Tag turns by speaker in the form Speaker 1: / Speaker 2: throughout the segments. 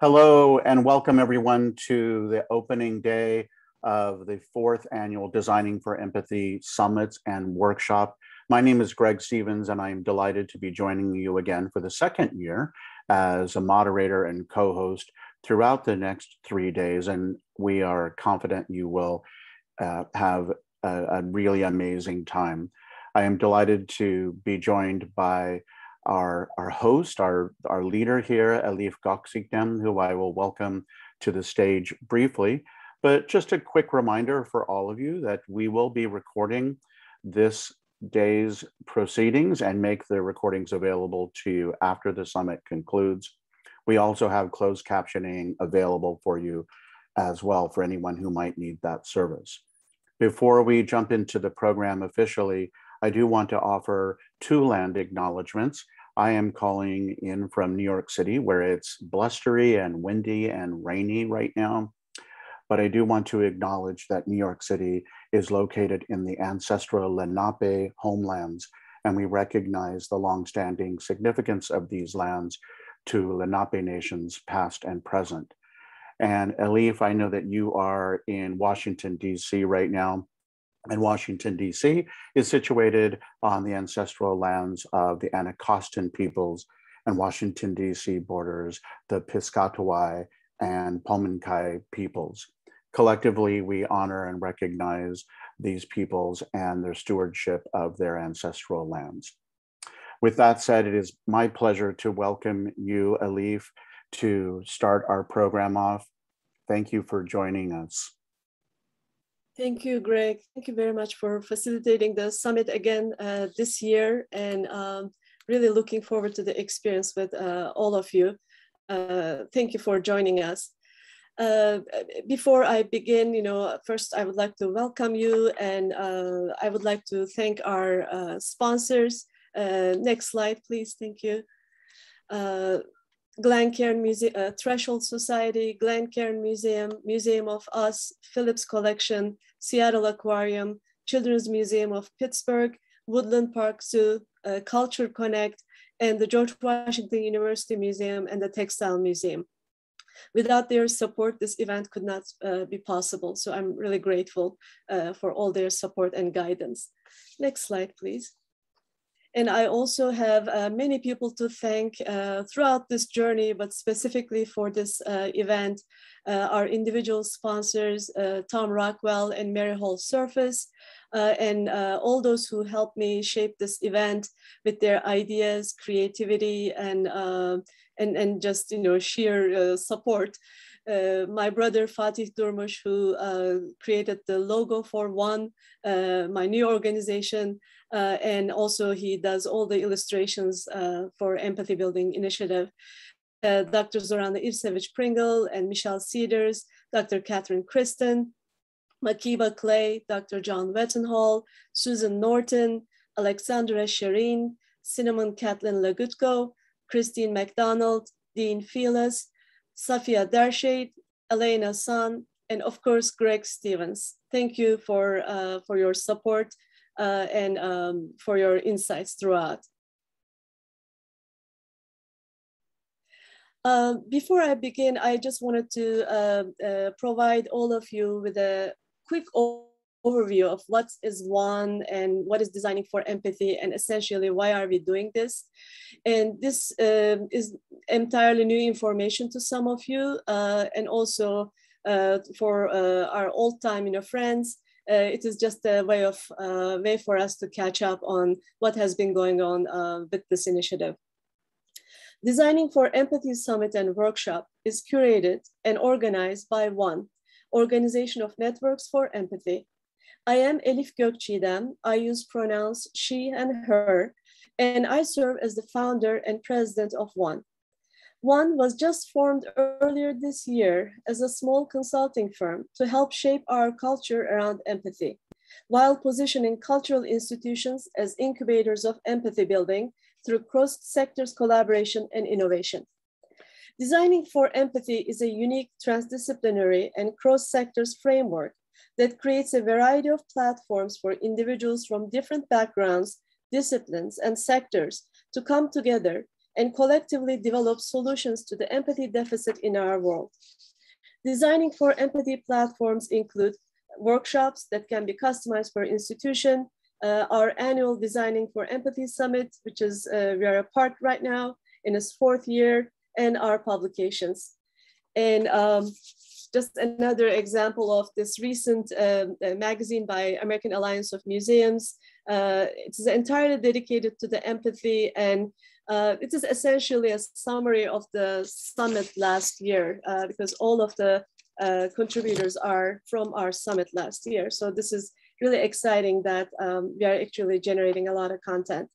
Speaker 1: Hello and welcome everyone to the opening day of the 4th annual Designing for Empathy Summits and Workshop. My name is Greg Stevens and I am delighted to be joining you again for the second year as a moderator and co-host throughout the next 3 days. And we are confident you will have a really amazing time. I am delighted to be joined by our host, our leader here, Elif Gokcigdem, who I will welcome to the stage briefly. But just a quick reminder for all of you that we will be recording this day's proceedings and make the recordings available to you after the summit concludes. We also have closed captioning available for you as well for anyone who might need that service. Before we jump into the program officially, I do want to offer 2 land acknowledgements. I am calling in from New York City, where it's blustery and windy and rainy right now. But I do want to acknowledge that New York City is located in the ancestral Lenape homelands, and we recognize the longstanding significance of these lands to Lenape nations past and present. And Elif, I know that you are in Washington, D.C. right now. And Washington, D.C. is situated on the ancestral lands of the Anacostan peoples, and Washington, D.C. borders the Piscataway and Pamunkey peoples. Collectively, we honor and recognize these peoples and their stewardship of their ancestral lands. With that said, it is my pleasure to welcome you, Elif, to start our program off. Thank you for joining us.
Speaker 2: Thank you, Greg. Thank you very much for facilitating the summit again this year, and really looking forward to the experience with all of you. Thank you for joining us. Before I begin, first I would like to welcome you, and I would like to thank our sponsors. Next slide, please. Thank you. Glencairn Museum, Threshold Society, Glencairn Museum, Museum of Us, Phillips Collection, Seattle Aquarium, Children's Museum of Pittsburgh, Woodland Park Zoo, Culture Connect, and the George Washington University Museum and the Textile Museum. Without their support, this event could not be possible. So I'm really grateful for all their support and guidance. Next slide, please. And I also have many people to thank throughout this journey, but specifically for this event, our individual sponsors, Tom Rockwell and Mary Hall Surface, and all those who helped me shape this event with their ideas, creativity, and just sheer support. My brother Fatih Durmush, who created the logo for One, my new organization, and also he does all the illustrations for Empathy Building Initiative. Dr. Zorana Ivsevich Pringle and Michelle Cedars, Dr. Catherine Kristen, Makiba Clay, Dr. John Wettenhall, Susan Norton, Alexandra Shireen, Cinnamon Kathleen Lagutko, Christine McDonald, Dean Felas, Safia Darshade, Elena San, and of course, Greg Stevens. Thank you for your support and for your insights throughout. Before I begin, I just wanted to provide all of you with a quick overview of what is One and what is Designing for Empathy, and essentially why are we doing this. And this is entirely new information to some of you, and also for our old-time friends. It is just a way for us to catch up on what has been going on with this initiative. Designing for Empathy Summit and Workshop is curated and organized by One, Organization of Networks for Empathy. I am Elif Gokcigdem. I use pronouns she and her, and I serve as the founder and president of One. One was just formed earlier this year as a small consulting firm to help shape our culture around empathy, while positioning cultural institutions as incubators of empathy building through cross-sectors collaboration and innovation. Designing for Empathy is a unique transdisciplinary and cross-sectors framework that creates a variety of platforms for individuals from different backgrounds, disciplines, and sectors to come together and collectively develop solutions to the empathy deficit in our world. Designing for empathy platforms include workshops that can be customized per institution, our annual Designing for Empathy Summit, which is we are a part right now in its 4th year, and our publications. And just another example of this recent magazine by American Alliance of Museums. It is entirely dedicated to the empathy, and it is essentially a summary of the summit last year because all of the contributors are from our summit last year. So this is really exciting that we are actually generating a lot of content.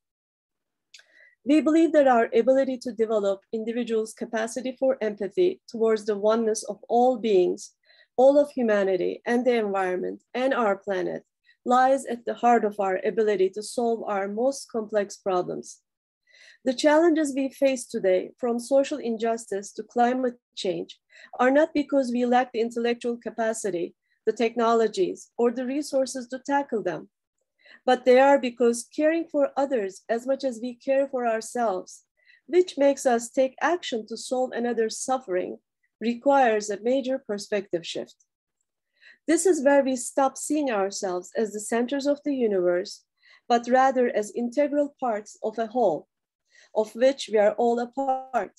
Speaker 2: We believe that our ability to develop individuals' capacity for empathy towards the oneness of all beings, all of humanity and the environment and our planet lies at the heart of our ability to solve our most complex problems. The challenges we face today, from social injustice to climate change, are not because we lack the intellectual capacity, the technologies, or the resources to tackle them, but they are because caring for others as much as we care for ourselves, which makes us take action to solve another's suffering, requires a major perspective shift. This is where we stop seeing ourselves as the centers of the universe, but rather as integral parts of a whole, of which we are all a part.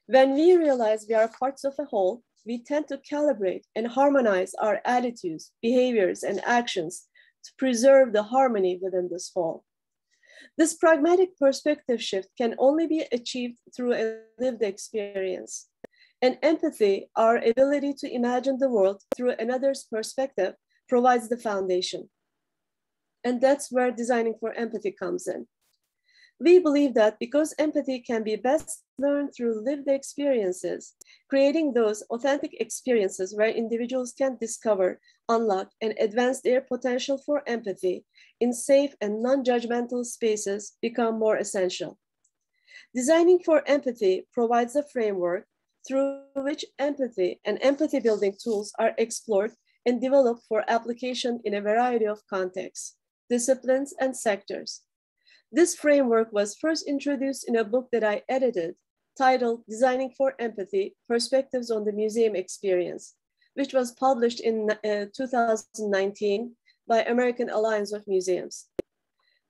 Speaker 2: When we realize we are parts of a whole, we tend to calibrate and harmonize our attitudes, behaviors, and actions to preserve the harmony within this whole. This pragmatic perspective shift can only be achieved through a lived experience. And empathy, our ability to imagine the world through another's perspective, provides the foundation. And that's where Designing for Empathy comes in. We believe that because empathy can be best learned through lived experiences, creating those authentic experiences where individuals can discover, unlock, and advance their potential for empathy in safe and non-judgmental spaces become more essential. Designing for Empathy provides a framework through which empathy and empathy building tools are explored and developed for application in a variety of contexts, disciplines, and sectors. This framework was first introduced in a book that I edited titled Designing for Empathy, Perspectives on the Museum Experience, which was published in 2019 by American Alliance of Museums.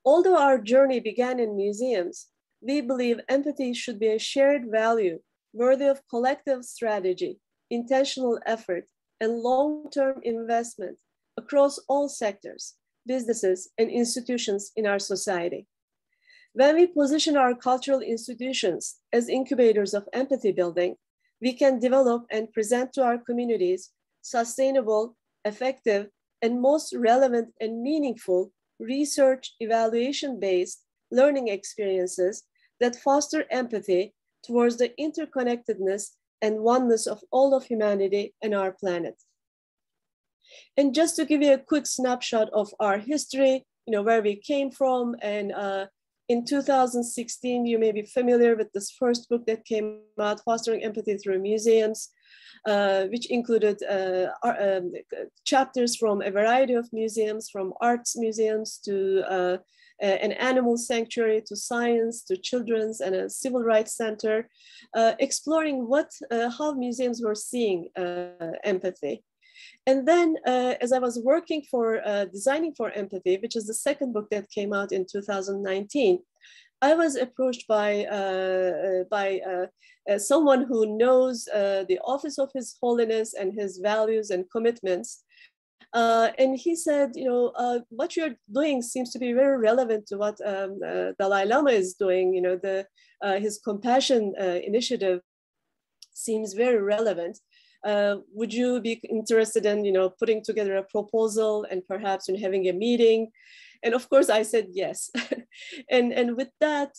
Speaker 2: Although our journey began in museums, we believe empathy should be a shared value worthy of collective strategy, intentional effort, and long-term investment across all sectors, businesses, and institutions in our society. When we position our cultural institutions as incubators of empathy building, we can develop and present to our communities sustainable, effective, and most relevant and meaningful research evaluation-based learning experiences that foster empathy towards the interconnectedness and oneness of all of humanity and our planet. And just to give you a quick snapshot of our history, where we came from, and in 2016, you may be familiar with this first book that came out, Fostering Empathy Through Museums, which included chapters from a variety of museums, from arts museums to an animal sanctuary, to science, to children's, and a civil rights center, exploring how museums were seeing empathy. And then as I was working for Designing for Empathy, which is the second book that came out in 2019, I was approached by someone who knows the Office of His Holiness and his values and commitments. And he said, what you're doing seems to be very relevant to what Dalai Lama is doing. His compassion initiative seems very relevant. Would you be interested in, putting together a proposal and perhaps having a meeting? And of course I said yes. and with that,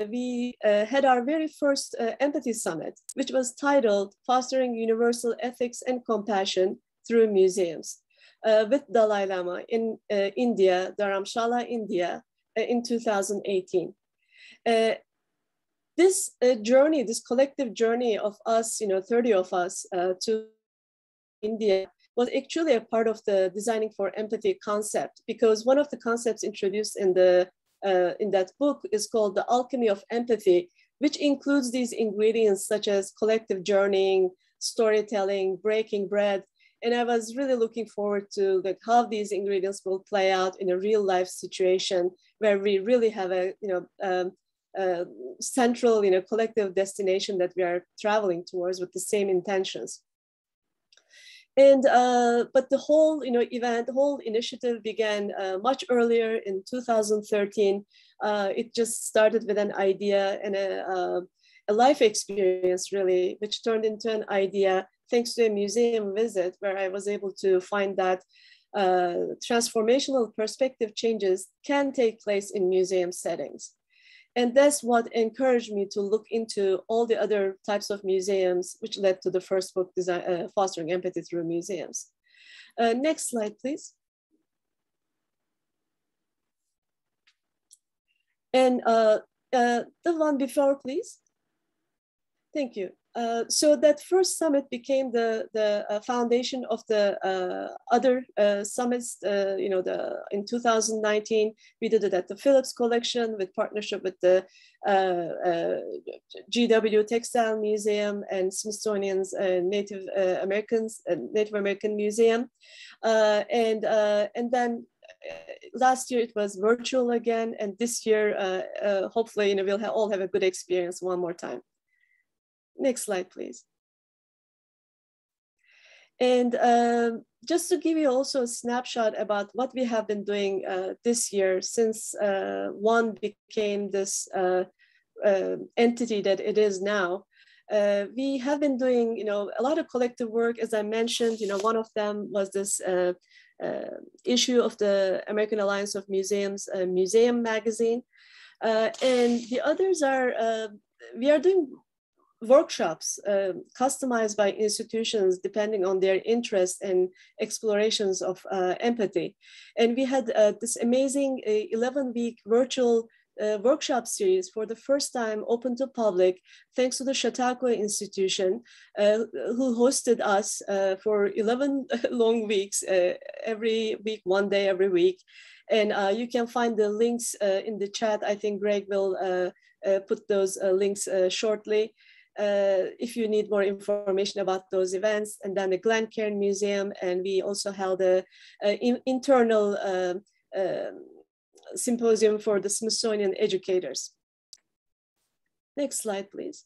Speaker 2: we had our very first empathy summit, which was titled Fostering Universal Ethics and Compassion Through Museums, with Dalai Lama in India, Dharamshala, India, in 2018. This journey, this collective journey of us, 30 of us to India, was actually a part of the Designing for Empathy concept, because one of the concepts introduced in that book is called the Alchemy of Empathy, which includes these ingredients such as collective journeying, storytelling, breaking bread. And I was really looking forward to like how these ingredients will play out in a real life situation where we really have a central collective destination that we are traveling towards with the same intentions. And but the whole event, the whole initiative began much earlier in 2013. It just started with an idea and a life experience, really, which turned into an idea thanks to a museum visit where I was able to find that transformational perspective changes can take place in museum settings. And that's what encouraged me to look into all the other types of museums, which led to the first book, Fostering Empathy Through Museums. Next slide, please. And the one before, please. Thank you. So that first summit became the foundation of the other summits. In 2019, we did it at the Phillips Collection with partnership with the GW Textile Museum and Smithsonian's Native American Museum, and then. Last year it was virtual again, and this year, hopefully, we'll all have a good experience one more time. Next slide, please. And just to give you also a snapshot about what we have been doing this year since One became this entity that it is now. We have been doing, a lot of collective work, as I mentioned. One of them was this issue of the American Alliance of Museums Museum magazine, and the others are we are doing workshops customized by institutions depending on their interests and explorations of empathy. And we had this amazing 11-week virtual workshop series for the first time open to public, thanks to the Chautauqua Institution, who hosted us for 11 long weeks, every week, one day every week. And you can find the links in the chat. I think Greg will put those links shortly. If you need more information about those events. And then the Glencairn Museum, and we also held a internal symposium for the Smithsonian educators. Next slide, please.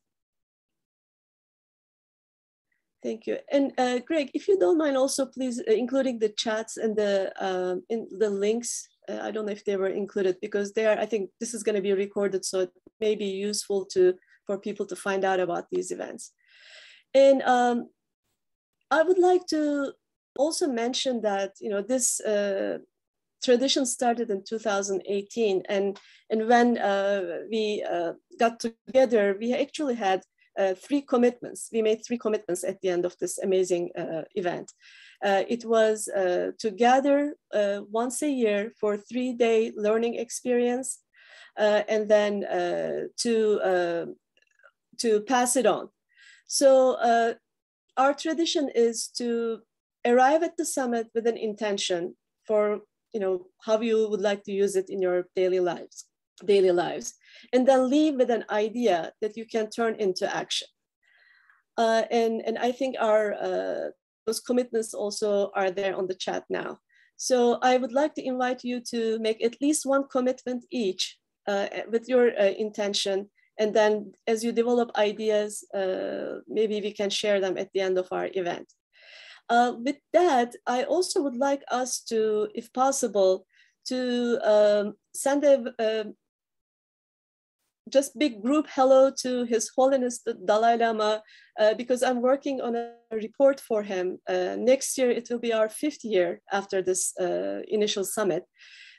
Speaker 2: Thank you. And Greg, if you don't mind also please including the chats and the links. I don't know if they were included because they are, I think this is going to be recorded, so it may be useful for people to find out about these events. And I would like to also mention that, this tradition started in 2018, and when we got together, we actually had 3 commitments. We made 3 commitments at the end of this amazing event. It was to gather once a year for a 3-day learning experience, and then to pass it on. So our tradition is to arrive at the summit with an intention for how you would like to use it in your daily lives, and then leave with an idea that you can turn into action. And I think those commitments also are there on the chat now. So I would like to invite you to make at least 1 commitment each with your intention. And then as you develop ideas, maybe we can share them at the end of our event. With that, I also would like us to, if possible, to send a just big group hello to His Holiness the Dalai Lama, because I'm working on a report for him. Next year, it will be our 5th year after this initial summit.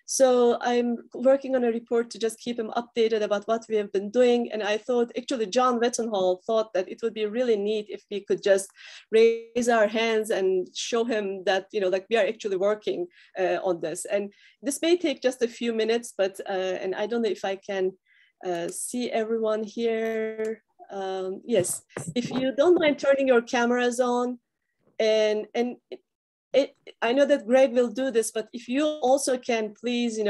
Speaker 2: So I'm working on a report to just keep him updated about what we have been doing. And I thought, actually, John Wettenhall thought that it would be really neat if we could just raise our hands and show him that, like we are actually working on this. And this may take just a few minutes, but, and I don't know if I can see everyone here. Yes, if you don't mind turning your cameras on, and I know that Greg will do this, but if you also can please,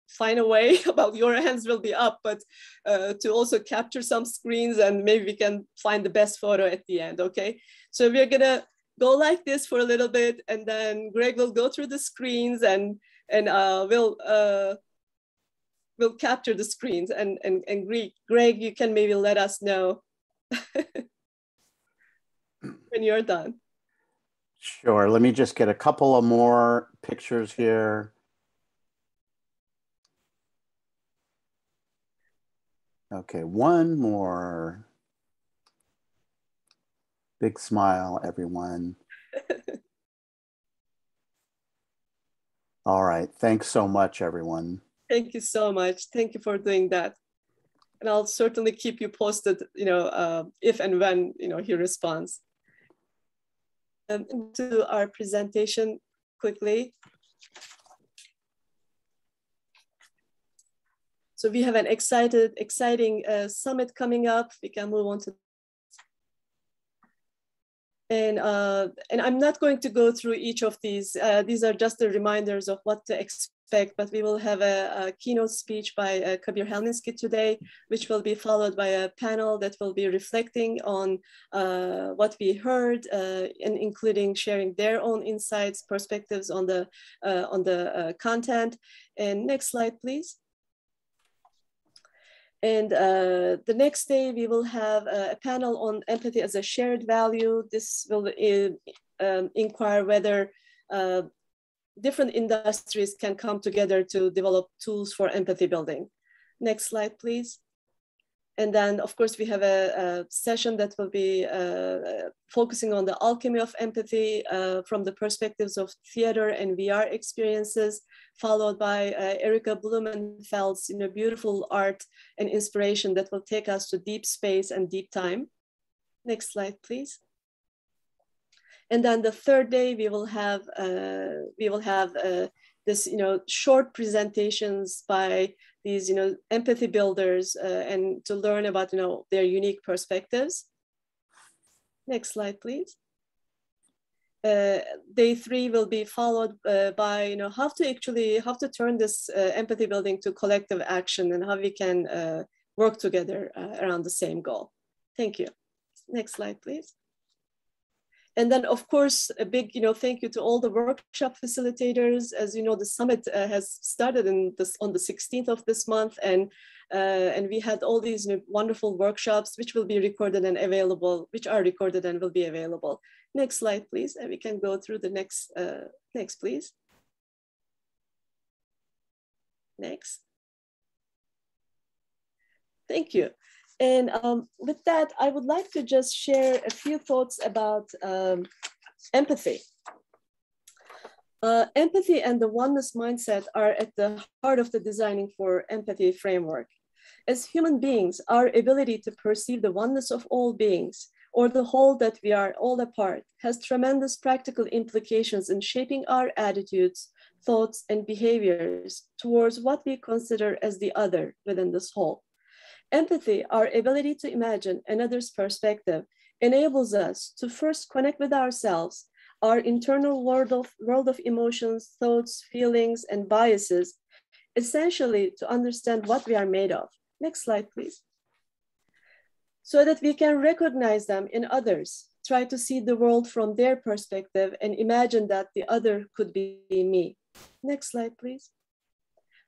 Speaker 2: find a way, well, your hands will be up, but to also capture some screens, and maybe we can find the best photo at the end, okay? So we're gonna go like this for a little bit, and then Greg will go through the screens, and we'll capture the screens, and Greg, you can maybe let us know when you're done.
Speaker 1: Sure, let me just get a couple of more pictures here. Okay, one more. Big smile, everyone. All right, thanks so much, everyone.
Speaker 2: Thank you so much. Thank you for doing that. And I'll certainly keep you posted, if and when, he responds. To our presentation quickly. So we have an exciting summit coming up. We can move on to. And I'm not going to go through each of these. These are just the reminders of what to expect, but we will have a keynote speech by Kabir Helminski today, which will be followed by a panel that will be reflecting on what we heard, and including sharing their own insights, perspectives on the content. And next slide, please. And the next day, we will have a panel on empathy as a shared value. This will inquire whether different industries can come together to develop tools for empathy building. Next slide, please. And then, of course, we have a session that will be focusing on the alchemy of empathy from the perspectives of theater and VR experiences, followed by Erika Blumenfeld's beautiful art and inspiration that will take us to deep space and deep time. Next slide, please. And then the third day, we will have this short presentations by these empathy builders and to learn about their unique perspectives. Next slide, please. Day 3 will be followed by how to turn this empathy building to collective action, and how we can work together around the same goal. Thank you. Next slide, please. And then, of course, a big thank you to all the workshop facilitators. As you know, the summit has started on the 16th of this month, and we had all these wonderful workshops which will be recorded and available, which are recorded and will be available. Next slide, please, and we can go through the next, please. Next. Thank you. And with that, I would like to just share a few thoughts about empathy. Empathy and the oneness mindset are at the heart of the Designing for Empathy framework. As human beings, our ability to perceive the oneness of all beings, or the whole that we are all a part, has tremendous practical implications in shaping our attitudes, thoughts, and behaviors towards what we consider as the other within this whole. Empathy, our ability to imagine another's perspective, enables us to first connect with ourselves, our internal world of emotions, thoughts, feelings, and biases, essentially to understand what we are made of. Next slide, please. So that we can recognize them in others, try to see the world from their perspective, and imagine that the other could be me. Next slide, please.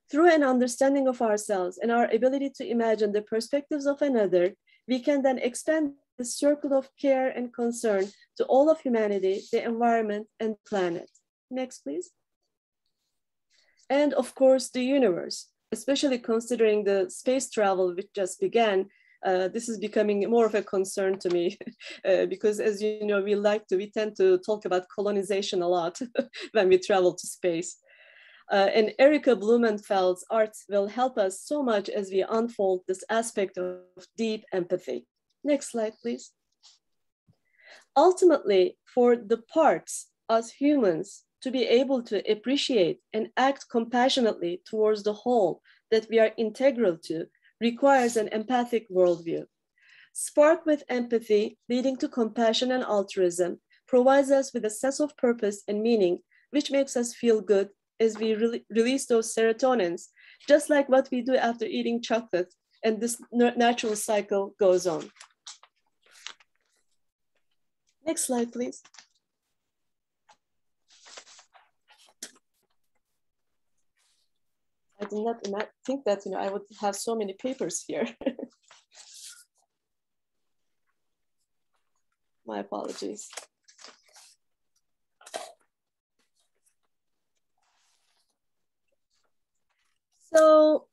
Speaker 2: Through an understanding of ourselves and our ability to imagine the perspectives of another, we can then expand the circle of care and concern to all of humanity, the environment, and the planet. Next, please. And of course, the universe, especially considering the space travel which just began. This is becoming more of a concern to me because, as you know, we tend to talk about colonization a lot when we travel to space. And Erika Blumenfeld's art will help us so much as we unfold this aspect of deep empathy. Next slide, please. Ultimately, for the parts, us humans, to be able to appreciate and act compassionately towards the whole that we are integral to requires an empathic worldview. Sparked with empathy, leading to compassion and altruism, provides us with a sense of purpose and meaning, which makes us feel good as we release those serotonins just like what we do after eating chocolate, and this natural cycle goes on. Next slide, please. I did not think that I would have so many papers here. My apologies. So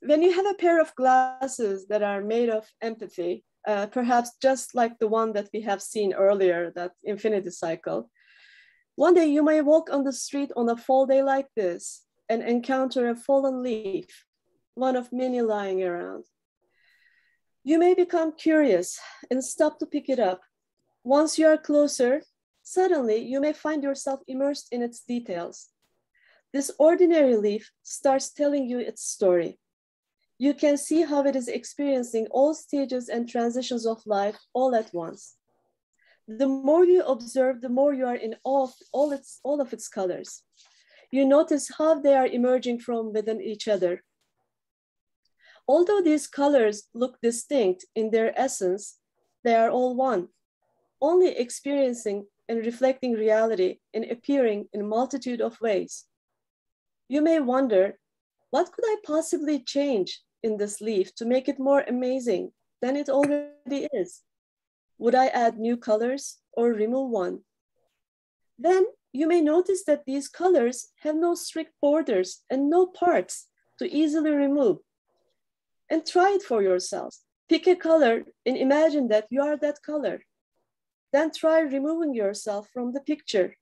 Speaker 2: when you have a pair of glasses that are made of empathy, perhaps just like the one that we have seen earlier, that infinity cycle, one day you may walk on the street on a fall day like this and encounter a fallen leaf, one of many lying around. You may become curious and stop to pick it up. Once you are closer, suddenly you may find yourself immersed in its details. This ordinary leaf starts telling you its story. You can see how it is experiencing all stages and transitions of life all at once. The more you observe, the more you are in awe of all of its colors. You notice how they are emerging from within each other. Although these colors look distinct in their essence, they are all one, only experiencing and reflecting reality and appearing in a multitude of ways. You may wonder, what could I possibly change in this leaf to make it more amazing than it already is? Would I add new colors or remove one? Then you may notice that these colors have no strict borders and no parts to easily remove. And try it for yourselves. Pick a color and imagine that you are that color. Then try removing yourself from the picture.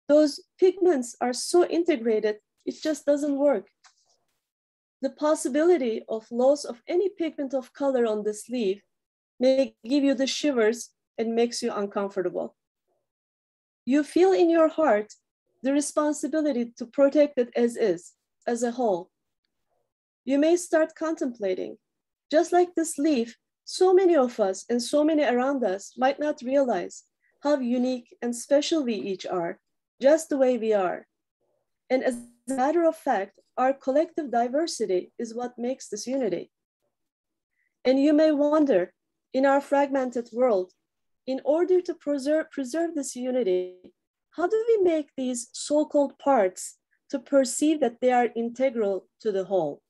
Speaker 2: Those pigments are so integrated, it just doesn't work. The possibility of loss of any pigment of color on this leaf may give you the shivers and makes you uncomfortable. You feel in your heart the responsibility to protect it as is, as a whole. You may start contemplating, just like this leaf, so many of us and so many around us might not realize how unique and special we each are, just the way we are. And as a matter of fact, our collective diversity is what makes this unity. And you may wonder, in our fragmented world, in order to preserve this unity, how do we make these so-called parts to perceive that they are integral to the whole?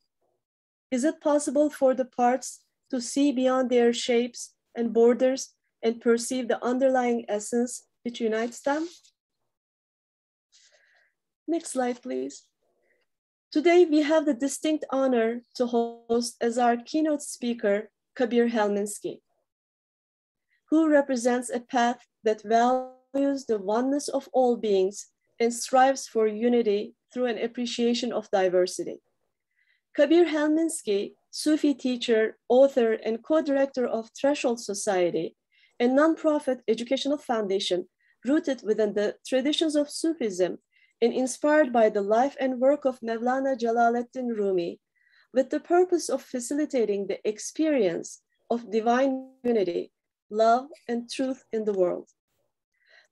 Speaker 2: Is it possible for the parts to see beyond their shapes and borders and perceive the underlying essence which unites them? Next slide, please. Today, we have the distinct honor to host as our keynote speaker, Kabir Helminski, who represents a path that values the oneness of all beings and strives for unity through an appreciation of diversity. Kabir Helminski, Sufi teacher, author, and co-director of Threshold Society, a nonprofit educational foundation rooted within the traditions of Sufism and inspired by the life and work of Mevlana Jalaleddin Rumi, with the purpose of facilitating the experience of divine unity, love, and truth in the world.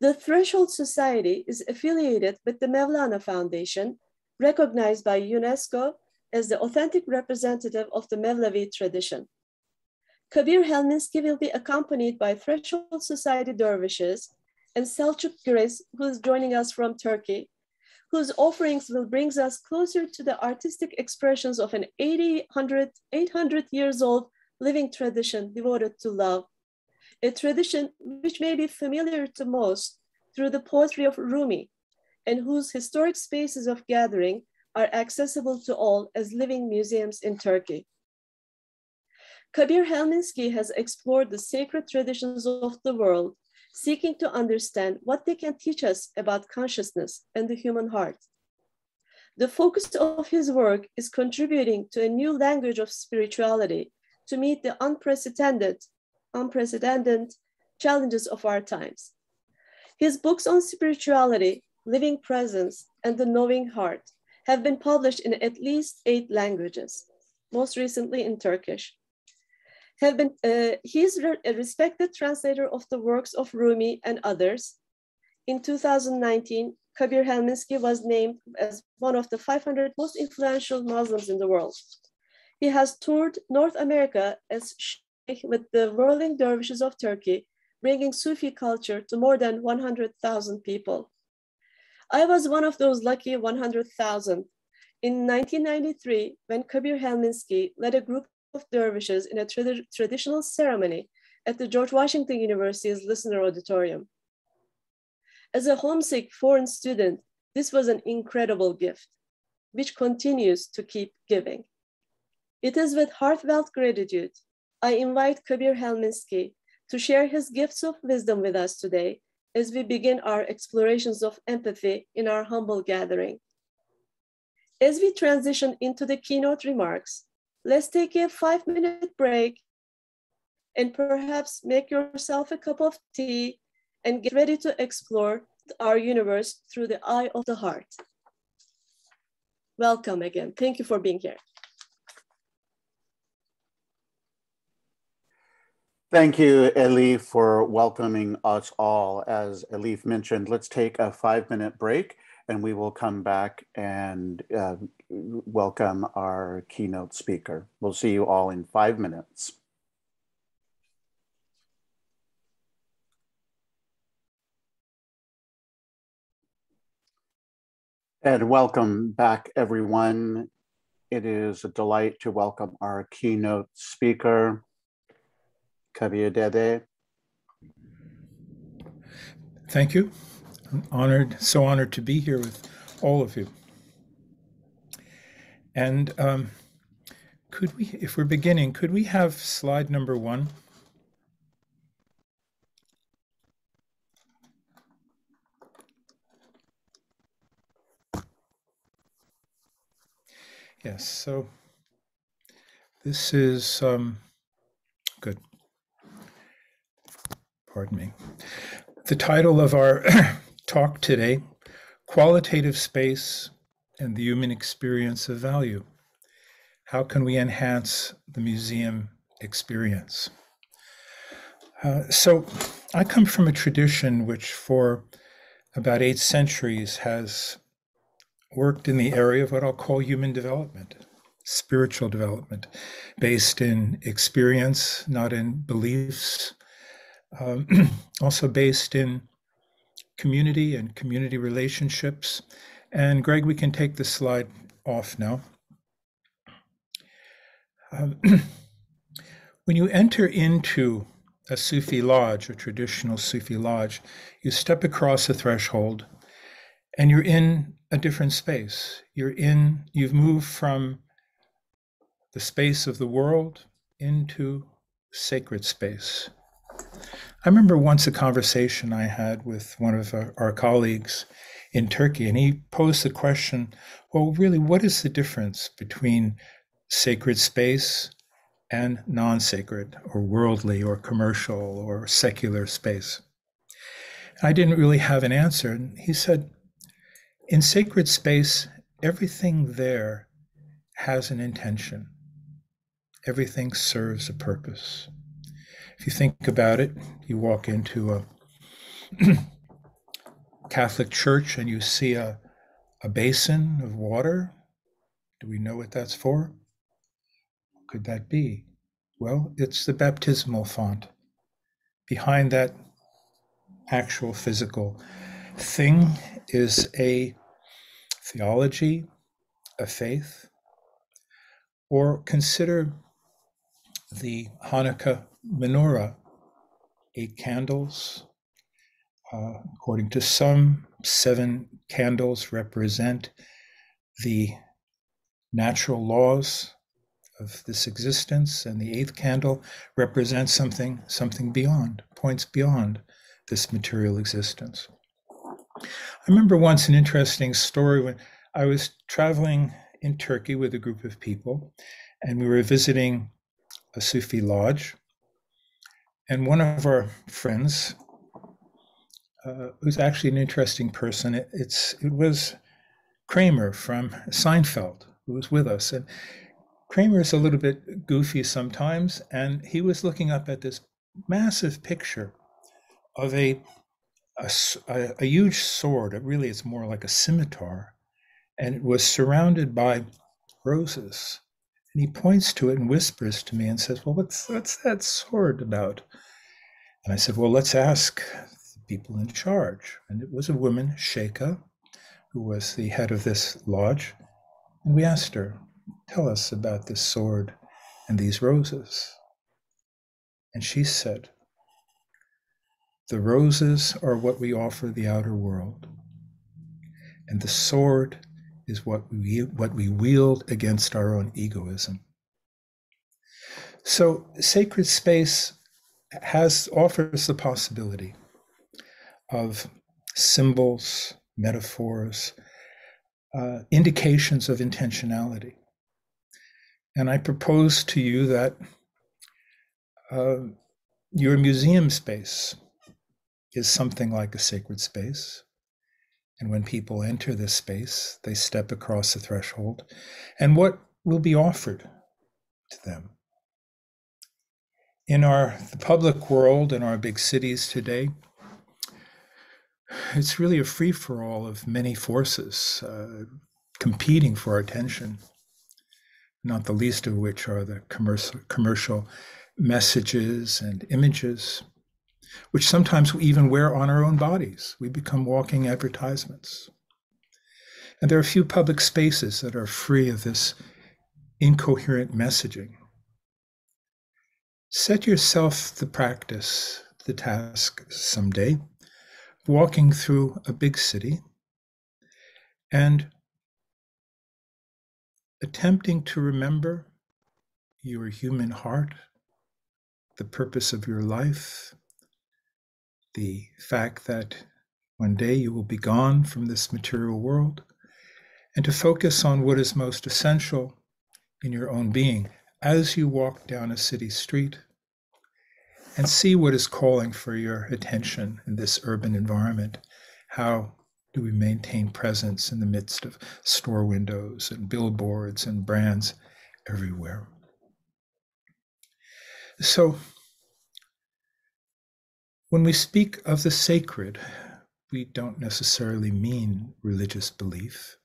Speaker 2: The Threshold Society is affiliated with the Mevlana Foundation, recognized by UNESCO as the authentic representative of the Mevlevi tradition. Kabir Helminski will be accompanied by Threshold Society dervishes and Selcuk Gurez, who is joining us from Turkey, whose offerings will bring us closer to the artistic expressions of an 800 years old living tradition devoted to love, a tradition which may be familiar to most through the poetry of Rumi, and whose historic spaces of gathering are accessible to all as living museums in Turkey. Kabir Helminski has explored the sacred traditions of the world, seeking to understand what they can teach us about consciousness and the human heart. The focus of his work is contributing to a new language of spirituality to meet the unprecedented challenges of our times. His books on spirituality, living presence, and the knowing heart have been published in at least 8 languages, most recently in Turkish. He is a respected translator of the works of Rumi and others. In 2019, Kabir Helminski was named as one of the 500 most influential Muslims in the world. He has toured North America as sheikh with the whirling dervishes of Turkey, bringing Sufi culture to more than 100,000 people. I was one of those lucky 100,000. In 1993, when Kabir Helminski led a group of dervishes in a traditional ceremony at the George Washington University's Listener Auditorium. As a homesick foreign student, this was an incredible gift, which continues to keep giving. It is with heartfelt gratitude I invite Kabir Helminski to share his gifts of wisdom with us today as we begin our explorations of empathy in our humble gathering. As we transition into the keynote remarks, let's take a 5-minute break and perhaps make yourself a cup of tea and get ready to explore our universe through the eye of the heart. Welcome again. Thank you for being here.
Speaker 1: Thank you, Elif, for welcoming us all. As Elif mentioned, let's take a 5-minute break and we will come back and welcome our keynote speaker. We'll see you all in 5 minutes. And welcome back, everyone. It is a delight to welcome our keynote speaker, Kabir Dede.
Speaker 3: Thank you. I'm honored, so honored to be here with all of you. And could we, if we're beginning, could we have slide number 1? Yes, so this is good. Pardon me. The title of our talk today, Qualitative Space and the Human Experience of Value. How can we enhance the museum experience? So I come from a tradition which for about 8 centuries has worked in the area of what I'll call human development, spiritual development, based in experience, not in beliefs, also based in community and community relationships. And Greg, we can take the slide off now. When you enter into a Sufi lodge, a traditional Sufi lodge, you step across a threshold and you're in a different space. You've moved from the space of the world into sacred space. I remember once a conversation I had with one of our colleagues in Turkey, and he posed the question, well, really, what is the difference between sacred space and non-sacred or worldly or commercial or secular space? I didn't really have an answer. And he said, in sacred space, everything there has an intention. Everything serves a purpose. If you think about it, you walk into a Catholic church and you see a basin of water. Do we know what that's for? What could that be? Well, it's the baptismal font. Behind that actual physical thing is a theology, a faith, or consider the Hanukkah menorah, 8 candles. According to some, 7 candles represent the natural laws of this existence, and the 8th candle represents something beyond, points beyond this material existence. I remember once an interesting story when I was traveling in Turkey with a group of people, and we were visiting a Sufi lodge, and one of our friends, who's actually an interesting person, it was Kramer from Seinfeld, who was with us. And Kramer is a little bit goofy sometimes, and he was looking up at this massive picture of a a huge sword. Really, it's more like a scimitar, and it was surrounded by roses. And he points to it and whispers to me and says, "Well, what's that sword about?" And I said, "Well, let's ask the people in charge." And it was a woman, Sheikha, who was the head of this lodge. And we asked her, "Tell us about this sword and these roses." And she said, "The roses are what we offer the outer world, and the sword is what we wield against our own egoism." So sacred space offers the possibility of symbols, metaphors, indications of intentionality. And I propose to you that your museum space is something like a sacred space. And when people enter this space, they step across the threshold. And what will be offered to them? In the public world, in our big cities today, it's really a free-for-all of many forces competing for our attention, not the least of which are the commercial messages and images, which sometimes we even wear on our own bodies. We become walking advertisements. And there are few public spaces that are free of this incoherent messaging. Set yourself the task someday, walking through a big city and attempting to remember your human heart, the purpose of your life, the fact that one day you will be gone from this material world, and to focus on what is most essential in your own being as you walk down a city street and see what is calling for your attention in this urban environment. How do we maintain presence in the midst of store windows and billboards and brands everywhere? So, when we speak of the sacred, we don't necessarily mean religious belief.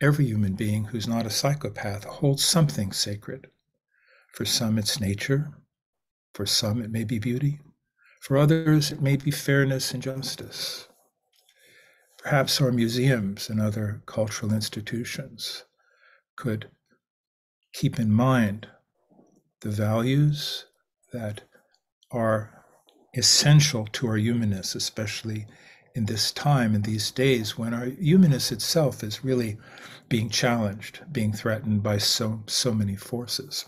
Speaker 3: Every human being who's not a psychopath holds something sacred. For some, it's nature. For some, it may be beauty. For others, it may be fairness and justice. Perhaps our museums and other cultural institutions could keep in mind the values that are essential to our humanness, especially in this time, in these days, when our humanness itself is really being challenged, being threatened by so many forces.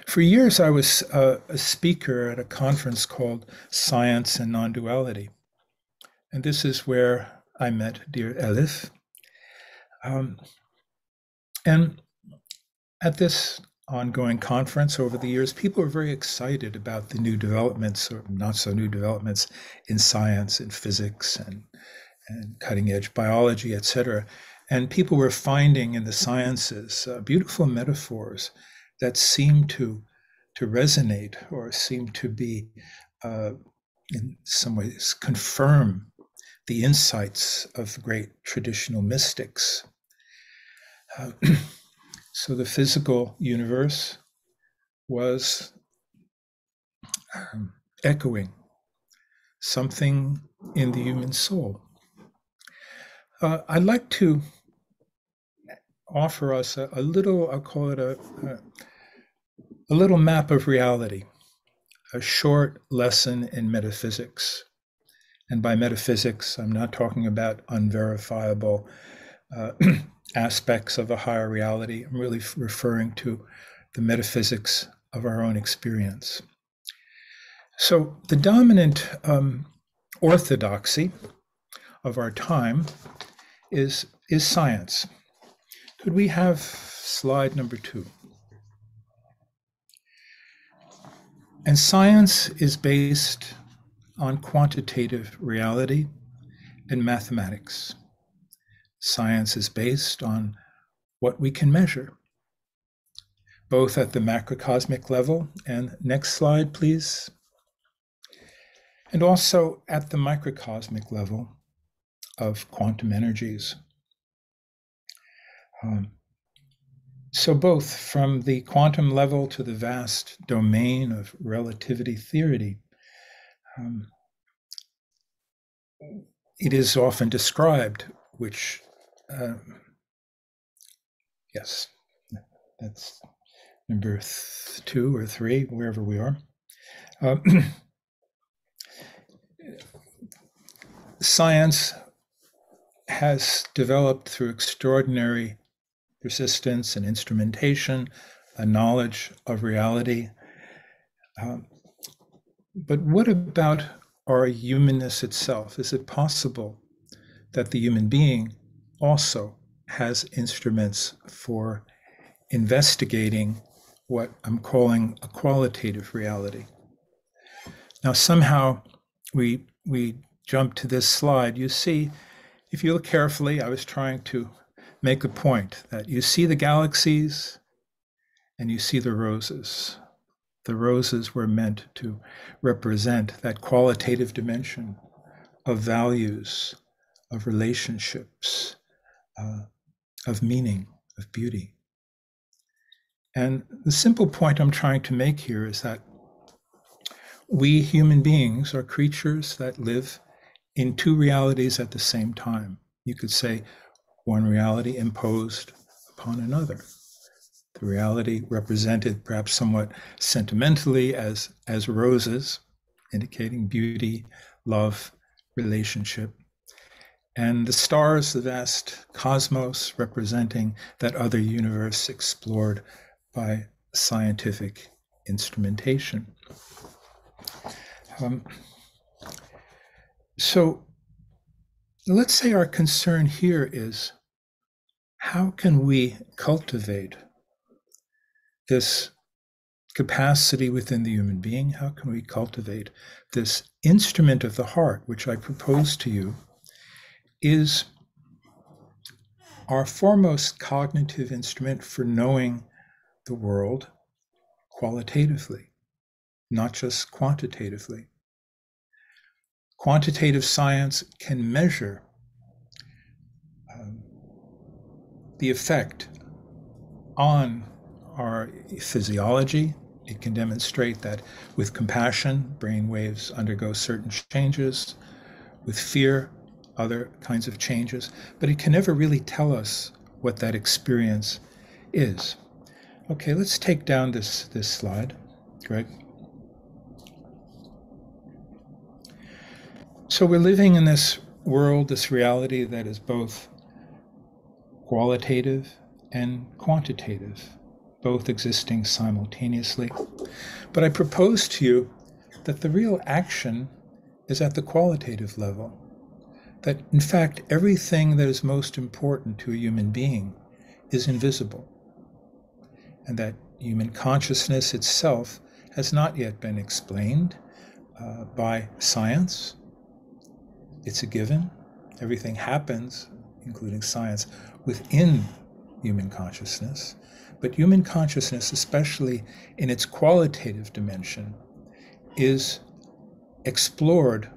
Speaker 3: For years, I was a speaker at a conference called Science and Non-Duality. And this is where I met dear Elif. And at this ongoing conference over the years, people were very excited about the new developments, or not so new developments, in science and physics and cutting edge biology, etc. And people were finding in the sciences beautiful metaphors that seemed to resonate or seem to be, in some ways, confirm the insights of the great traditional mystics. So the physical universe was echoing something in the human soul. I'd like to offer us a little, I'll call it a little map of reality, a short lesson in metaphysics. And by metaphysics, I'm not talking about unverifiable aspects of a higher reality. I'm really referring to the metaphysics of our own experience. So the dominant orthodoxy of our time is science. Could we have slide number 2? And science is based on quantitative reality and mathematics. Science is based on what we can measure, both at the macrocosmic level, and next slide, please, and also at the microcosmic level of quantum energies. So both from the quantum level to the vast domain of relativity theory, it is often described, which, yes, that's number 2 or 3, wherever we are. Science has developed through extraordinary persistence and instrumentation, a knowledge of reality. But what about our humanness itself? Is it possible that the human being also has instruments for investigating what I'm calling a qualitative reality? Now, somehow we jump to this slide. You see, if you look carefully, I was trying to make a point that you see the galaxies and you see the roses. The roses were meant to represent that qualitative dimension of values, of relationships, of meaning, of beauty. And the simple point I'm trying to make here is that we human beings are creatures that live in 2 realities at the same time. You could say one reality imposed upon another. The reality represented perhaps somewhat sentimentally as roses, indicating beauty, love, relationship. And the stars, the vast cosmos, representing that other universe explored by scientific instrumentation. So let's say our concern here is, how can we cultivate this capacity within the human being? How can we cultivate this instrument of the heart, which I propose to you is our foremost cognitive instrument for knowing the world qualitatively, not just quantitatively. Quantitative science can measure the effect on our physiology. It can demonstrate that with compassion, brain waves undergo certain changes. With fear, other kinds of changes. But it can never really tell us what that experience is. Okay, let's take down this slide, Greg. So we're living in this world, this reality that is both qualitative and quantitative, both existing simultaneously. But I propose to you that the real action is at the qualitative level, that in fact everything that is most important to a human being is invisible, and that human consciousness itself has not yet been explained by science. It's a given. Everything happens, including science, within human consciousness. But human consciousness, especially in its qualitative dimension, is explored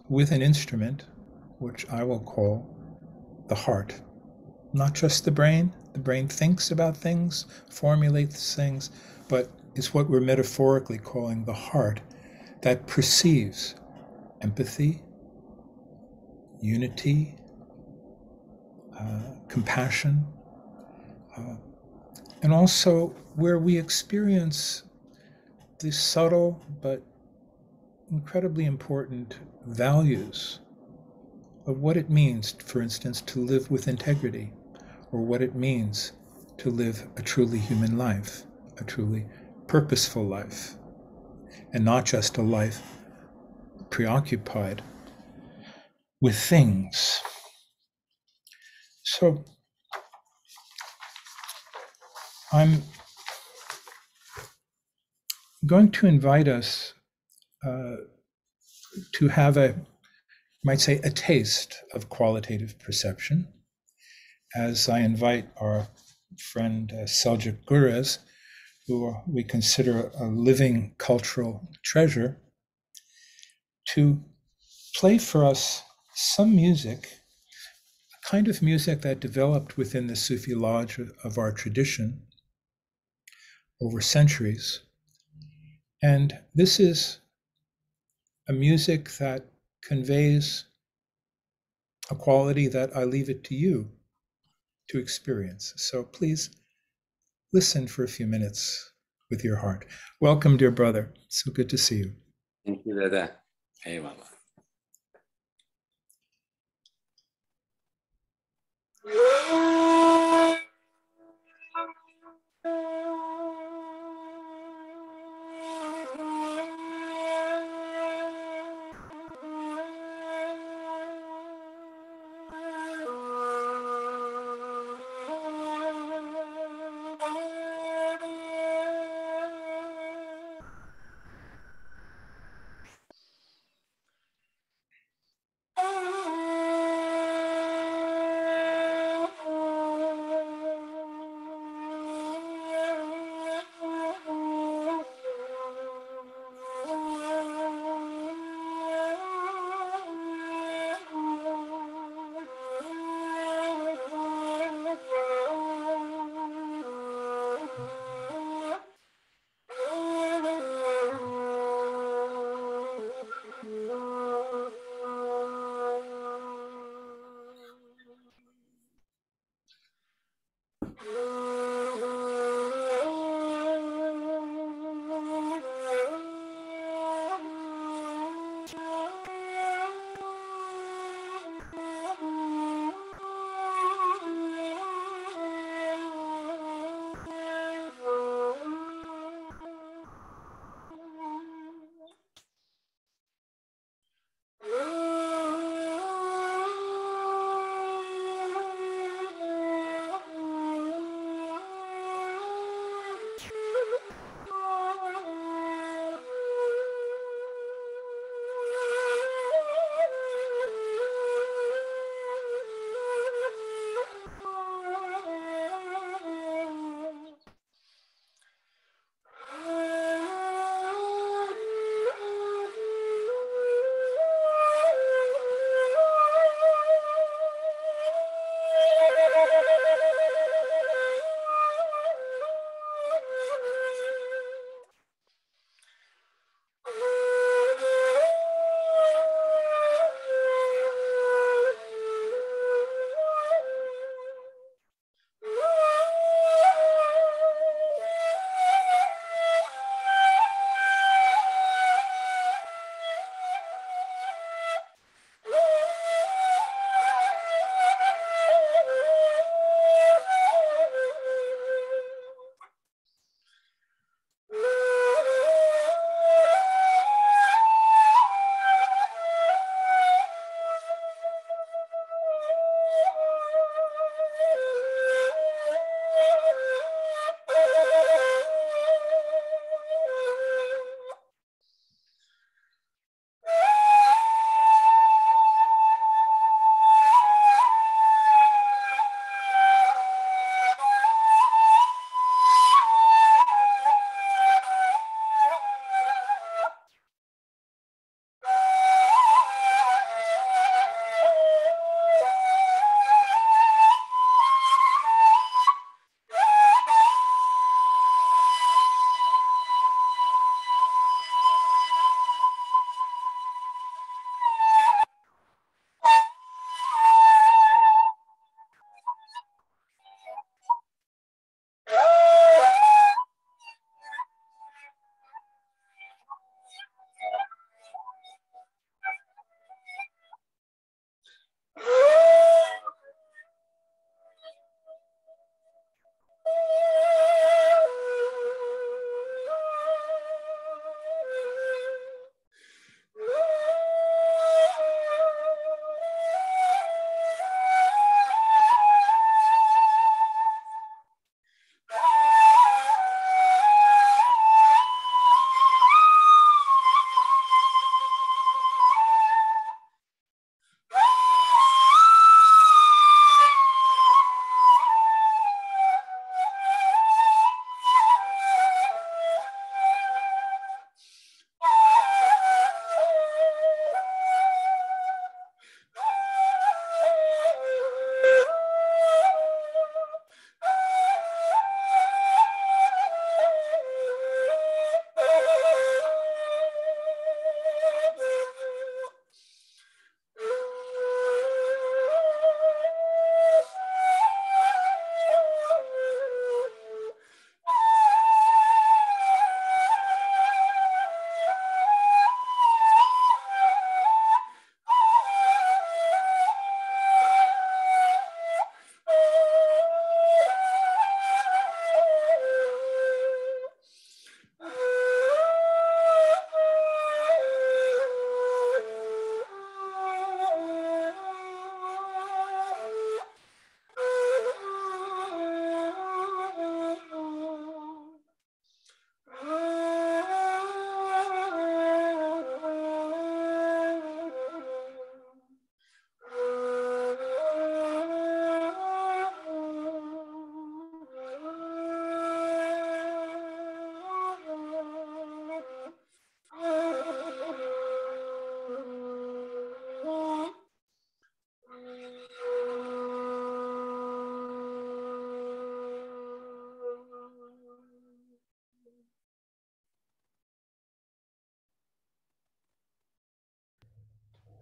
Speaker 3: with an instrument which I will call the heart. Not just the brain. The brain thinks about things, formulates things, but it's what we're metaphorically calling the heart that perceives empathy, unity, compassion, and also where we experience the subtle but incredibly important values of what it means, for instance, to live with integrity, or what it means to live a truly human life, a truly purposeful life, and not just a life preoccupied with things. So I'm going to invite us to have might say, a taste of qualitative perception, as I invite our friend Selcuk Gurez, who we consider a living cultural treasure, to play for us some music, a kind of music that developed within the Sufi lodge of our tradition over centuries. And this is a music that conveys a quality that I leave it to you to experience. So please listen for a few minutes with your heart. Welcome, dear brother. So good to see you.
Speaker 4: Thank you, Dada. Eyvallah.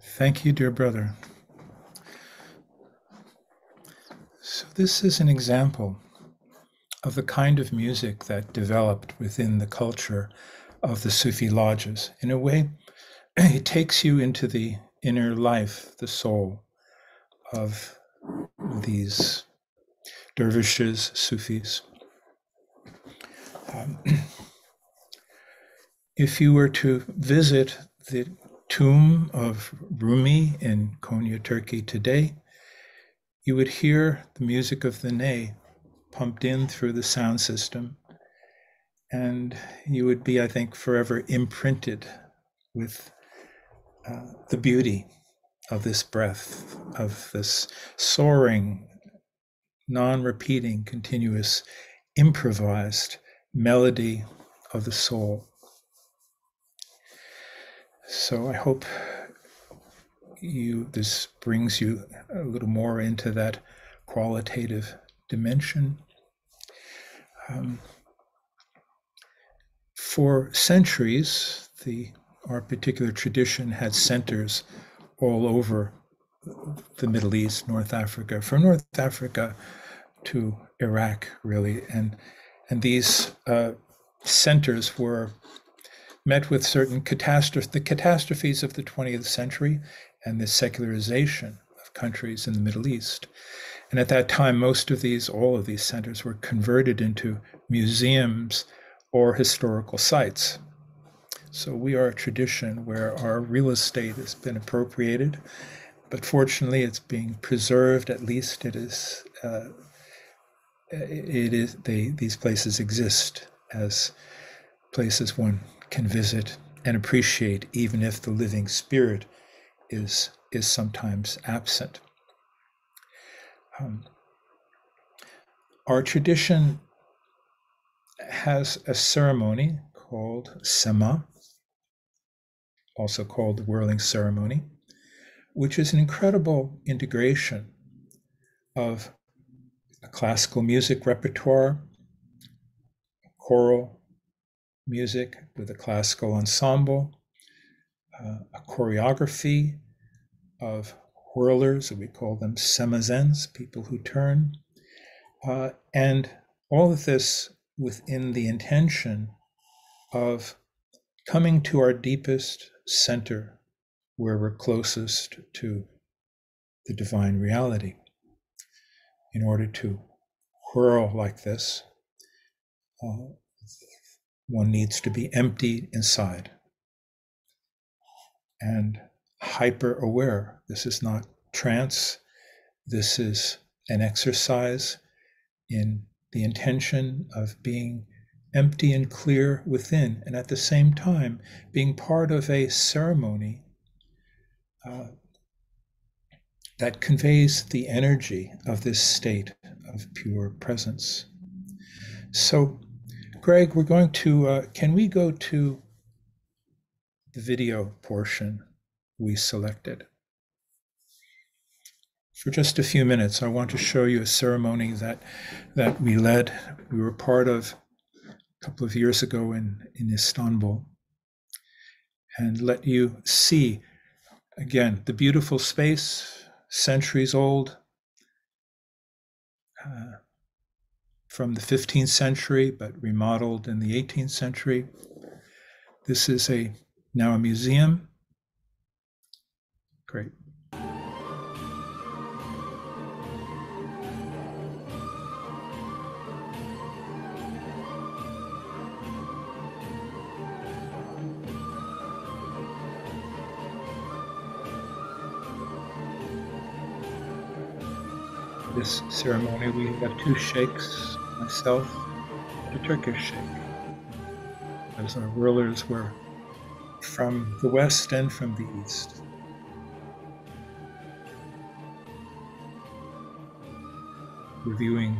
Speaker 3: Thank you, dear brother. So this is an example of the kind of music that developed within the culture of the Sufi lodges. In a way, it takes you into the inner life, the soul of these dervishes, Sufis. If you were to visit the tomb of Rumi in Konya, Turkey today, you would hear the music of the ney pumped in through the sound system, and you would be, I think, forever imprinted with the beauty of this breath, of this soaring, non-repeating, continuous, improvised melody of the soul. So I hope this brings you a little more into that qualitative dimension. For centuries, our particular tradition had centers all over the Middle East, North Africa, from North Africa to Iraq, really. And these centers were met with certain the catastrophes of the 20th century and the secularization of countries in the Middle East. And at that time, all of these centers were converted into museums or historical sites. So we are a tradition where our real estate has been appropriated, but fortunately it's being preserved. At least these places exist as places one can visit and appreciate, even if the living spirit is sometimes absent. Our tradition has a ceremony called Sema, also called the whirling ceremony, which is an incredible integration of a classical music repertoire, choral music with a classical ensemble, a choreography of whirlers, we call them semazens, people who turn, and all of this within the intention of coming to our deepest center, where we're closest to the divine reality. In order to whirl like this, one needs to be emptied inside and hyper aware. This is not trance. This is an exercise in the intention of being empty and clear within, and at the same time being part of a ceremony that conveys the energy of this state of pure presence. So, Greg, we're going to, can we go to the video portion we selected? For just a few minutes, I want to show you a ceremony that we led. We were part of a couple of years ago in Istanbul, and let you see, again, the beautiful space, centuries old, from the 15th century, but remodeled in the 18th century. This is now a museum. Great. This ceremony, we have two sheikhs, myself, and a Turkish sheikh. As our whirlers were from the west and from the east. Reviewing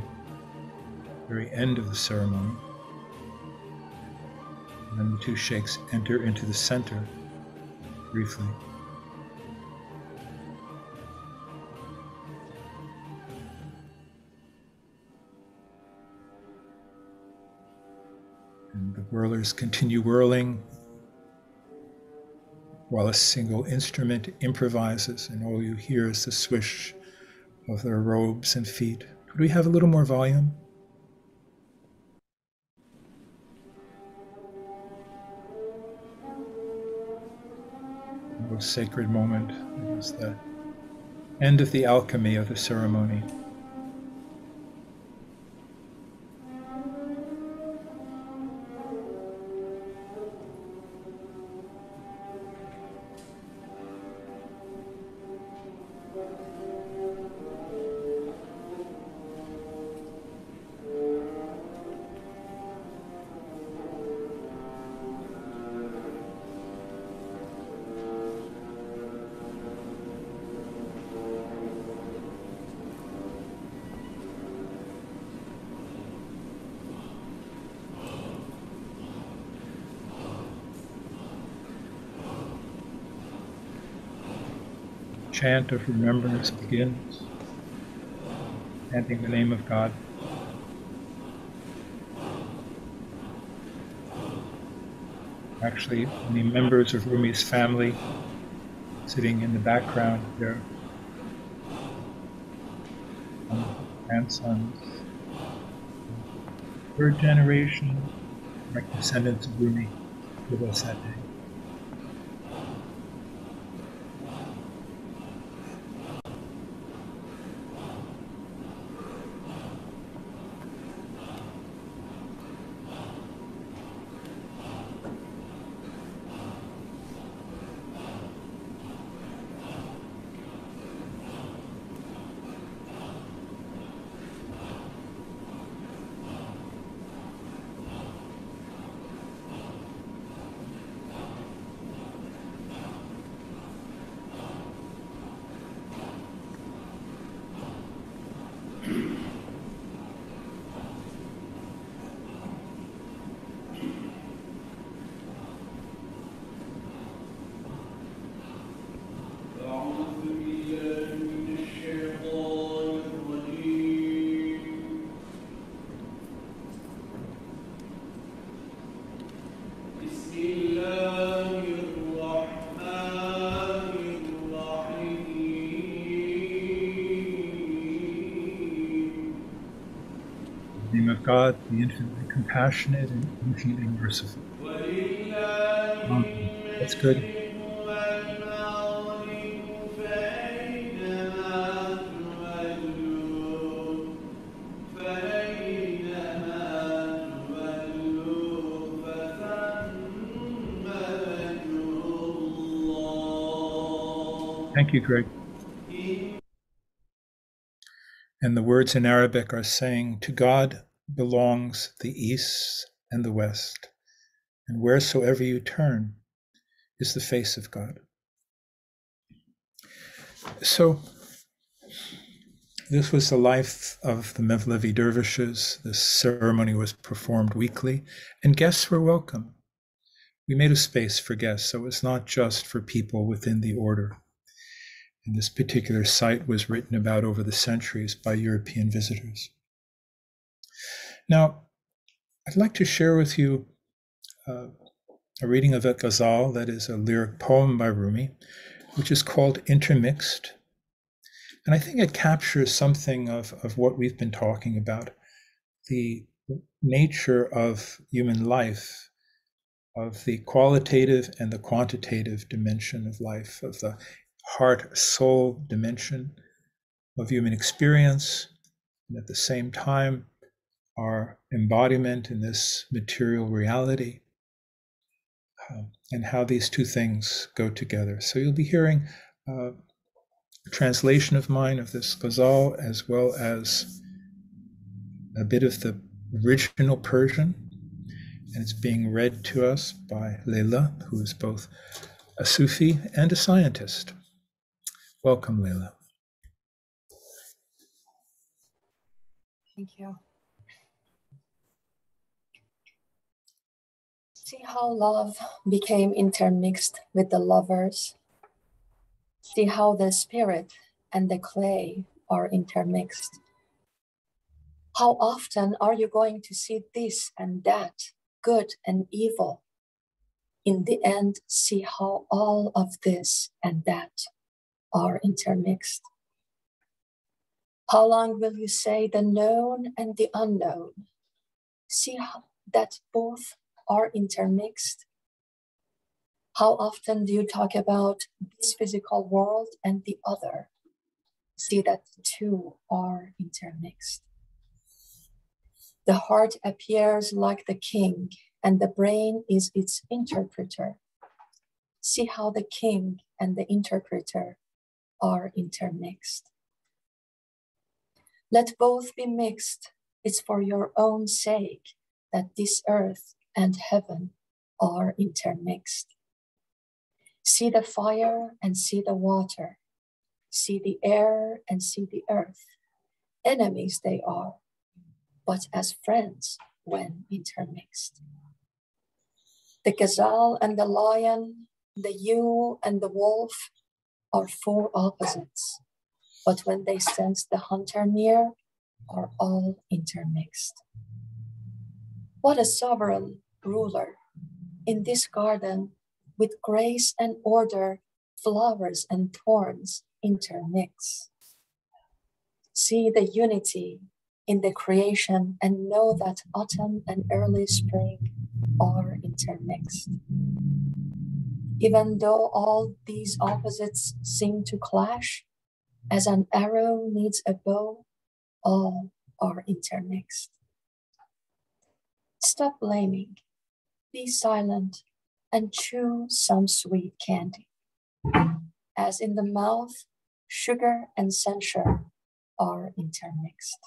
Speaker 3: the very end of the ceremony. And then the two sheikhs enter into the center briefly. And the whirlers continue whirling, while a single instrument improvises and all you hear is the swish of their robes and feet. Could we have a little more volume? A sacred moment. It is the end of the alchemy of the ceremony. Chant of remembrance begins, chanting the name of God. Actually, many members of Rumi's family sitting in the background there, grandsons, third generation, like descendants of Rumi, with us that day. Name of God, the infinitely compassionate and infinitely merciful. That's good. Thank you, Greg. And the words in Arabic are saying, to God belongs the east and the west, and wheresoever you turn is the face of God. So this was the life of the Mevlevi dervishes. This ceremony was performed weekly, and guests were welcome. We made a space for guests, so it's not just for people within the order. And this particular site was written about over the centuries by European visitors. Now, I'd like to share with you a reading of a ghazal, that is a lyric poem by Rumi, which is called Intermixed. And I think it captures something of what we've been talking about, the nature of human life, of the qualitative and the quantitative dimension of life, of the heart-soul dimension of human experience, and at the same time, our embodiment in this material reality, and how these two things go together. So you'll be hearing a translation of mine of this ghazal, as well as a bit of the original Persian, and it's being read to us by Leila, who is both a Sufi and a scientist. Welcome, Leila.
Speaker 5: Thank you. See how love became intermixed with the lovers. See how the spirit and the clay are intermixed. How often are you going to see this and that, good and evil? In the end, see how all of this and that are intermixed. How long will you say the known and the unknown? See how that both are intermixed. How often do you talk about this physical world and the other? See that the two are intermixed. The heart appears like the king, and the brain is its interpreter. See how the king and the interpreter are intermixed. Let both be mixed. It's for your own sake that this earth and heaven are intermixed. See the fire and see the water. See the air and see the earth. Enemies they are, but as friends when intermixed. The gazelle and the lion, the ewe and the wolf are four opposites, but when they sense the hunter near, are all intermixed. What a sovereign ruler in this garden with grace and order, flowers and thorns intermix. See the unity in the creation and know that autumn and early spring are intermixed. Even though all these opposites seem to clash, as an arrow needs a bow, all are intermixed. Stop blaming, be silent, and chew some sweet candy. As in the mouth, sugar and censure are intermixed.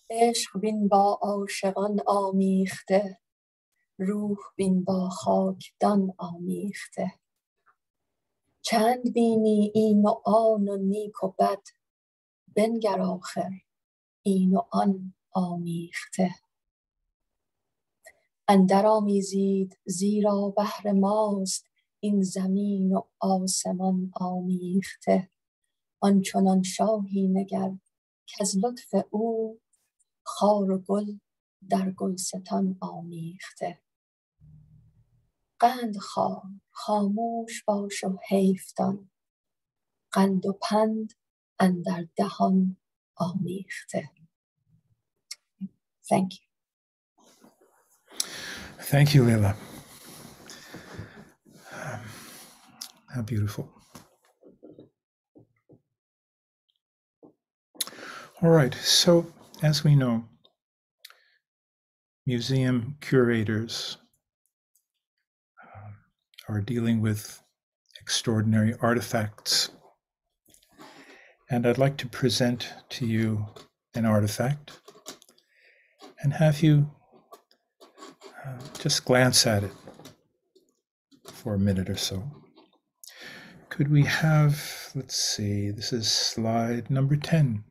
Speaker 5: عشق بین با عاشقان آمیخته، روح بین با خاکدان آمیخته. چند بینی این و آن و نیک و بد، بنگر آخر این و آن آمیخته. اندر آمیزید زیرا بهر ماست این زمین و آسمان آمیخته. آنچنان شاهی نگر کز لطف او خار و گل در گلستان آمیخته. قند خواه خاموش باش و حیف دان، قند و پند اندر دهان آمیخته. Thank you.
Speaker 3: Thank you, Leila. How beautiful. All right, so as we know, museum curators are dealing with extraordinary artifacts. And I'd like to present to you an artifact and have you just glance at it for a minute or so. Could we have, let's see, this is slide number 10.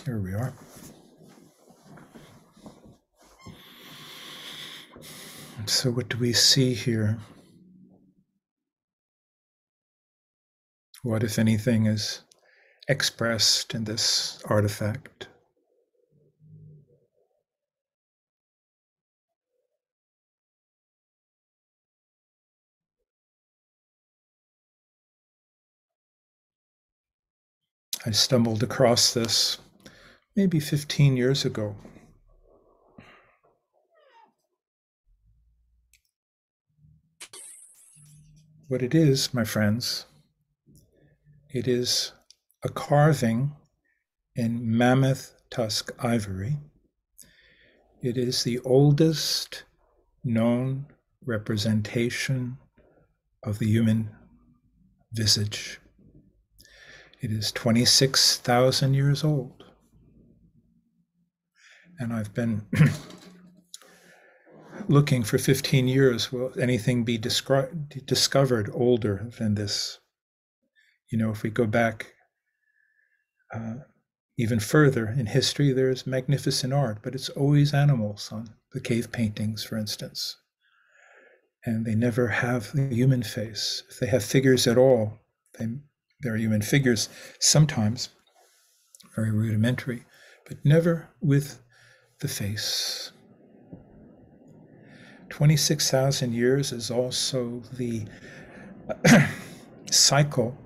Speaker 3: Here we are. And so what do we see here? What, if anything, is expressed in this artifact? I stumbled across this maybe 15 years ago. What it is, my friends, it is a carving in mammoth tusk ivory. It is the oldest known representation of the human visage. It is 26,000 years old. And I've been looking for 15 years, will anything be discovered older than this? You know, if we go back even further in history, there's magnificent art, but it's always animals on the cave paintings, for instance. And they never have the human face. If they have figures at all, they're human figures, sometimes very rudimentary, but never with the face. 26,000 years is also the cycle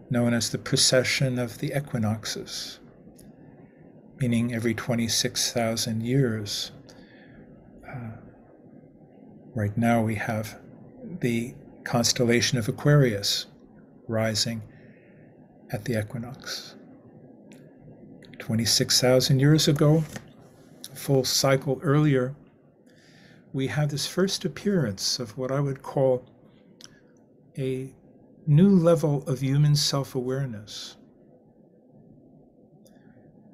Speaker 3: known as the precession of the equinoxes, meaning every 26,000 years. Right now we have the constellation of Aquarius rising at the equinox. 26,000 years ago, a full cycle earlier, we have this first appearance of what I would call a new level of human self-awareness.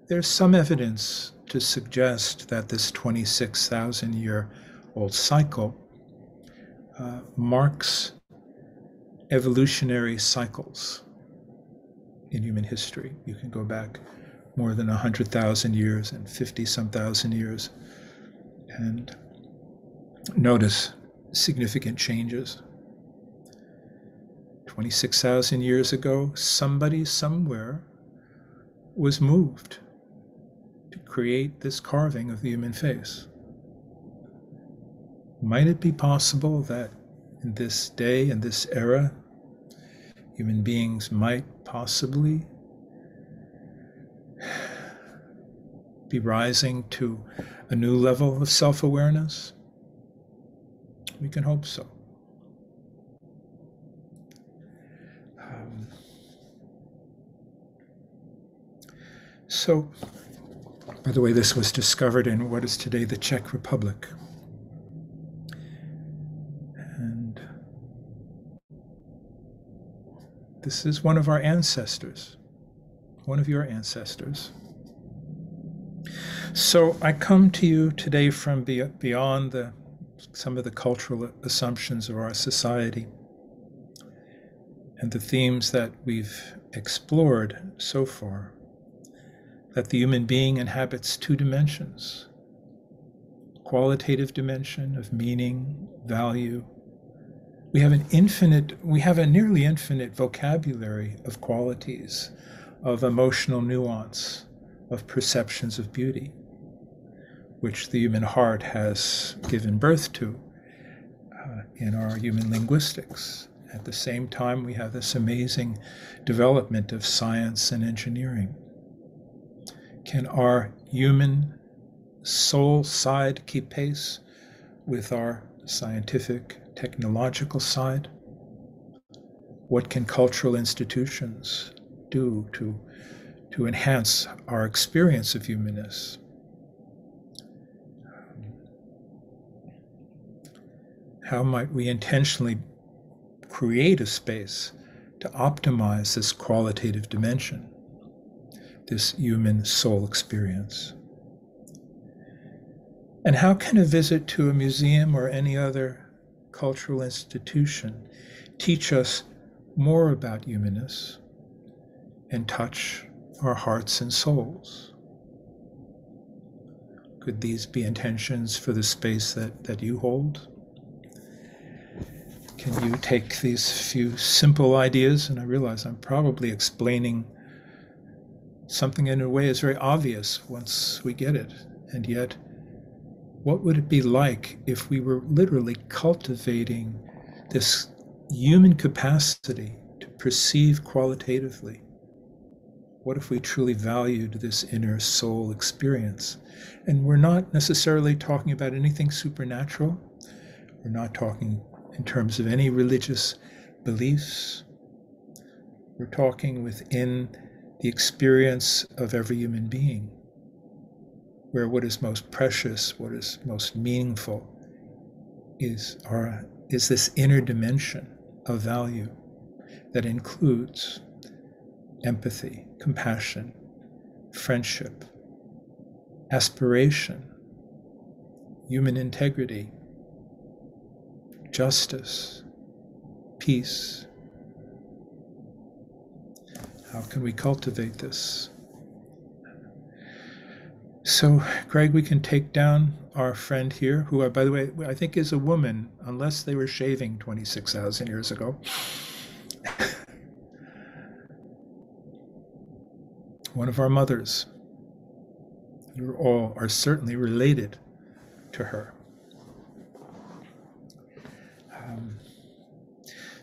Speaker 3: There's some evidence to suggest that this 26,000-year-old cycle marks evolutionary cycles in human history. You can go back more than 100,000 years and 50-some thousand years and notice significant changes. 26,000 years ago, somebody somewhere was moved to create this carving of the human face. Might it be possible that in this day, in this era, human beings might possibly be rising to a new level of self-awareness? We can hope so. So, by the way, this was discovered in what is today the Czech Republic. And this is one of our ancestors, one of your ancestors. So I come to you today from beyond some of the cultural assumptions of our society and the themes that we've explored so far, that the human being inhabits two dimensions: qualitative dimension of meaning, value. We have a nearly infinite vocabulary of qualities, of emotional nuance, of perceptions of beauty, which the human heart has given birth to in our human linguistics. At the same time, we have this amazing development of science and engineering. Can our human soul side keep pace with our scientific, technological side? What can cultural institutions do to enhance our experience of humanness? How might we intentionally create a space to optimize this qualitative dimension, this human soul experience? And how can a visit to a museum or any other cultural institution teach us more about humanness and touch our hearts and souls? Could these be intentions for the space that you hold? Can you take these few simple ideas, and I realize I'm probably explaining something in a way is very obvious once we get it, and yet what would it be like if we were literally cultivating this human capacity to perceive qualitatively? What if we truly valued this inner soul experience? And we're not necessarily talking about anything supernatural. We're not talking in terms of any religious beliefs. We're talking within the experience of every human being, where what is most precious, what is most meaningful is this inner dimension of value. that includes empathy, compassion, friendship, aspiration, human integrity, justice, peace. How can we cultivate this? So, Greg, we can take down our friend here, who, by the way, I think is a woman, unless they were shaving 26,000 years ago. One of our mothers. You all are certainly related to her.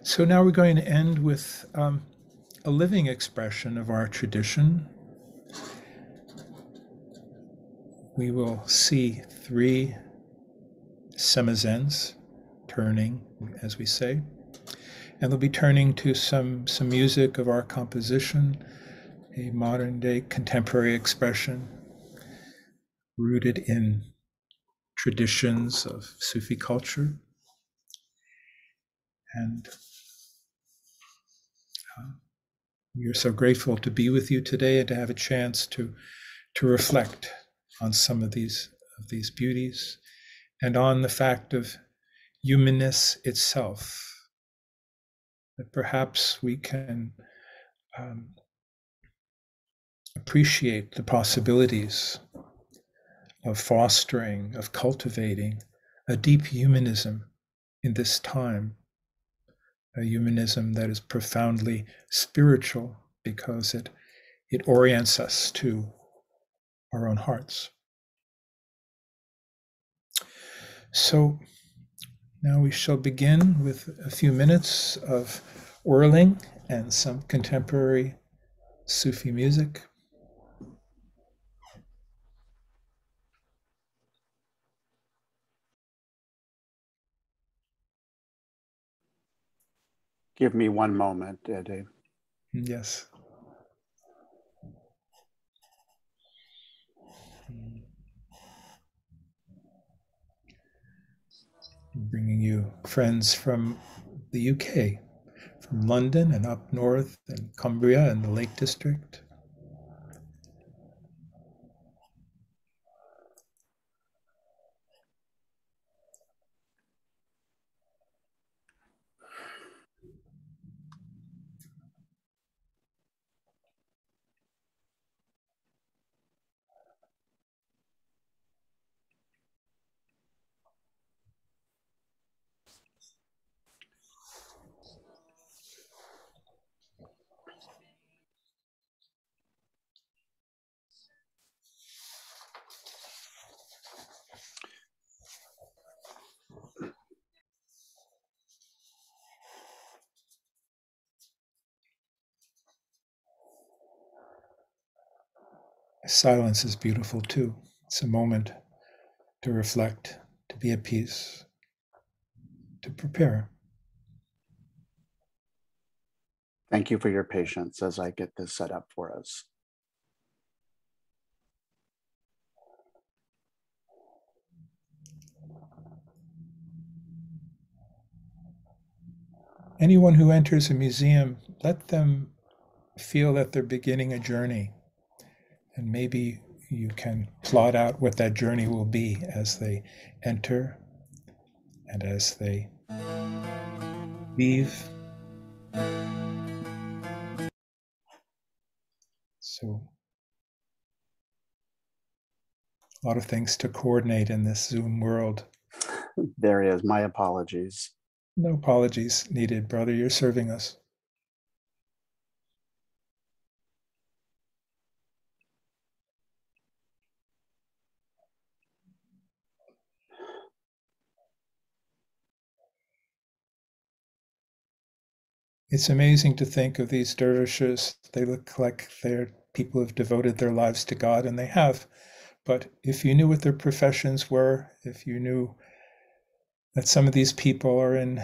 Speaker 3: So now we're going to end with a living expression of our tradition. We will see 3 semizens turning, as we say, and they'll be turning to some music of our composition, a modern day contemporary expression rooted in traditions of Sufi culture. And we are so grateful to be with you today and to have a chance to reflect on some of these beauties and on the fact of humanness itself, that perhaps we can appreciate the possibilities of fostering, of cultivating a deep humanism in this time, a humanism that is profoundly spiritual because it orients us to our own hearts. So now we shall begin with a few minutes of whirling and some contemporary Sufi music.
Speaker 1: Give me one moment, Dave.
Speaker 3: Yes. Bringing you friends from the UK, from London and up north and Cumbria and the Lake District. Silence is beautiful too. It's a moment to reflect, to be at peace, to prepare.
Speaker 1: Thank you for your patience as I get this set up for us.
Speaker 3: Anyone who enters a museum, let them feel that they're beginning a journey. And maybe you can plot out what that journey will be as they enter and as they leave. So, a lot of things to coordinate in this Zoom world.
Speaker 1: There he is. My apologies.
Speaker 3: No apologies needed, brother. You're serving us. It's amazing to think of these dervishes. They look like they're people who've devoted their lives to God, and they have. But if you knew what their professions were, if you knew that some of these people are in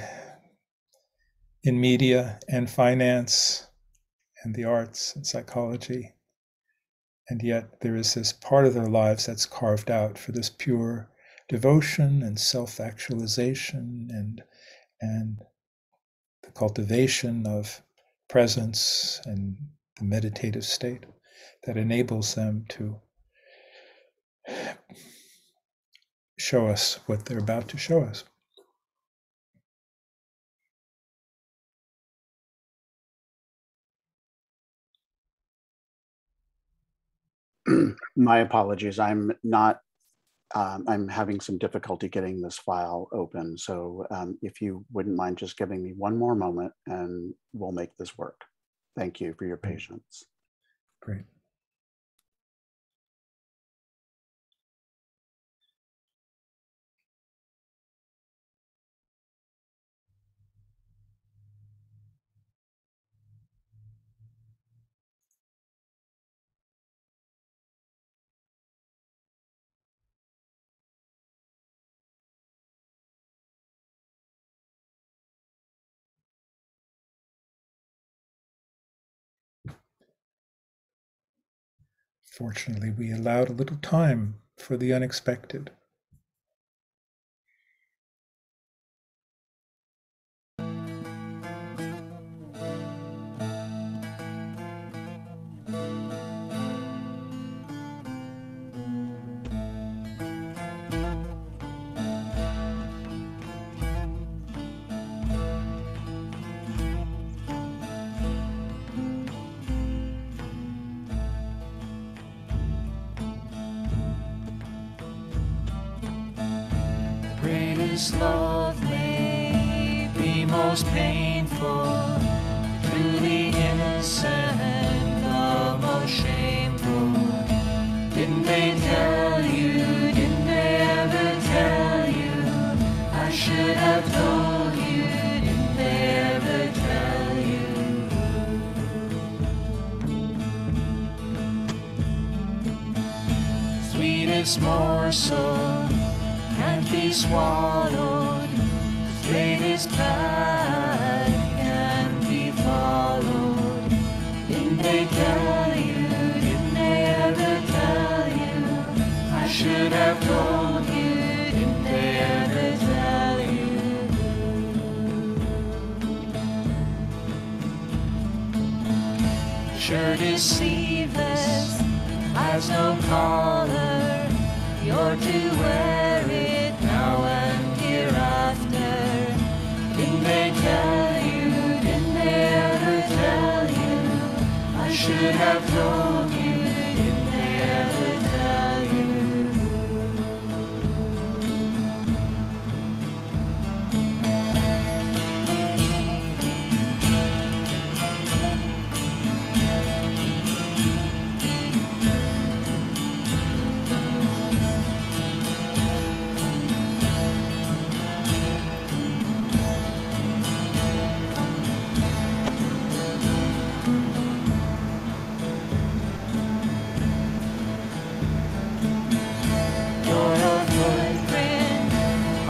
Speaker 3: media and finance and the arts and psychology, and yet there is this part of their lives that's carved out for this pure devotion and self-actualization and the cultivation of presence and the meditative state that enables them to show us what they're about to show us.
Speaker 1: My apologies. I'm having some difficulty getting this file open. So if you wouldn't mind just giving me one more moment and we'll make this work. Thank you for your patience.
Speaker 3: Great. Fortunately, we allowed a little time for the unexpected.
Speaker 6: Greatest love may be most painful, truly innocent, the most shameful. Didn't they tell you, didn't they ever tell you, I should have told you, didn't they ever tell you? Sweetest morsel can't be swallowed, the straightest path can't be followed. Didn't they tell you, didn't they ever tell you, I should have told you, didn't they ever tell you? Shirt is sleeveless, has no collar, you're to wear it now and hereafter. Didn't they tell you, didn't they ever tell you, I should have told you, didn't they ever tell you?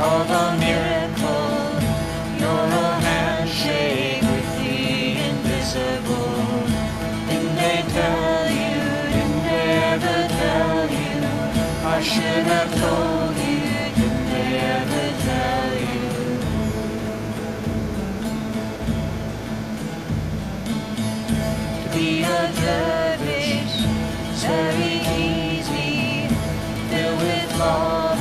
Speaker 6: Of a miracle, you're a handshake with the invisible. Didn't they tell you, didn't they ever tell you, I should have told you, didn't they ever tell you? To be a dervish is very easy, filled with love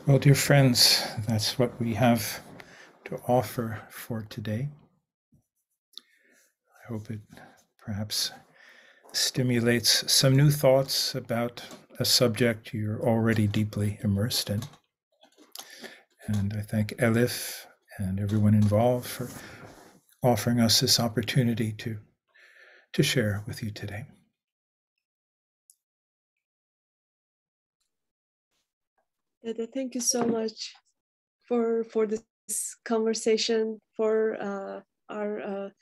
Speaker 3: Well, dear friends, that's what we have to offer for today. I hope it perhaps stimulates some new thoughts about a subject you're already deeply immersed in. And I thank Elif and everyone involved for offering us this opportunity to to share with you today.
Speaker 2: Dede, thank you so much for this conversation, for our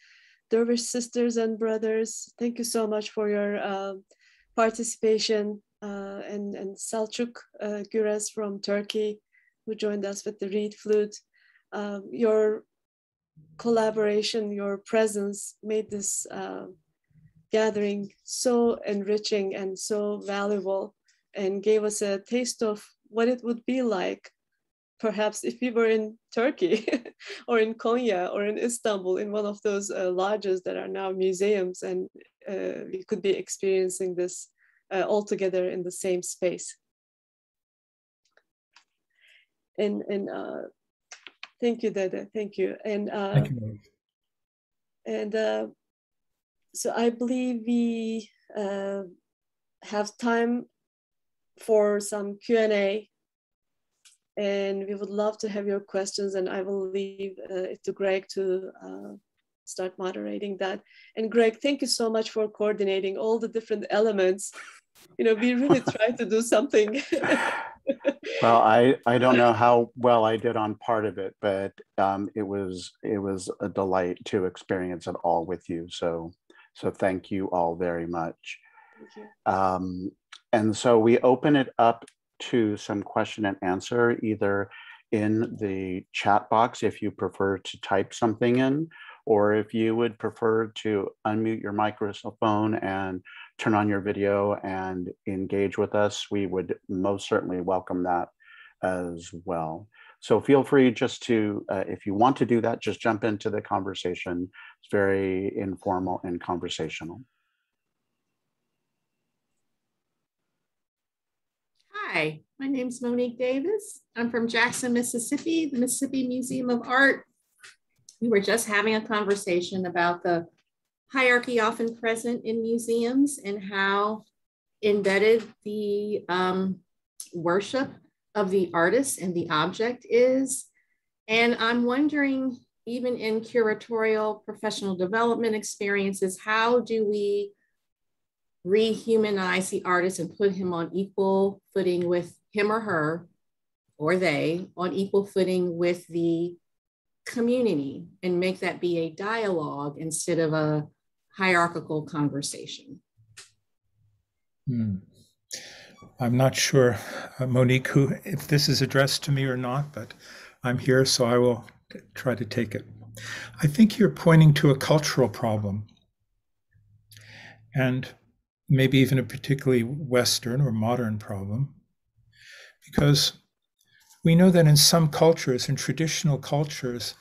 Speaker 2: Dervish sisters and brothers. Thank you so much for your participation, and Selcuk Gurez from Turkey, who joined us with the reed flute. Your collaboration, your presence made this gathering so enriching and so valuable, and gave us a taste of what it would be like, perhaps if we were in Turkey or in Konya or in Istanbul, in one of those lodges that are now museums, and we could be experiencing this all together in the same space. And thank you, Dede, thank you. And
Speaker 3: Thank you.
Speaker 2: And so I believe we have time for some Q&A, and we would love to have your questions, and I will leave it to Greg to start moderating that. And Greg, thank you so much for coordinating all the different elements. You know, we really tried to do something.
Speaker 1: Well, I don't know how well I did on part of it, but it was a delight to experience it all with you. So thank you all very much.
Speaker 2: Thank you.
Speaker 1: And so we open it up to some question and answer, either in the chat box if you prefer to type something in, or if you would prefer to unmute your microphone and turn on your video and engage with us, we would most certainly welcome that as well. So feel free just to, if you want to do that, just jump into the conversation. It's very informal and conversational.
Speaker 7: Hi, my name's Monique Davis. I'm from Jackson, Mississippi, the Mississippi Museum of Art. We were just having a conversation about the hierarchy often present in museums and how embedded the worship of the artist and the object is. And I'm wondering, even in curatorial professional development experiences, how do we rehumanize the artist and put him on equal footing with him or her, or they, on equal footing with the community, and make that be a dialogue instead of a hierarchical conversation?
Speaker 3: I'm not sure, Monique, if this is addressed to me or not, but I'm here, so I will try to take it. I think you're pointing to a cultural problem, and maybe even a particularly Western or modern problem, because we know that in some cultures, in traditional cultures,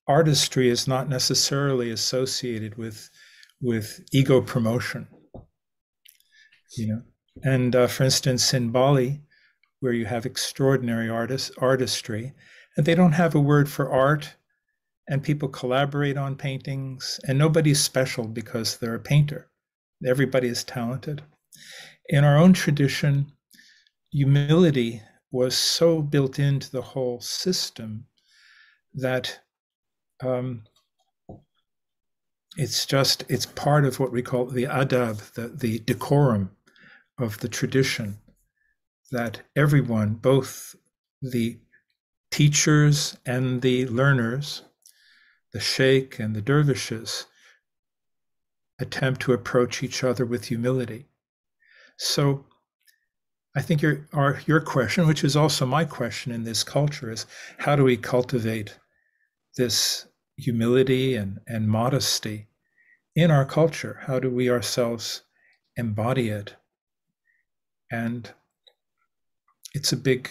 Speaker 3: artistry is not necessarily associated with ego promotion, you know. And for instance, in Bali, where you have extraordinary artistry, and they don't have a word for art, and people collaborate on paintings, and nobody's special because they're a painter. Everybody is talented. In our own tradition, humility was so built into the whole system that it's part of what we call the adab, the decorum of the tradition, that everyone, both the teachers and the learners, the sheikh and the dervishes, attempt to approach each other with humility. So I think your question, which is also my question in this culture, is how do we cultivate this humility and modesty in our culture? How do we ourselves embody it? And it's a big,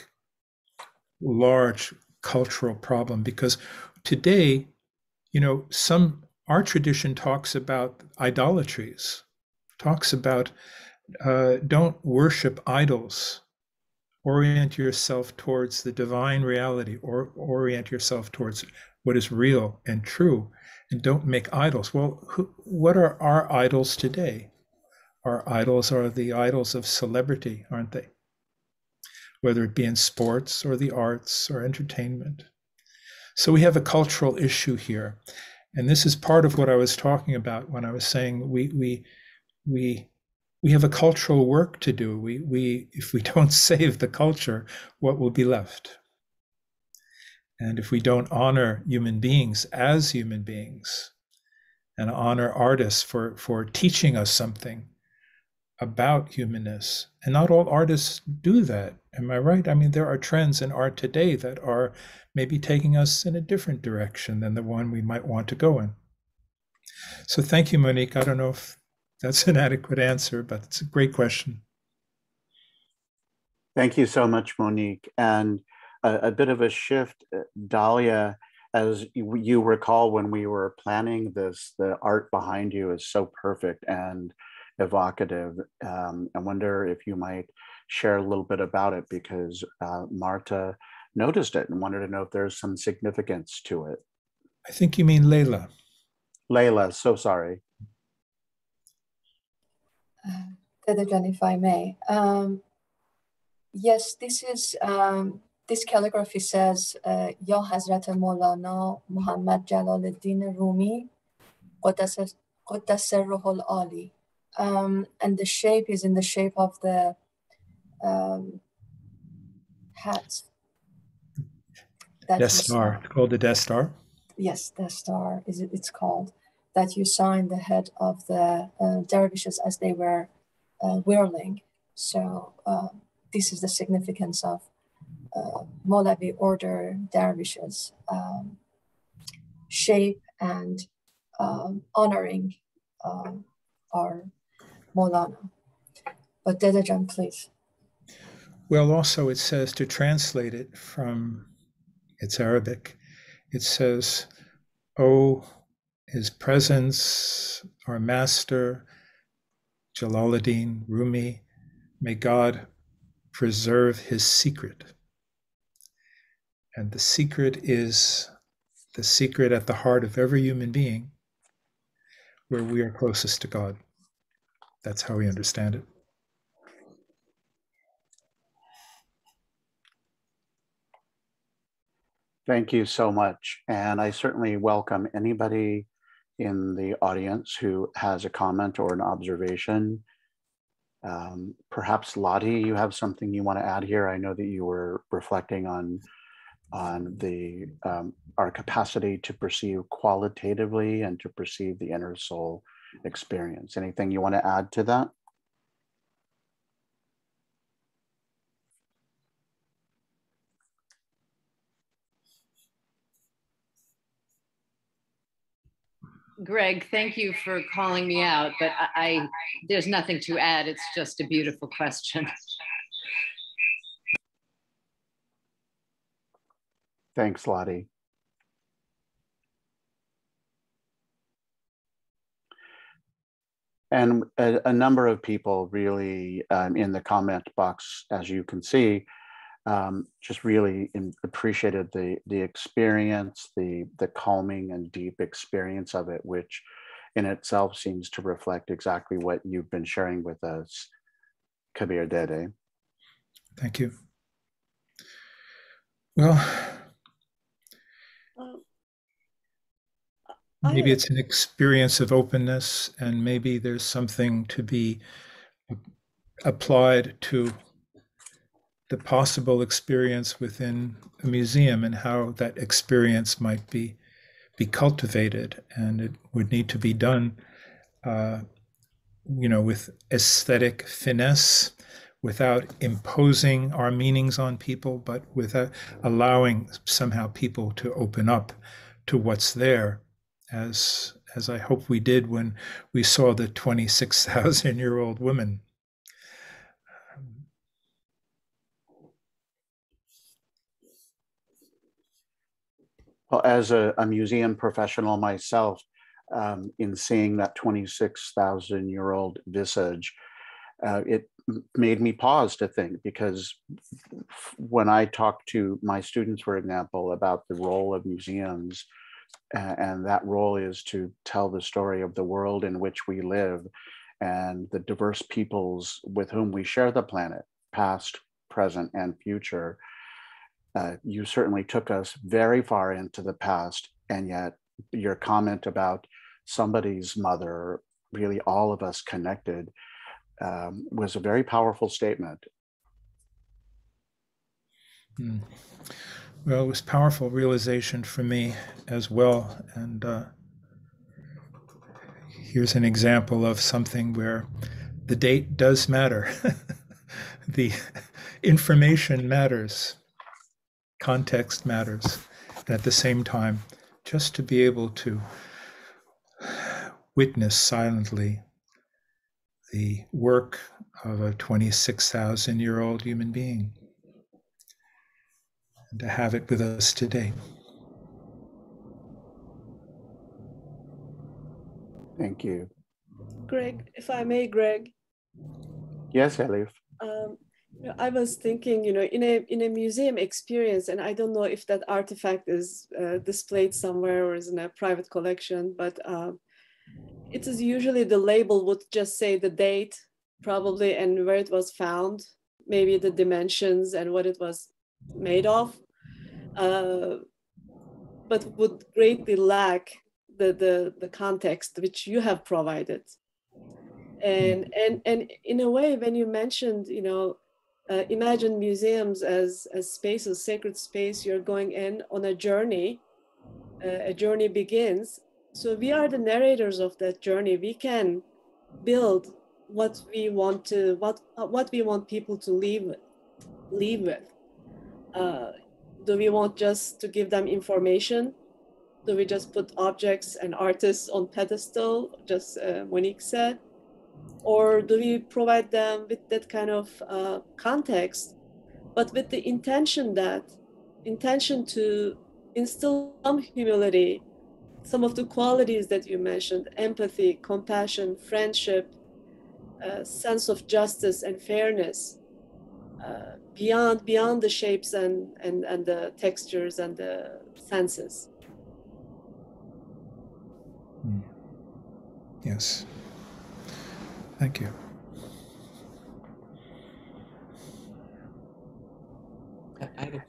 Speaker 3: large cultural problem, because today, you know, our tradition talks about idolatries, talks about don't worship idols, orient yourself towards the divine reality, or orient yourself towards what is real and true, and don't make idols. Well, what are our idols today? Our idols are the idols of celebrity, aren't they? Whether it be in sports or the arts or entertainment. So we have a cultural issue here. And this is part of what I was talking about when I was saying we have a cultural work to do. If we don't save the culture, what will be left? And if we don't honor human beings as human beings and honor artists for teaching us something about humanness, and not all artists do that. Am I right? I mean, there are trends in art today that are maybe taking us in a different direction than the one we might want to go in. So thank you, Monique. I don't know if that's an adequate answer, but it's a great question.
Speaker 1: Thank you so much, Monique. And a bit of a shift, Dahlia, as you recall when we were planning this, the art behind you is so perfect and evocative. I wonder if you might share a little bit about it, because Marta noticed it and wanted to know if there's some significance to it.
Speaker 3: I think you mean Layla.
Speaker 1: Layla, so sorry.
Speaker 5: Dedejan, if I may. Yes, this is, this calligraphy says, Ya Hazrat Maulana Muhammad Jalaluddin Rumi, Quddas Ruhul Ali. And the shape is in the shape of the hat.
Speaker 3: Death Star. It's called the Death Star.
Speaker 5: Yes, Death Star it's called. That you saw in the head of the dervishes as they were whirling. So this is the significance of Molavi order dervishes, shape and honoring our Maulana. But Dedejan, please.
Speaker 3: Well, also it says, to translate it from its Arabic, it says, "Oh, His Presence, our Master, Jalaluddin Rumi, may God preserve his secret." And the secret is the secret at the heart of every human being, where we are closest to God. That's how we understand it.
Speaker 1: Thank you so much. And I certainly welcome anybody in the audience who has a comment or an observation. Perhaps Lottie, you have something you want to add here. I know that you were reflecting on the our capacity to perceive qualitatively and to perceive the inner soul experience. Anything you want to add to that?
Speaker 8: Greg, thank you for calling me out, but there's nothing to add. It's just a beautiful question.
Speaker 1: Thanks, Lottie. And a number of people really in the comment box, as you can see, just really appreciated the experience, the calming and deep experience of it, which in itself seems to reflect exactly what you've been sharing with us, Kabir Dede.
Speaker 3: Thank you. Well, maybe it's an experience of openness, and maybe there's something to be applied to the possible experience within a museum and how that experience might be cultivated. And it would need to be done, with aesthetic finesse, without imposing our meanings on people, but without allowing somehow people to open up to what's there, as I hope we did when we saw the 26,000-year-old woman.
Speaker 1: Well, as a museum professional myself, in seeing that 26,000-year-old visage, it made me pause to think, because when I talk to my students, for example, about the role of museums, and that role is to tell the story of the world in which we live and the diverse peoples with whom we share the planet, past, present, and future. You certainly took us very far into the past, and yet your comment about somebody's mother, really all of us connected, was a very powerful statement.
Speaker 3: Well, it was powerful realization for me as well. And here's an example of something where the date does matter. The information matters. Context matters. And at the same time, just to be able to witness silently the work of a 26,000-year-old human being, and to have it with us today.
Speaker 1: Thank you.
Speaker 2: Greg, if I may, Greg.
Speaker 1: Yes, Elif.
Speaker 2: I was thinking, in a museum experience, and I don't know if that artifact is displayed somewhere or is in a private collection, but it is usually the label would just say the date, probably, and where it was found, maybe the dimensions and what it was made of, but would greatly lack the context which you have provided. And in a way, when you mentioned, imagine museums as spaces, sacred space, you're going in on a journey begins. So we are the narrators of that journey. We can build what we want people to leave with. Do we want just to give them information? Do we just put objects and artists on pedestal, just Monique said? Or do we provide them with that kind of context, but with the intention to instill some humility, some of the qualities that you mentioned, empathy, compassion, friendship, sense of justice and fairness, beyond the shapes and the textures and the senses.
Speaker 3: Yes. Thank you.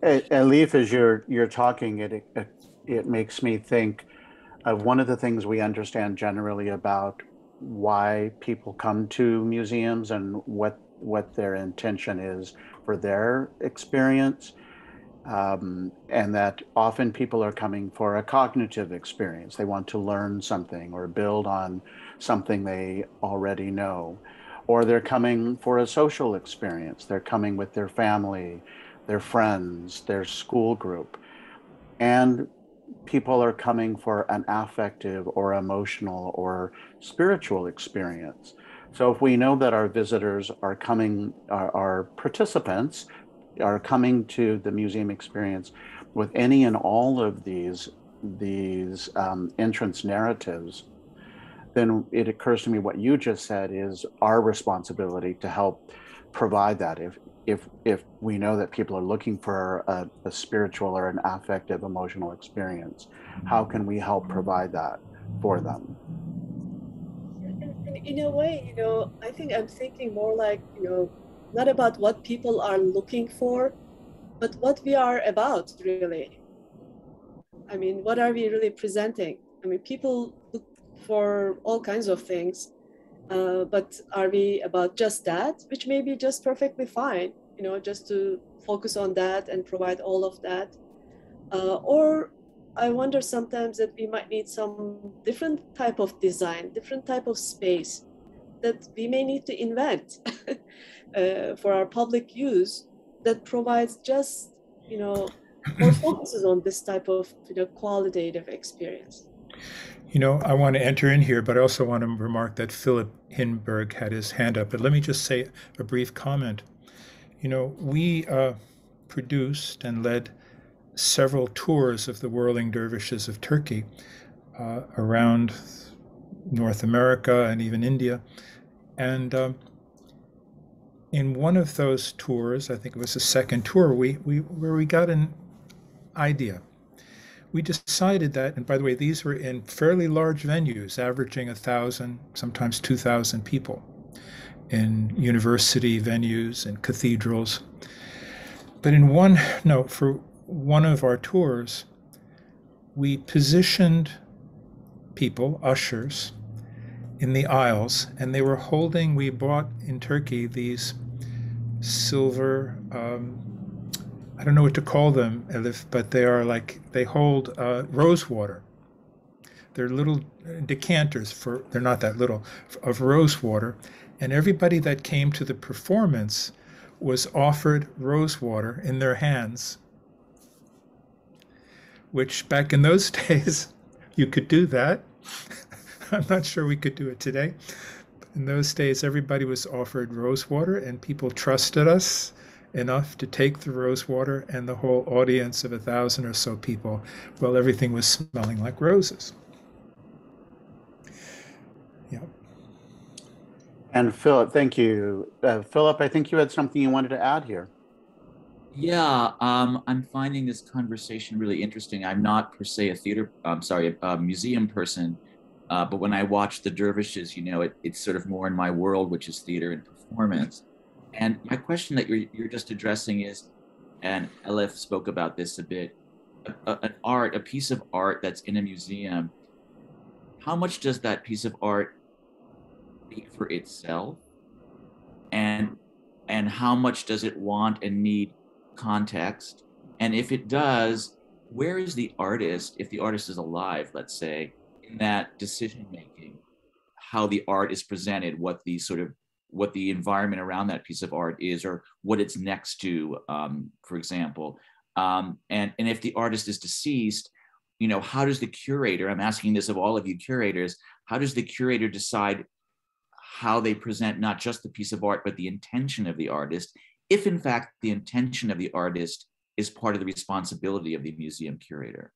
Speaker 1: Elif, as you're talking, it makes me think of one of the things we understand generally about why people come to museums and what their intention is for their experience, and that often people are coming for a cognitive experience. They want to learn something or build on something they already know, or they're coming for a social experience. They're coming with their family, their friends, their school group, and people are coming for an affective or emotional or spiritual experience. So if we know that our visitors are coming, our participants are coming to the museum experience with any and all of these entrance narratives, then it occurs to me what you just said is our responsibility to help provide that. If we know that people are looking for a spiritual or an affective, emotional experience, how can we help provide that for them?
Speaker 2: In a way, I think I'm thinking more like, not about what people are looking for, but what we are about, really. I mean, what are we really presenting? I mean, people look for all kinds of things, but are we about just that, which may be just perfectly fine, just to focus on that and provide all of that? Or I wonder sometimes that we might need some different type of design, different type of space that we may need to invent for our public use that provides just, more focuses on this type of qualitative experience.
Speaker 3: I want to enter in here, but I also want to remark that Philip Hinberg had his hand up. But let me just say a brief comment. We produced and led several tours of the whirling dervishes of Turkey around North America and even India. And in one of those tours, I think it was the second tour, where we got an idea. We decided that, and by the way, these were in fairly large venues, averaging 1,000, sometimes 2,000 people, in university venues and cathedrals. But for one of our tours, we positioned people, ushers, in the aisles, and they were holding, we bought in Turkey these silver, I don't know what to call them, Elif, but they are like, they hold rose water. They're little decanters for, they're not that little, of rose water. And everybody that came to the performance was offered rose water in their hands, which back in those days, you could do that. I'm not sure we could do it today. In those days, everybody was offered rose water, and people trusted us enough to take the rose water, and the whole audience of 1,000 or so people, well, everything was smelling like roses. Yeah.
Speaker 1: And Philip, thank you. Philip, I think you had something you wanted to add here.
Speaker 9: Yeah, I'm finding this conversation really interesting. I'm not per se a museum person, but when I watch the dervishes, you know, it's sort of more in my world, which is theater and performance. And my question that you're just addressing is, and Elif spoke about this a bit, a piece of art that's in a museum, how much does that piece of art speak for itself? And how much does it want and need context? And if it does, where is the artist, if the artist is alive, let's say, in that decision making, how the art is presented, what the environment around that piece of art is, or what it's next to, for example. And if the artist is deceased, you know, how does the curator, I'm asking this of all of you curators, how does the curator decide how they present not just the piece of art, but the intention of the artist, if in fact the intention of the artist is part of the responsibility of the museum curator?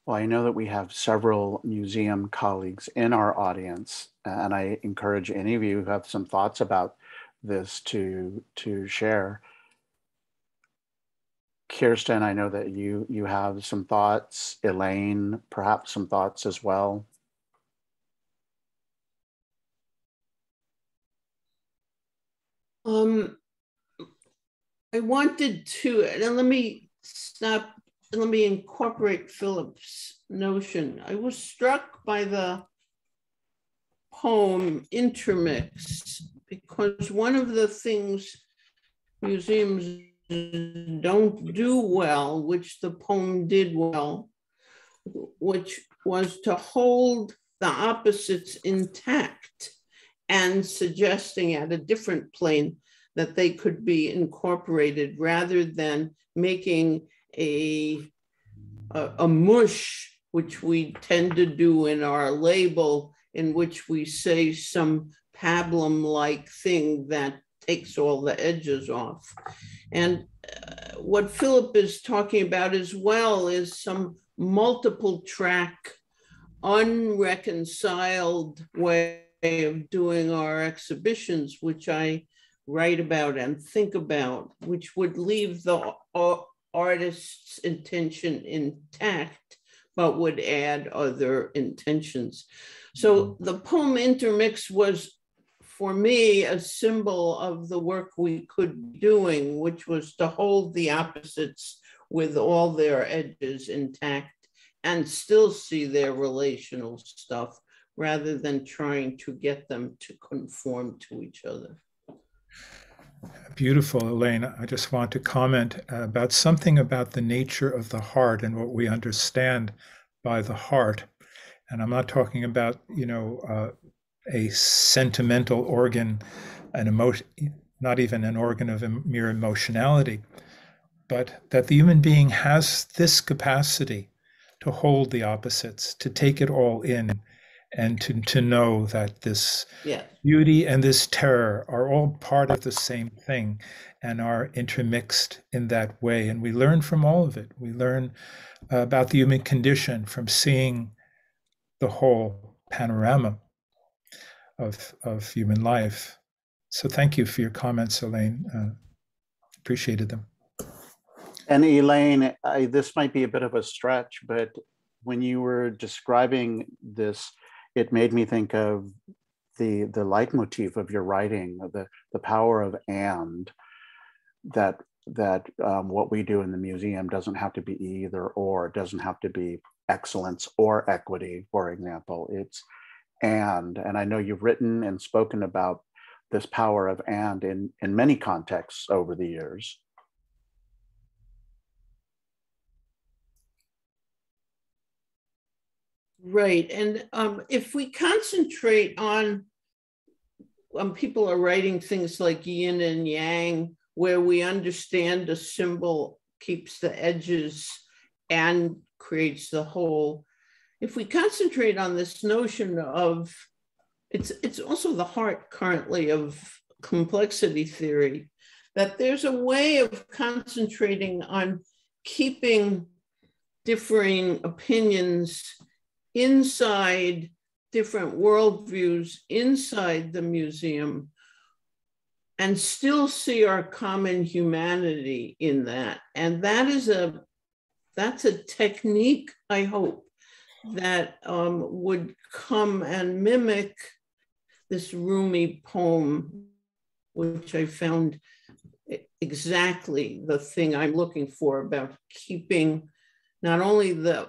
Speaker 1: Well, I know that we have several museum colleagues in our audience, and I encourage any of you who have some thoughts about this to share. Kirsten, I know that you have some thoughts. Elaine, perhaps some thoughts as well.
Speaker 10: I wanted to, and let me incorporate Philip's notion. I was struck by the poem Intermix, because one of the things museums don't do well, which the poem did well, which was to hold the opposites intact and suggesting at a different plane that they could be incorporated rather than making a mush, which we tend to do in our label, in which we say some pablum-like thing that takes all the edges off. And what Philip is talking about as well is some multiple track, unreconciled way of doing our exhibitions, which I write about and think about, which would leave the artist's intention intact, but would add other intentions. So the poem Intermix was, for me, a symbol of the work we could be doing, which was to hold the opposites with all their edges intact and still see their relational stuff, rather than trying to get them to conform to each other.
Speaker 3: Beautiful, Elaine. I just want to comment about something about the nature of the heart and what we understand by the heart. And I'm not talking about, you know, a sentimental organ, an emotion, not even an organ of mere emotionality, but that the human being has this capacity to hold the opposites, to take it all in, and to know that this beauty and this terror are all part of the same thing and are intermixed in that way. And we learn from all of it. We learn about the human condition from seeing the whole panorama of human life. So thank you for your comments, Elaine. Appreciated them.
Speaker 1: And Elaine, this might be a bit of a stretch, but when you were describing this, it made me think of the leitmotif of your writing, of the power of and, that what we do in the museum doesn't have to be either or, it doesn't have to be excellence or equity, for example. It's and I know you've written and spoken about this power of and in many contexts over the years.
Speaker 10: Right, and if we concentrate on people are writing things like yin and yang, where we understand a symbol keeps the edges and creates the whole. If we concentrate on this notion of, it's also the heart currently of complexity theory, that there's a way of concentrating on keeping differing opinions inside different worldviews inside the museum and still see our common humanity in that. And that's a technique, I hope, that would come and mimic this Rumi poem, which I found exactly the thing I'm looking for about keeping not only the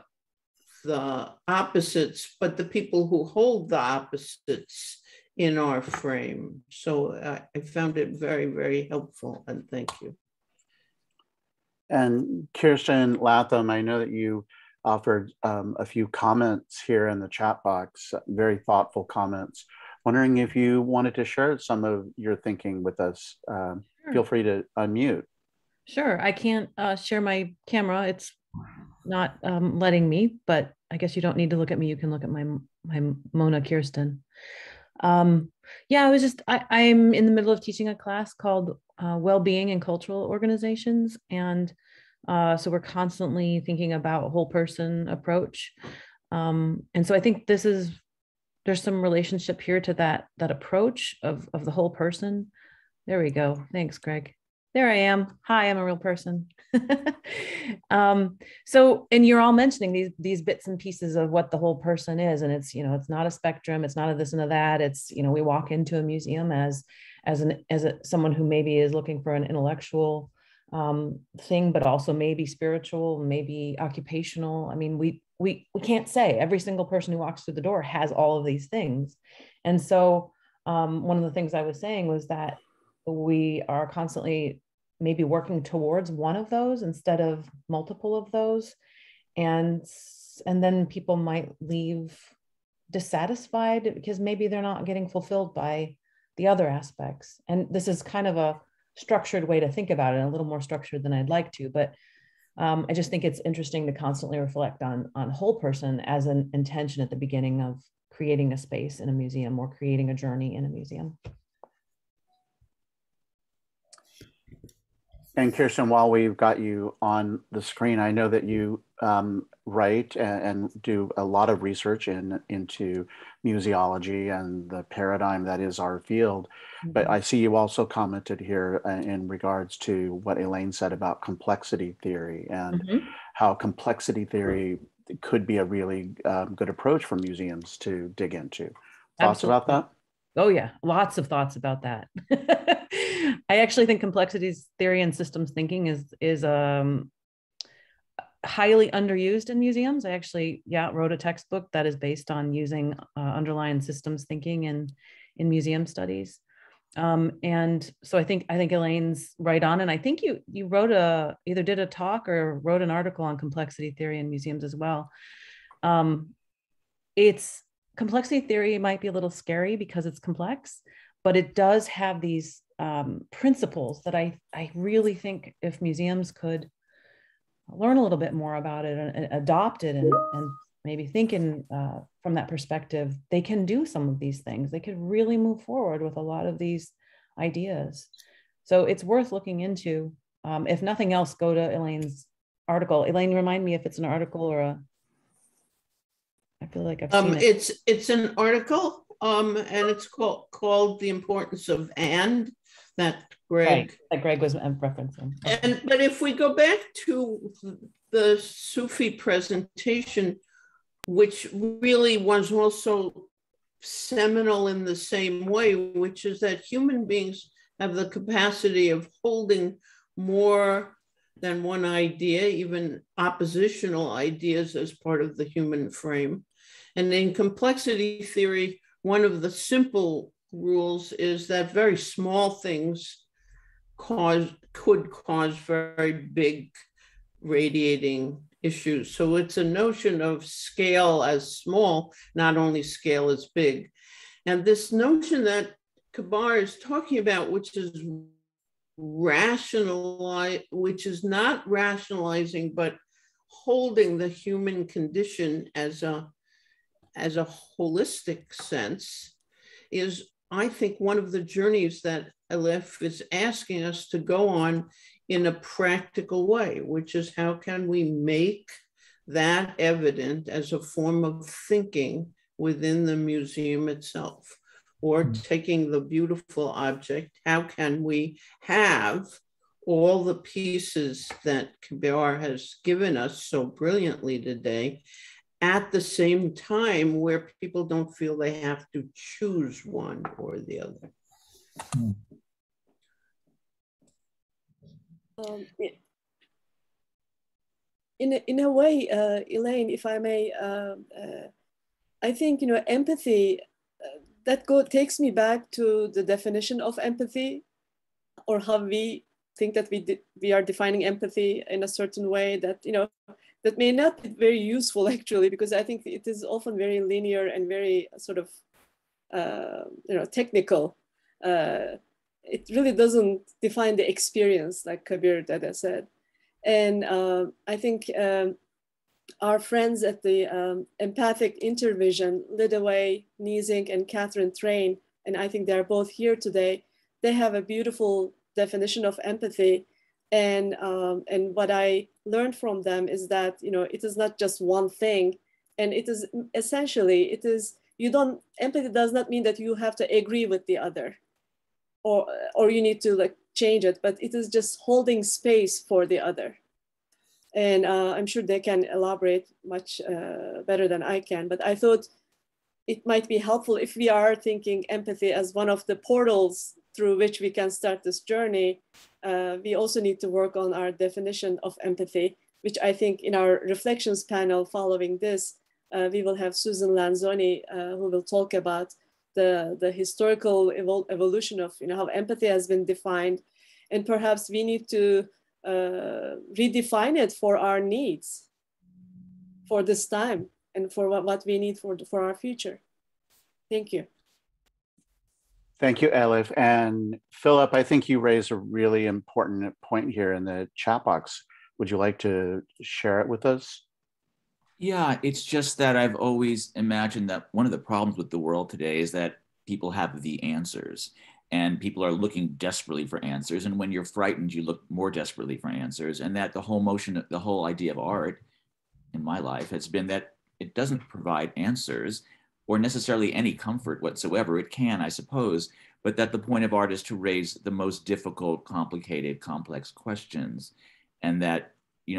Speaker 10: opposites, but the people who hold the opposites in our frame. So I found it very, very helpful, and thank you.
Speaker 1: And Kirsten Latham, I know that you offered a few comments here in the chat box, very thoughtful comments. Wondering if you wanted to share some of your thinking with us. Sure. Feel free to unmute.
Speaker 11: Sure, I can't share my camera. It's not letting me, but I guess you don't need to look at me. You can look at my Mona Kirsten. Yeah, I'm in the middle of teaching a class called Well-Being in Cultural Organizations. And so we're constantly thinking about a whole person approach. And so I think there's some relationship here to that approach of the whole person. There we go. Thanks, Greg. There I am. Hi, I'm a real person. So, and you're all mentioning these bits and pieces of what the whole person is. And it's, it's not a spectrum. It's not a this and a that. It's, we walk into a museum as someone who maybe is looking for an intellectual thing, but also maybe spiritual, maybe occupational. I mean, we can't say every single person who walks through the door has all of these things. And so one of the things I was saying was that we are constantly maybe working towards one of those instead of multiple of those. And then people might leave dissatisfied because maybe they're not getting fulfilled by the other aspects. And this is kind of a structured way to think about it, a little more structured than I'd like to, but I just think it's interesting to constantly reflect on whole person as an intention at the beginning of creating a space in a museum or creating a journey in a museum.
Speaker 1: And Kirsten, while we've got you on the screen, I know that you write and do a lot of research into museology and the paradigm that is our field. Mm-hmm. But I see you also commented here in regards to what Elaine said about complexity theory and mm-hmm. how complexity theory could be a really good approach for museums to dig into. Thoughts Absolutely. About that?
Speaker 11: Oh yeah, lots of thoughts about that. I actually think complexity theory and systems thinking is highly underused in museums. I actually wrote a textbook that is based on using underlying systems thinking in museum studies. And so I think Elaine's right on, and I think you wrote either did a talk or wrote an article on complexity theory in museums as well. Complexity theory might be a little scary because it's complex, but it does have these principles that I really think if museums could learn a little bit more about it and adopt it and maybe think from that perspective, they can do some of these things. They could really move forward with a lot of these ideas. So it's worth looking into. If nothing else, go to Elaine's article. Elaine, remind me if it's an article or I feel like I've seen it.
Speaker 10: It's an article, and it's called The Importance of And, that Greg
Speaker 11: was referencing.
Speaker 10: Okay. But if we go back to the Sufi presentation, which really was also seminal in the same way, which is that human beings have the capacity of holding more than one idea, even oppositional ideas as part of the human frame. And in complexity theory, one of the simple rules is that very small things could cause very big radiating issues. So it's a notion of scale as small, not only scale as big. And this notion that Kabir is talking about, which is not rationalizing, but holding the human condition as a holistic sense, is, I think, one of the journeys that Elif is asking us to go on in a practical way, which is how can we make that evident as a form of thinking within the museum itself? Or taking the beautiful object, how can we have all the pieces that Kabir has given us so brilliantly today at the same time where people don't feel they have to choose one or the other?
Speaker 2: In a way, Elaine, if I may, I think, empathy, that takes me back to the definition of empathy, or how we think that we are defining empathy in a certain way that, that may not be very useful actually, because I think it is often very linear and very sort of, technical. It really doesn't define the experience, like Kabir Dede said. And I think our friends at the Empathic Intervision, Lidaway, Niesing, and Catherine Train, and I think they're both here today, they have a beautiful definition of empathy. And what I learned from them is that, it is not just one thing. And it is essentially, empathy does not mean that you have to agree with the other, or you need to change it, but it is just holding space for the other. And I'm sure they can elaborate much better than I can, but I thought it might be helpful if we are thinking empathy as one of the portals through which we can start this journey. We also need to work on our definition of empathy, which I think in our reflections panel following this, we will have Susan Lanzoni, who will talk about the historical evolution of how empathy has been defined. And perhaps we need to redefine it for our needs for this time and for what we need for our future. Thank you.
Speaker 1: Thank you, Elif. And Philip, I think you raised a really important point here in the chat box. Would you like to share it with us?
Speaker 9: Yeah, it's just that I've always imagined that one of the problems with the world today is that people have the answers. And people are looking desperately for answers. And when you're frightened, you look more desperately for answers. And that the whole idea of art in my life has been that it doesn't provide answers or necessarily any comfort whatsoever. It can, I suppose, but that the point of art is to raise the most difficult, complicated, complex questions. And that,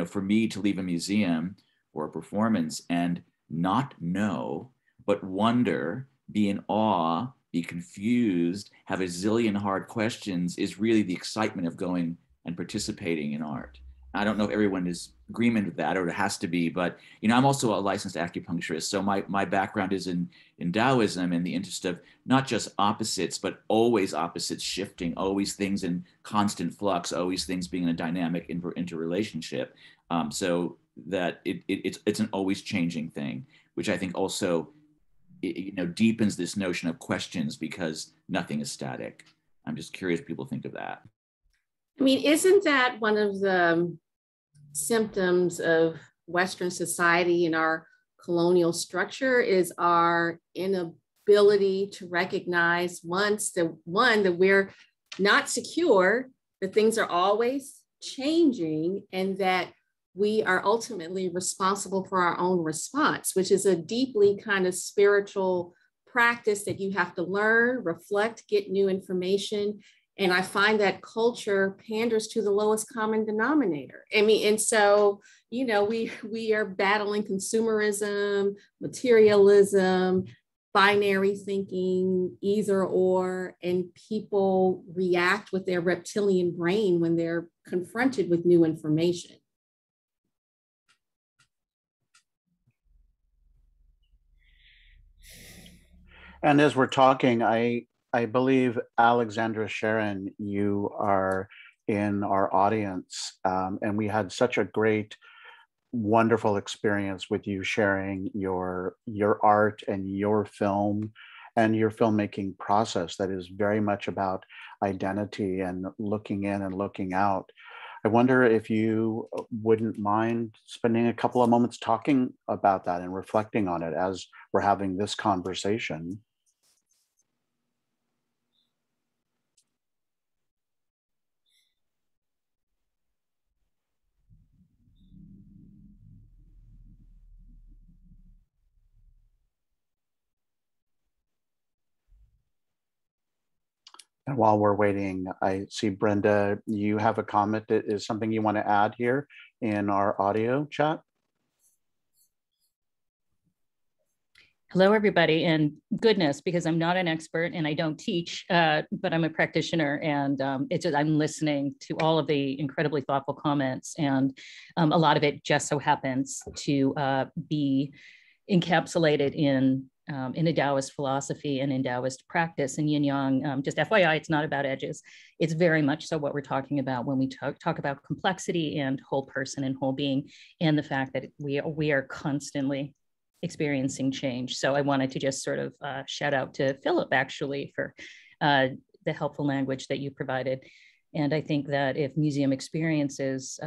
Speaker 9: for me to leave a museum or a performance and not know, but wonder, be in awe, be confused, have a zillion hard questions is really the excitement of going and participating in art. I don't know if everyone is in agreement with that, or it has to be, but I'm also a licensed acupuncturist. So my background is in Taoism, and the interest of not just opposites, but always opposites shifting, always things in constant flux, always things being in a dynamic interrelationship. So that it's an always changing thing, which I think also deepens this notion of questions, because nothing is static. I'm just curious if people think of that.
Speaker 7: I mean, isn't that one of the symptoms of Western society and our colonial structure, is our inability to recognize that we're not secure, that things are always changing, and that we are ultimately responsible for our own response, which is a deeply kind of spiritual practice that you have to learn, reflect, get new information, And I find that culture panders to the lowest common denominator. I mean, and so, you know, we are battling consumerism, materialism, binary thinking, either or, and people react with their reptilian brain when they're confronted with new information.
Speaker 1: And as we're talking, I believe, Alexandra Sharon, you are in our audience, and we had such a great, wonderful experience with you sharing your art and your film and your filmmaking process that is very much about identity and looking in and looking out. I wonder if you wouldn't mind spending a couple of moments talking about that and reflecting on it as we're having this conversation. And while we're waiting, I see Brenda, you have a comment. Is something you want to add here in our audio chat?
Speaker 12: Hello, everybody, and goodness, because I'm not an expert and I don't teach, but I'm a practitioner, and it's just, I'm listening to all of the incredibly thoughtful comments, and a lot of it just so happens to be encapsulated in a Taoist philosophy and in Taoist practice and yin yang. Just FYI, it's not about edges. It's very much so what we're talking about when we talk about complexity and whole person and whole being, and the fact that we are constantly experiencing change. So I wanted to just sort of shout out to Philip, actually, for the helpful language that you provided. And I think that if museum experiences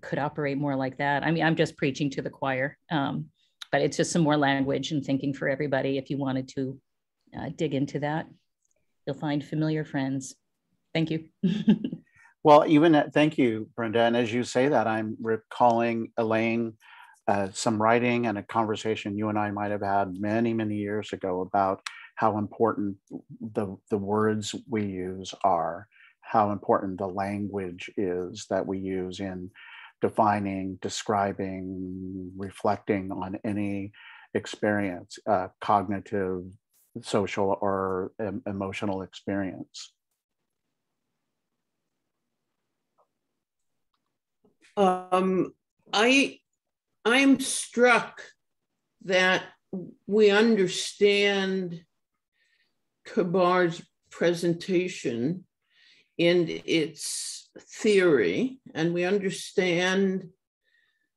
Speaker 12: could operate more like that, I mean, I'm just preaching to the choir, but it's just some more language and thinking for everybody. If you wanted to dig into that, you'll find familiar friends. Thank you.
Speaker 1: Well, thank you, Brenda. And as you say that, I'm recalling, Elaine, some writing and a conversation you and I might have had many, many years ago about how important the words we use are, how important the language is that we use in defining, describing, reflecting on any experience, cognitive, social, or emotional experience.
Speaker 10: I'm struck that we understand Kabir's presentation in its theory, and we understand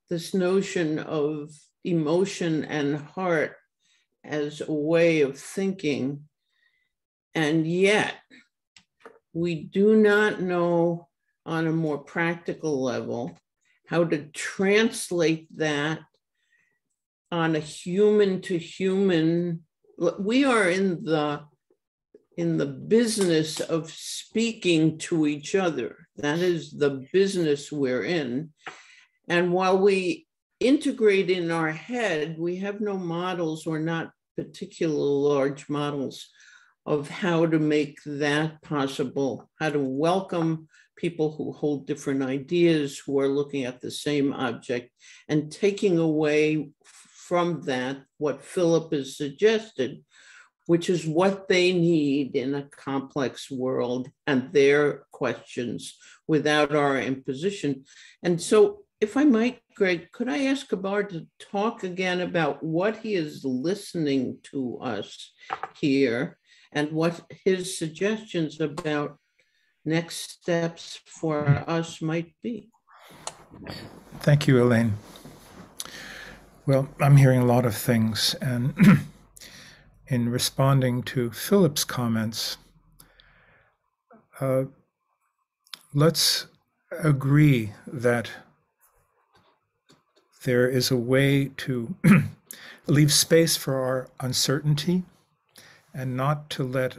Speaker 10: this notion of emotion and heart as a way of thinking, and yet we do not know on a more practical level how to translate that on a human to human. We are in the business of speaking to each other. That is the business we're in. And while we integrate in our head, we have no models, or not particularly large models, of how to make that possible, how to welcome people who hold different ideas, who are looking at the same object, and taking away from that what Philip has suggested, which is what they need in a complex world and their questions without our imposition. And so, if I might, Greg, could I ask Kabir to talk again about what he is listening to us here and what his suggestions about next steps for us might be?
Speaker 3: Thank you, Elaine. Well, I'm hearing a lot of things, and in responding to Philip's comments, let's agree that there is a way to leave space for our uncertainty and not to let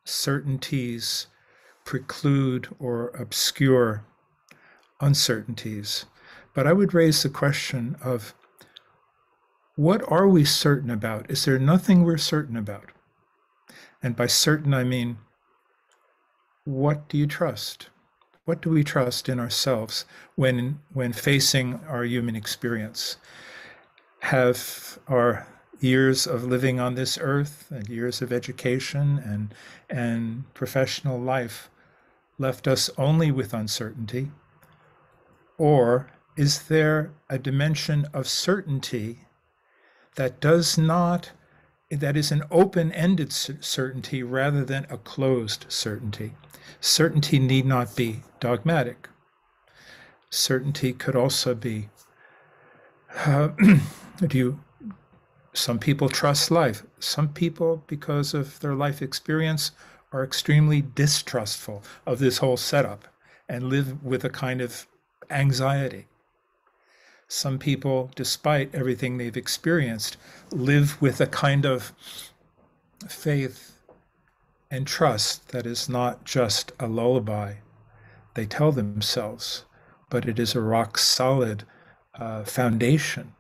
Speaker 3: certainties preclude or obscure uncertainties. But I would raise the question of, what are we certain about? Is there nothing we're certain about? And by certain, I mean what do you trust? What do we trust in ourselves when facing our human experience? Have our years of living on this earth and years of education and professional life left us only with uncertainty? Or is there a dimension of certainty that is an open-ended certainty rather than a closed certainty? Certainty need not be dogmatic. Certainty could also be, some people trust life. Some people, because of their life experience, are extremely distrustful of this whole setup and live with a kind of anxiety. Some people, despite everything they've experienced, live with a kind of faith and trust that is not just a lullaby they tell themselves, but it is a rock solid foundation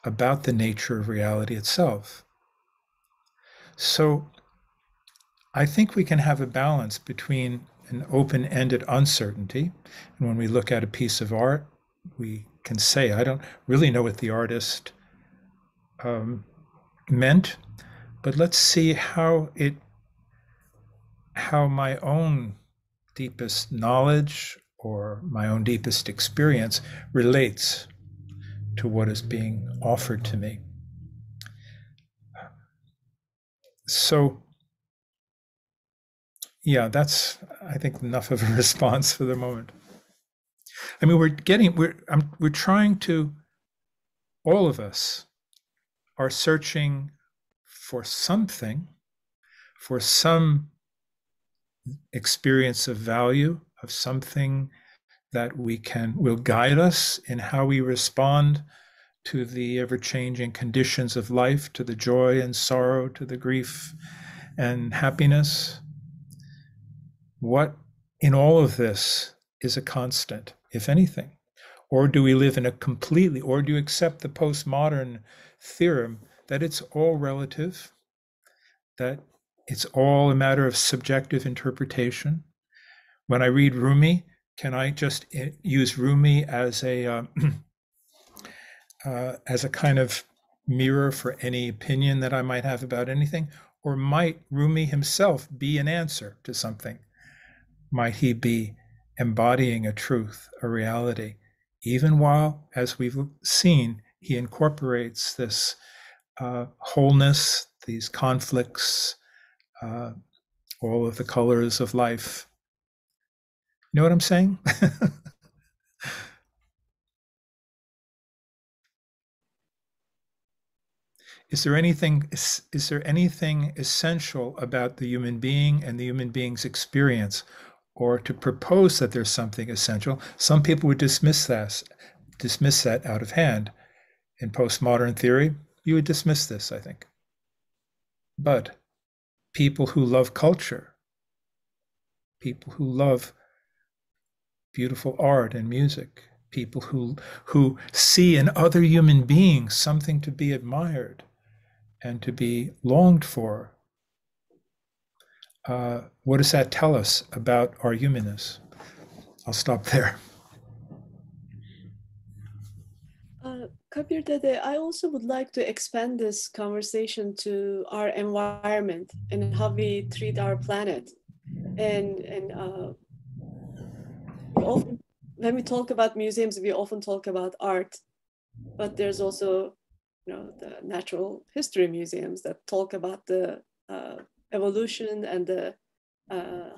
Speaker 3: about the nature of reality itself. So I think we can have a balance between an open-ended uncertainty, and when we look at a piece of art, we can say, I don't really know what the artist meant, but let's see how my own deepest knowledge or my own deepest experience relates to what is being offered to me. So, yeah, that's, I think, enough of a response for the moment. I mean, we're trying to, all of us are searching for something, for some experience of value, of something that will guide us in how we respond to the ever-changing conditions of life, to the joy and sorrow, to the grief and happiness. What in all of this is a constant, if anything? Or do we live in or do you accept the postmodern theorem that it's all relative, that it's all a matter of subjective interpretation? When I read Rumi, can I just use Rumi as a kind of mirror for any opinion that I might have about anything? Or might Rumi himself be an answer to something? Might he be embodying a truth, a reality, even while, as we've seen, he incorporates this wholeness, these conflicts, all of the colors of life. You know what I'm saying? Is there anything essential about the human being and the human being's experience, or to propose that there's something essential? Some people would dismiss that out of hand. In postmodern theory, you would dismiss this, I think. But people who love culture, people who love beautiful art and music, people who see in other human beings something to be admired and to be longed for, what does that tell us about our humanness? I'll stop there.
Speaker 2: Kabir Dede, I also would like to expand this conversation to our environment and how we treat our planet. And often, when we talk about museums, we often talk about art, but there's also, the natural history museums that talk about the evolution and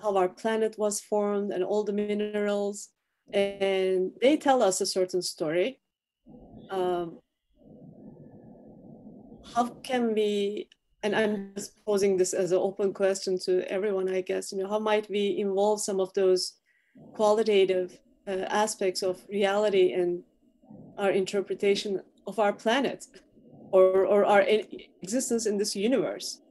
Speaker 2: how our planet was formed and all the minerals, and they tell us a certain story. How can we, and I'm just posing this as an open question to everyone, I guess, how might we involve some of those qualitative aspects of reality and our interpretation of our planet or our existence in this universe?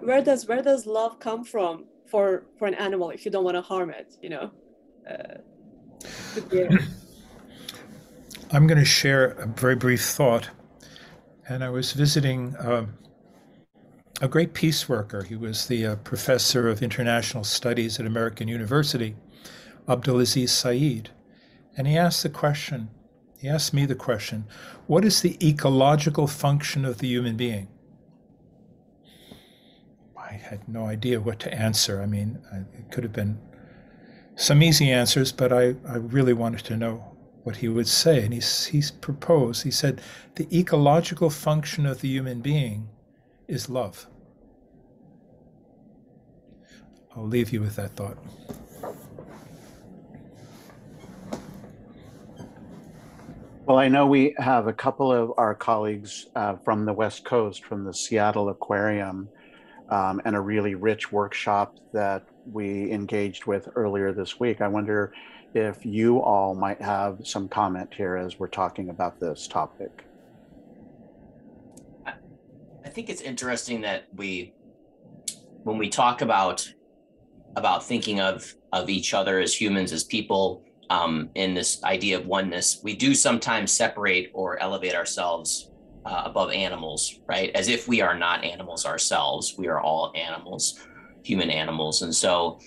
Speaker 2: Where does love come from for an animal if you don't want to harm it?
Speaker 3: I'm going to share a very brief thought. And I was visiting a great peace worker. He was the professor of international studies at American University, Abdulaziz Saeed. And he asked me the question, what is the ecological function of the human being? I had no idea what to answer. I mean, it could have been some easy answers, but I really wanted to know what he would say. And he's proposed, he said, the ecological function of the human being is love. I'll leave you with that thought.
Speaker 1: Well, I know we have a couple of our colleagues from the West Coast, from the Seattle Aquarium, and a really rich workshop that we engaged with earlier this week. I wonder if you all might have some comment here as we're talking about this topic.
Speaker 13: I think it's interesting that when we talk about thinking of each other as humans, as people, in this idea of oneness, we do sometimes separate or elevate ourselves above animals, right? As if we are not animals ourselves. We are all animals, human animals. And so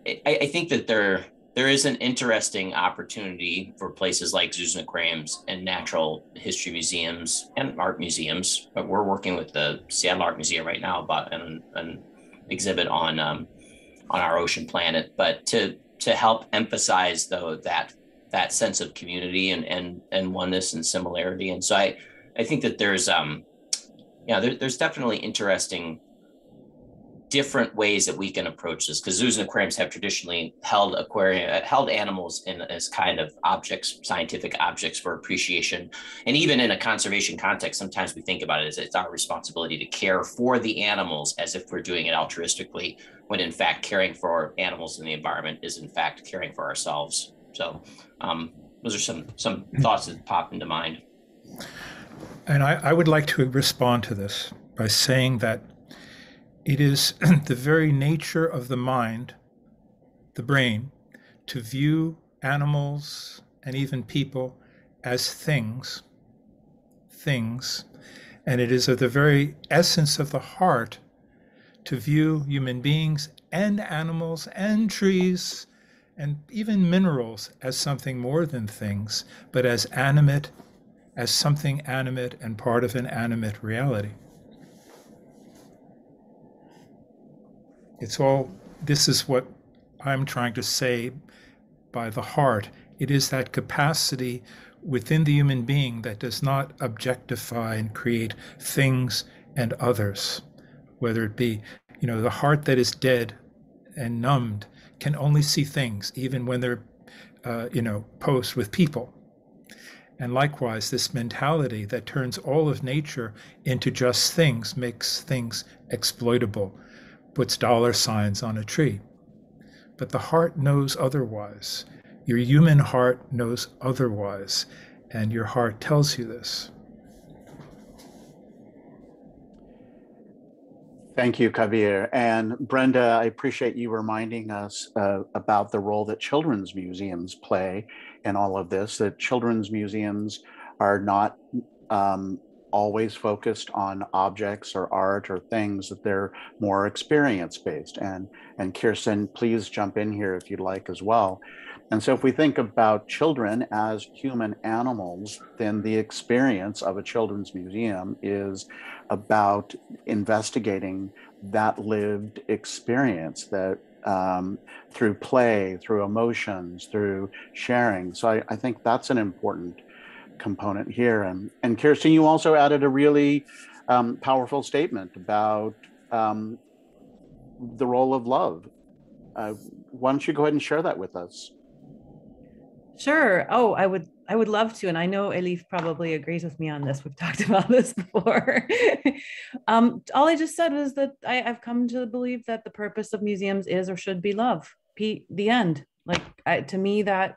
Speaker 13: I think that there is an interesting opportunity for places like zoos and aquariums and natural history museums and art museums. But we're working with the Seattle Art Museum right now about an exhibit on our ocean planet, but to help emphasize though that sense of community and oneness and similarity. And so I think that there's there's definitely interesting different ways that we can approach this, because zoos and aquariums have traditionally held animals as kind of objects, scientific objects for appreciation. And even in a conservation context, sometimes we think about it as it's our responsibility to care for the animals as if we're doing it altruistically, when in fact caring for animals in the environment is in fact caring for ourselves. So those are some thoughts that pop into mind.
Speaker 3: And I would like to respond to this by saying that it is the very nature of the mind, the brain, to view animals and even people as things. And it is of the very essence of the heart to view human beings and animals and trees and even minerals as something more than things, but as animate, as something animate and part of an animate reality. This is what I'm trying to say by the heart. It is that capacity within the human being that does not objectify and create things and others, whether it be, the heart that is dead and numbed can only see things, even when they're, posed with people. And likewise, this mentality that turns all of nature into just things makes things exploitable, puts dollar signs on a tree. But the heart knows otherwise. Your human heart knows otherwise, and your heart tells you this.
Speaker 1: Thank you, Kabir. And Brenda, I appreciate you reminding us about the role that children's museums play in all of this, that children's museums are not always focused on objects or art or things, that they're more experience-based. And Kirsten, please jump in here if you'd like as well. And so if we think about children as human animals, then the experience of a children's museum is about investigating that lived experience, that through play, through emotions, through sharing. So I think that's an important component here. And Kirsten, you also added a really powerful statement about the role of love. Why don't you go ahead and share that with us?
Speaker 11: Sure. Oh, I would love to. And I know Elif probably agrees with me on this. We've talked about this before. All I just said was that I've come to believe that the purpose of museums is or should be love. The end. To me, that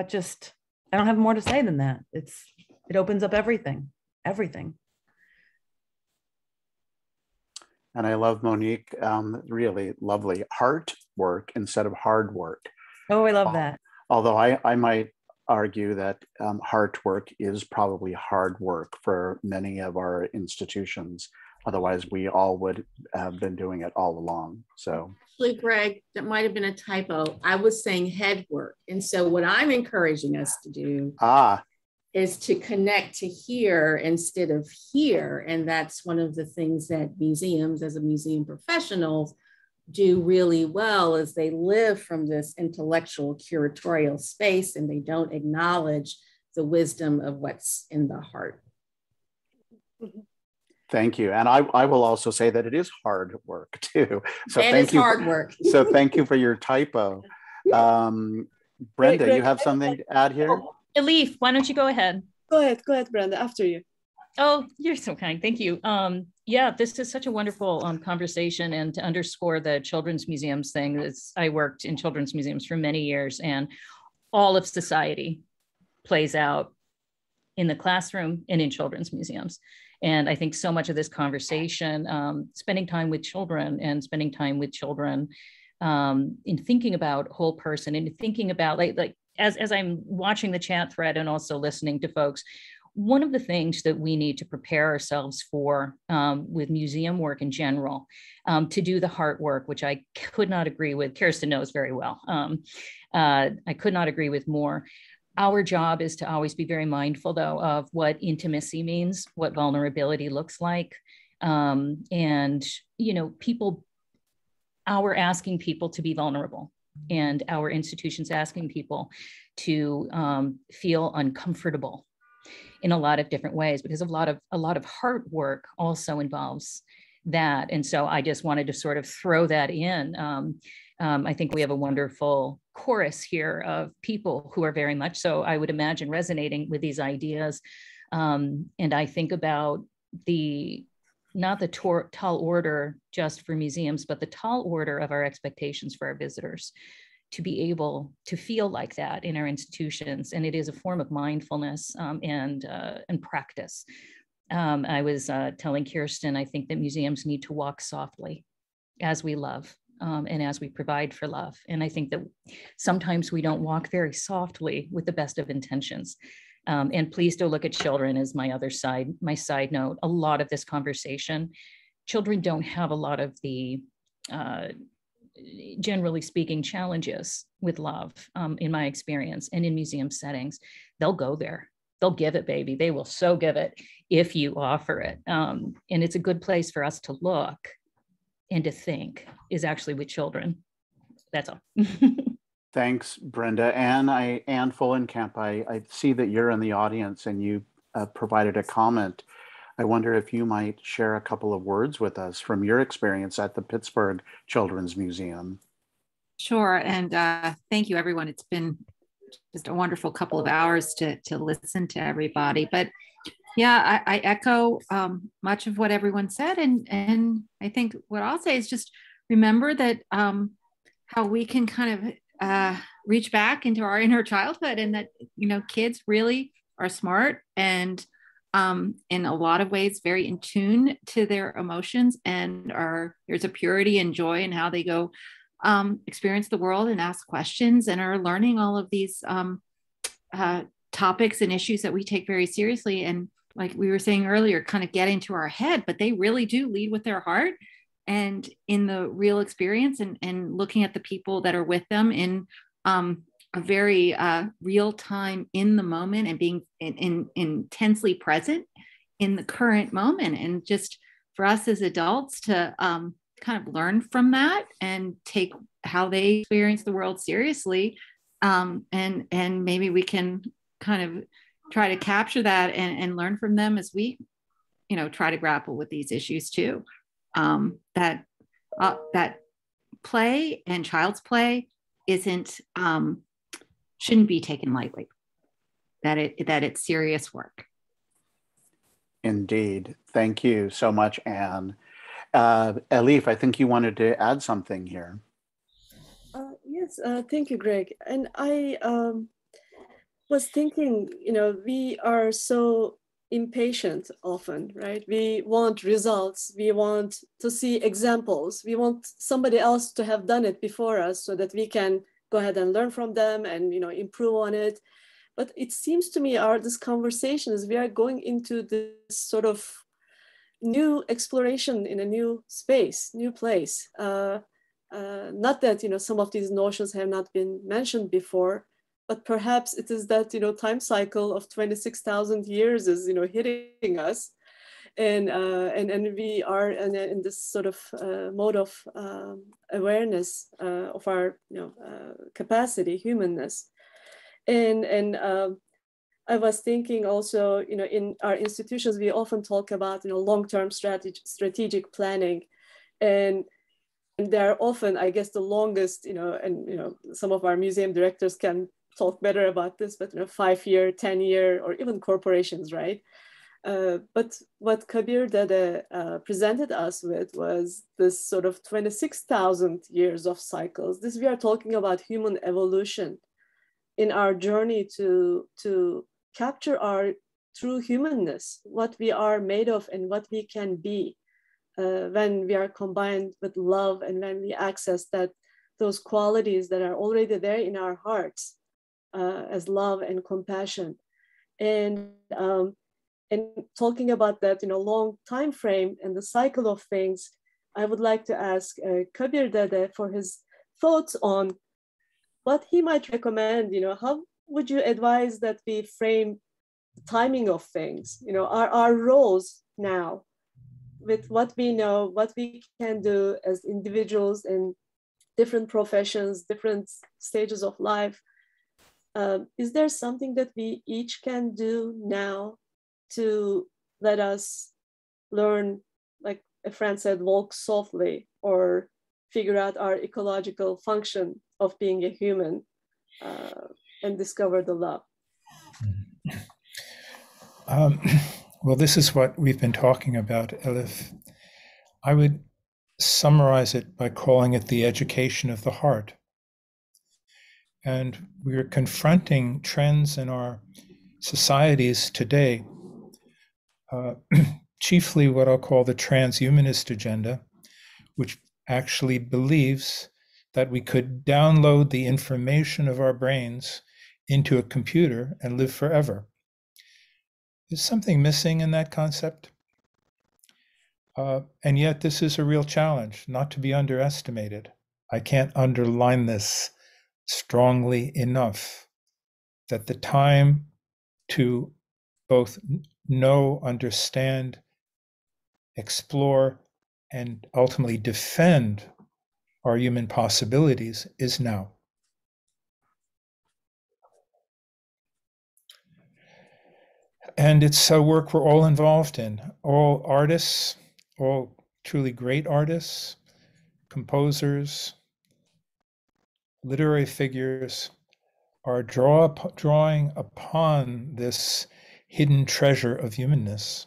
Speaker 11: just, I don't have more to say than that. It opens up everything.
Speaker 1: And I love Monique, really lovely heart work instead of hard work.
Speaker 11: Oh, I love that.
Speaker 1: Although I might argue that heart work is probably hard work for many of our institutions. Otherwise, we all would have been doing it all along. So,
Speaker 7: actually, Greg, that might have been a typo. I was saying head work. And so what I'm encouraging us to do is to connect to here instead of here. And that's one of the things that museums, as a museum professionals, do really well, is they live from this intellectual curatorial space and they don't acknowledge the wisdom of what's in the heart.
Speaker 1: Thank you. And I will also say that it is hard work too. So
Speaker 7: it
Speaker 1: thank
Speaker 7: is
Speaker 1: you.
Speaker 7: Hard work.
Speaker 1: So thank you for your typo. Brenda, you have something to add here?
Speaker 12: Elif, why don't you go ahead?
Speaker 2: Go ahead, Brenda, after you.
Speaker 12: Oh, you're so kind. Thank you. Yeah, this is such a wonderful conversation, and to underscore the children's museums thing, I worked in children's museums for many years, and all of society plays out in the classroom and in children's museums. And I think so much of this conversation, spending time with children and spending time with children in thinking about whole person and thinking about like as I'm watching the chat thread and also listening to folks, one of the things that we need to prepare ourselves for with museum work in general, to do the heart work, which I could not agree with, Kirsten knows very well. I could not agree with more. Our job is to always be very mindful, though, of what intimacy means, what vulnerability looks like. And, you know, our asking people to be vulnerable, and our institutions asking people to feel uncomfortable in a lot of different ways, because a lot of heart work also involves that. And so I just wanted to sort of throw that in. I think we have a wonderful chorus here of people who are very much so, I would imagine, resonating with these ideas. And I think about not the tall order just for museums, but the tall order of our expectations for our visitors, to be able to feel like that in our institutions. And it is a form of mindfulness and practice. I was telling Kirsten, I think that museums need to walk softly as we love and as we provide for love. And I think that sometimes we don't walk very softly with the best of intentions. And please don't look at children as my side note. A lot of this conversation, children don't have a lot of the, generally speaking, challenges with love, in my experience, and in museum settings. They'll go there. They'll give it, baby. They will so give it if you offer it. And it's a good place for us to look and to think, is actually with children. That's all.
Speaker 1: Thanks, Brenda. Anne Fullenkamp, I see that you're in the audience and you provided a comment. I wonder if you might share a couple of words with us from your experience at the Pittsburgh Children's Museum.
Speaker 14: Sure, and thank you, everyone. It's been just a wonderful couple of hours to listen to everybody. But yeah, I echo much of what everyone said, and I think what I'll say is just remember that how we can kind of reach back into our inner childhood, and that, you know, kids really are smart and in a lot of ways very in tune to their emotions, and there's a purity and joy in how they go experience the world and ask questions, and are learning all of these topics and issues that we take very seriously. And like we were saying earlier, kind of get into our head, but they really do lead with their heart and in the real experience, and looking at the people that are with them in a very real time, in the moment, and being intensely present in the current moment. And just for us as adults to kind of learn from that and take how they experience the world seriously. And maybe we can kind of try to capture that and learn from them as we, you know, try to grapple with these issues too. That play and child's play shouldn't be taken lightly, that it's serious work.
Speaker 1: Indeed. Thank you so much, Anne. Elif, I think you wanted to add something here.
Speaker 2: Yes, thank you, Greg. And I was thinking, you know, we are so impatient often, right? We want results. We want to see examples. We want somebody else to have done it before us so that we can go ahead and learn from them and, you know, improve on it. But it seems to me this conversation is we are going into this sort of new exploration in a new space, new place. Not that, some of these notions have not been mentioned before, but perhaps it is that, time cycle of 26,000 years is, hitting us. And we are in this sort of mode of awareness of our, capacity, humanness. And I was thinking also, in our institutions, we often talk about, long-term strategic planning. And they're often, I guess, the longest, and, some of our museum directors can talk better about this, but, 5-year, 10-year, or even corporations, right? But what Kabir Dede presented us with was this sort of 26,000 years of cycles. We are talking about human evolution in our journey to capture our true humanness, what we are made of and what we can be when we are combined with love and when we access those qualities that are already there in our hearts as love and compassion. And talking about that, long time frame and the cycle of things, I would like to ask Kabir Dede for his thoughts on what he might recommend. How would you advise that we frame the timing of things? Our roles now, with what we know, what we can do as individuals in different professions, different stages of life. Is there something that we each can do now to let us learn, like a friend said, walk softly, or figure out our ecological function of being a human and discover the love?
Speaker 3: Well, this is what we've been talking about, Elif. I would summarize it by calling it the education of the heart. And we're confronting trends in our societies today, chiefly what I'll call the transhumanist agenda, which actually believes that we could download the information of our brains into a computer and live forever. Is something missing in that concept? And yet this is a real challenge, not to be underestimated. I can't underline this strongly enough, that the time to both know, understand, explore, and ultimately defend our human possibilities is now. And it's a work we're all involved in. All artists, all truly great artists, composers, literary figures are drawing upon this hidden treasure of humanness.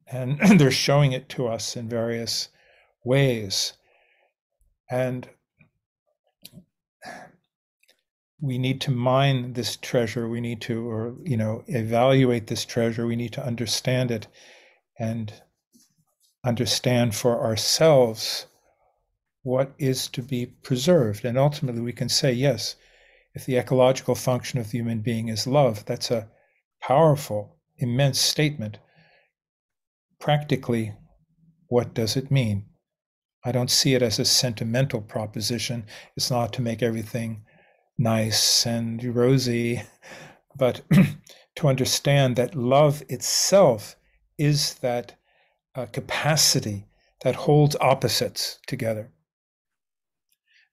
Speaker 3: And they're showing it to us in various ways. And we need to mine this treasure. We need to, evaluate this treasure. We need to understand it and understand for ourselves what is to be preserved. And ultimately we can say, yes, if the ecological function of the human being is love, that's a powerful, immense statement. Practically, what does it mean? I don't see it as a sentimental proposition. It's not to make everything nice and rosy, but to understand that love itself is that capacity that holds opposites together,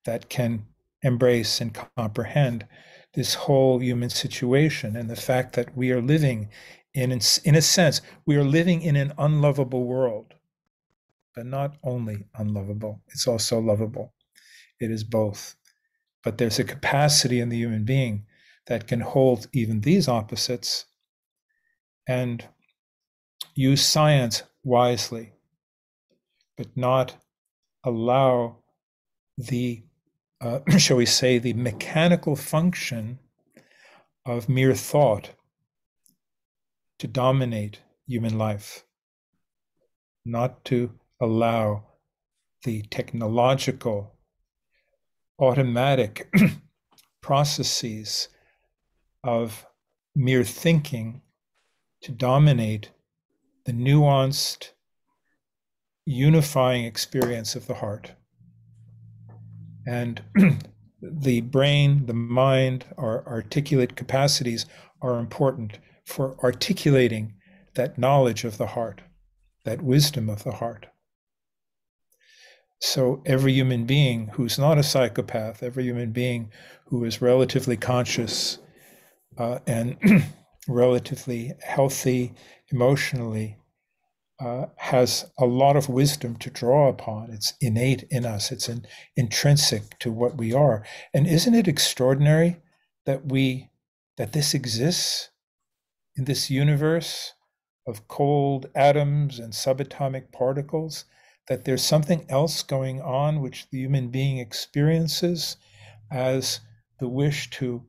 Speaker 3: that can embrace and comprehend this whole human situation, and the fact that we are living in a sense, we are living in an unlovable world, but not only unlovable, it's also lovable. It is both. But there's a capacity in the human being that can hold even these opposites and use science wisely, but not allow the, shall we say, the mechanical function of mere thought to dominate human life, not to allow the technological, automatic processes of mere thinking to dominate the nuanced, unifying experience of the heart. And the brain, the mind, our articulate capacities are important for articulating that knowledge of the heart, that wisdom of the heart. So every human being who's not a psychopath, every human being who is relatively conscious and relatively healthy emotionally has a lot of wisdom to draw upon. It's innate in us. It's intrinsic to what we are. And isn't it extraordinary that this exists in this universe of cold atoms and subatomic particles, that there's something else going on which the human being experiences as the wish to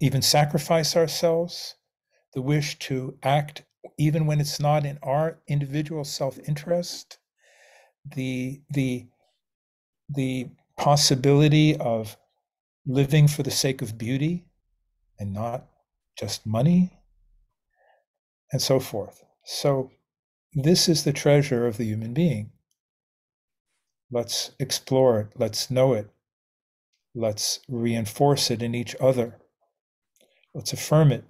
Speaker 3: even sacrifice ourselves, the wish to act even when it's not in our individual self-interest, the possibility of living for the sake of beauty and not just money, and so forth. So this is the treasure of the human being. Let's explore it, let's know it, let's reinforce it in each other, let's affirm it.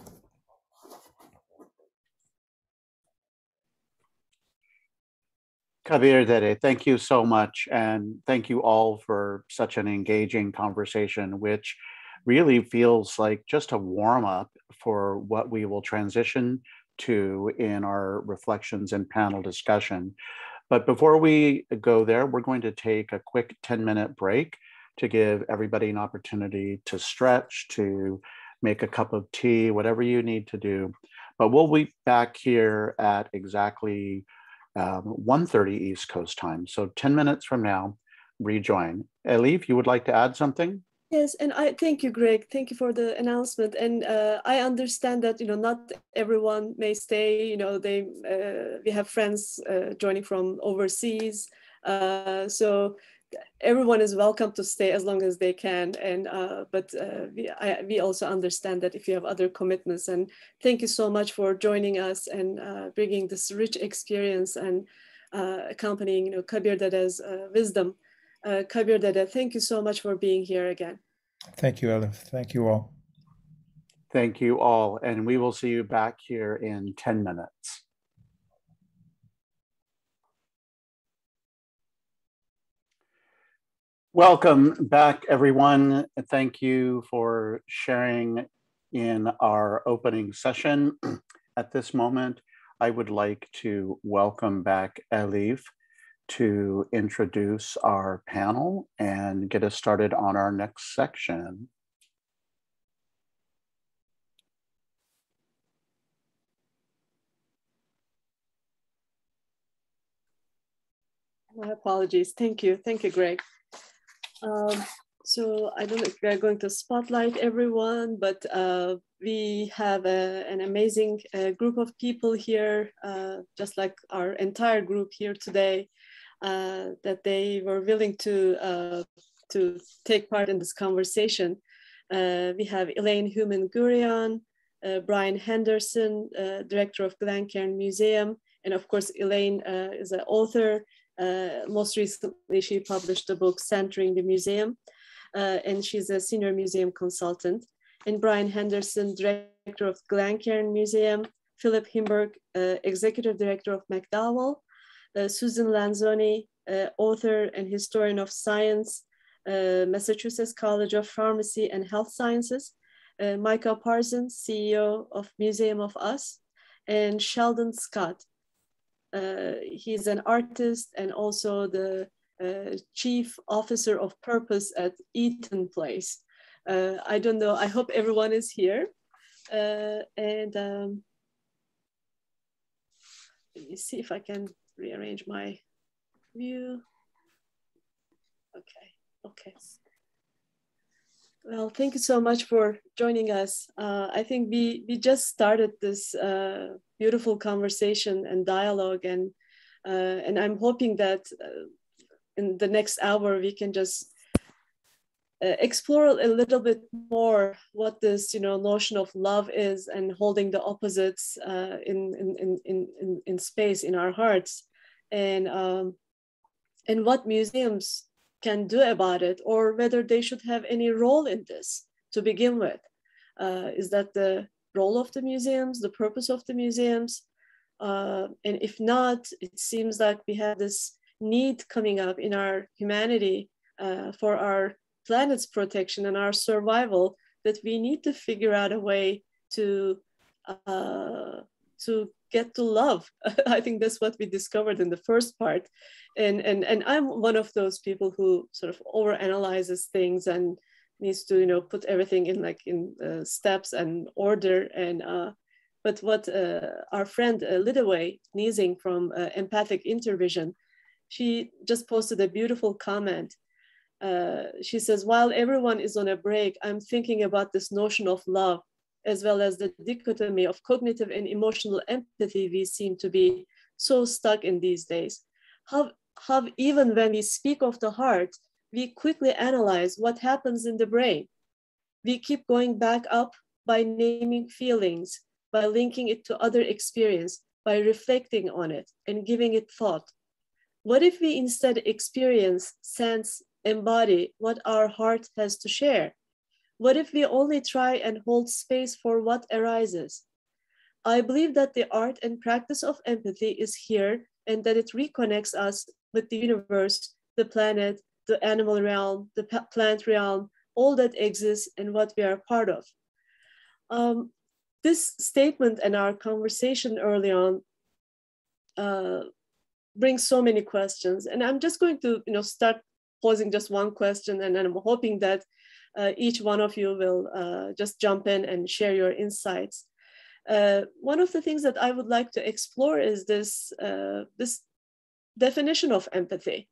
Speaker 1: Kabir Dede, thank you so much. And thank you all for such an engaging conversation, which really feels like just a warm up for what we will transition to in our reflections and panel discussion. But before we go there, we're going to take a quick 10-minute break to give everybody an opportunity to stretch, to make a cup of tea, whatever you need to do. But we'll be back here at exactly 1:30 East Coast time. So 10 minutes from now, rejoin. Elif, you would like to add something?
Speaker 2: Yes, and I thank you, Greg. Thank you for the announcement. And I understand that not everyone may stay. We have friends joining from overseas, so everyone is welcome to stay as long as they can. And but we also understand that if you have other commitments. And thank you so much for joining us and bringing this rich experience and accompanying Kabir Dede's wisdom. Kabir Dede, thank you so much for being here again.
Speaker 3: Thank you, Elif. Thank you all.
Speaker 1: Thank you all. And we will see you back here in 10 minutes. Welcome back, everyone. Thank you for sharing in our opening session. At this moment, I would like to welcome back Elif to introduce our panel and get us started on our next section.
Speaker 2: My apologies. Thank you, Greg. So I don't know if we're going to spotlight everyone, but we have an amazing group of people here, just like our entire group here today, that they were willing to take part in this conversation. We have Elaine Human-Gurian, Brian Henderson, director of Glencairn Museum, and of course, Elaine is an author. Most recently, she published the book Centering the Museum, and she's a senior museum consultant. And Brian Henderson, director of Glencairn Museum, Philip Himberg, executive director of McDowell, Susan Lanzoni, author and historian of science, Massachusetts College of Pharmacy and Health Sciences, Micah Parsons, CEO of Museum of Us, and Sheldon Scott. He's an artist and also the chief officer of purpose at Eaton Place. I don't know, I hope everyone is here. And let me see if I can rearrange my view. Okay. Well, thank you so much for joining us. I think we just started this beautiful conversation and dialogue, and I'm hoping that in the next hour we can just explore a little bit more what this, notion of love is, and holding the opposites in space in our hearts, and what museums can do about it, or whether they should have any role in this to begin with. Is that the role of the museums, the purpose of the museums? And if not, it seems like we have this need coming up in our humanity for our planet's protection and our survival, that we need to figure out a way to get to love. I think that's what we discovered in the first part. And I'm one of those people who sort of overanalyzes things and needs to, put everything in steps and order. And but what our friend Lidaway Niesing from Empathic Intervision, she just posted a beautiful comment. She says, while everyone is on a break, I'm thinking about this notion of love, as well as the dichotomy of cognitive and emotional empathy we seem to be so stuck in these days. How even when we speak of the heart, we quickly analyze what happens in the brain. We keep going back up by naming feelings, by linking it to other experience, by reflecting on it and giving it thought. What if we instead experience, sense, embody what our heart has to share? What if we only try and hold space for what arises? I believe that the art and practice of empathy is here, and that it reconnects us with the universe, the planet, the animal realm, the plant realm, all that exists and what we are part of. This statement and our conversation early on brings so many questions. And I'm just going to start posing just one question, and then I'm hoping that each one of you will just jump in and share your insights. One of the things that I would like to explore is this definition of empathy.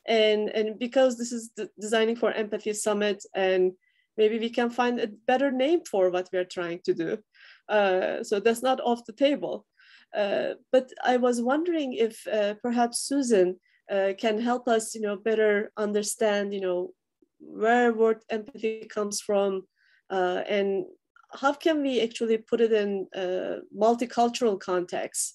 Speaker 2: And because this is the Designing for Empathy Summit, and maybe we can find a better name for what we're trying to do. So that's not off the table. But I was wondering if perhaps Susan can help us, better understand, where word empathy comes from, and how can we actually put it in multicultural context?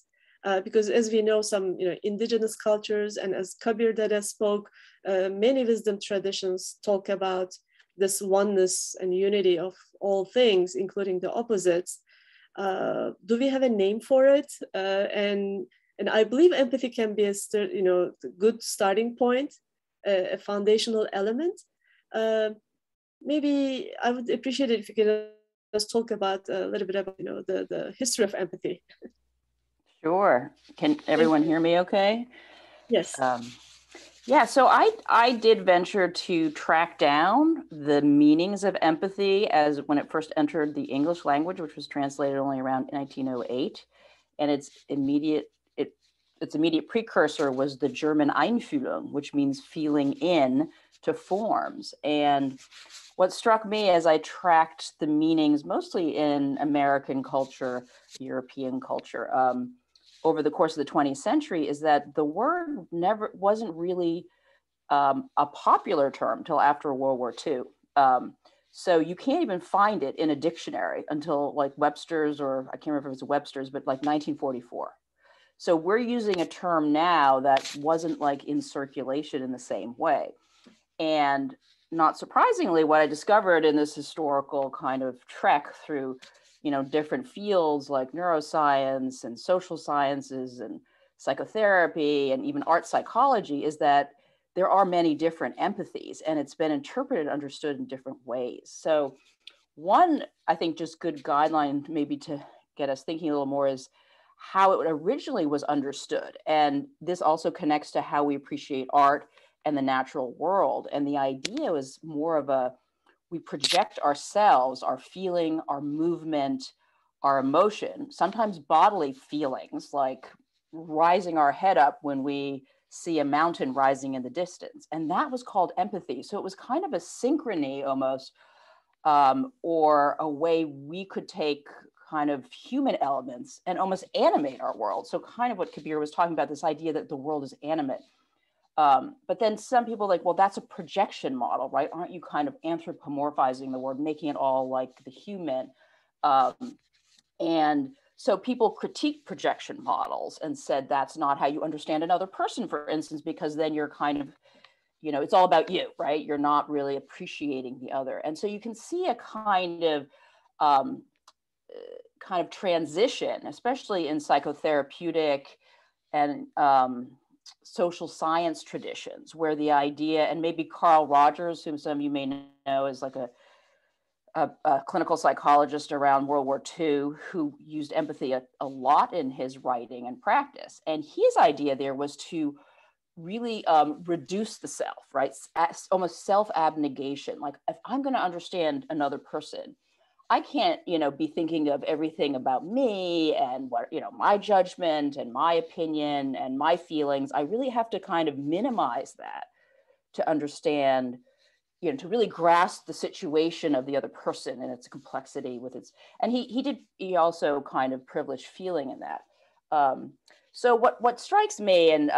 Speaker 2: Because as we know, some indigenous cultures, and as Kabir Dede spoke, many wisdom traditions talk about this oneness and unity of all things, including the opposites. Do we have a name for it? And I believe empathy can be a good starting point, a foundational element. Maybe I would appreciate it if you could just talk about a little bit about the history of empathy.
Speaker 15: Sure. Can everyone hear me okay?
Speaker 2: Yes.
Speaker 15: Yeah, so I did venture to track down the meanings of empathy as when it first entered the English language, which was translated only around 1908. And its immediate precursor was the German Einfühlung, which means feeling in to forms. And what struck me as I tracked the meanings, mostly in American culture, European culture, over the course of the 20th century, is that the word wasn't really a popular term till after World War II. So you can't even find it in a dictionary until like Webster's, or I can't remember if it was Webster's, but like 1944. So we're using a term now that wasn't like in circulation in the same way. And not surprisingly, what I discovered in this historical kind of trek through different fields like neuroscience and social sciences and psychotherapy and even art psychology is that there are many different empathies, and it's been interpreted, understood in different ways. So one, I think, just good guideline maybe to get us thinking a little more is how it originally was understood. And this also connects to how we appreciate art and the natural world. And the idea was more of we project ourselves, our feeling, our movement, our emotion, sometimes bodily feelings like rising our head up when we see a mountain rising in the distance. And that was called empathy. So it was kind of a synchrony almost, or a way we could take kind of human elements and almost animate our world. So kind of what Kabir was talking about, this idea that the world is animate. But then some people are like, well, that's a projection model, right? Aren't you kind of anthropomorphizing the word, making it all like the human? And so people critique projection models and said that's not how you understand another person, for instance, because then you're kind of, you know, it's all about you, right? You're not really appreciating the other. And so you can see a kind of transition, especially in psychotherapeutic and social science traditions, where the idea, and maybe Carl Rogers, whom some of you may know is like a clinical psychologist around World War II, who used empathy a lot in his writing and practice. And his idea there was to really reduce the self, right? Almost self-abnegation. Like, if I'm going to understand another person, I can't, you know, be thinking of everything about me and what, you know, my judgment and my opinion and my feelings. I really have to kind of minimize that to understand, you know, to really grasp the situation of the other person and its complexity with its, and he also kind of privileged feeling in that. So what strikes me and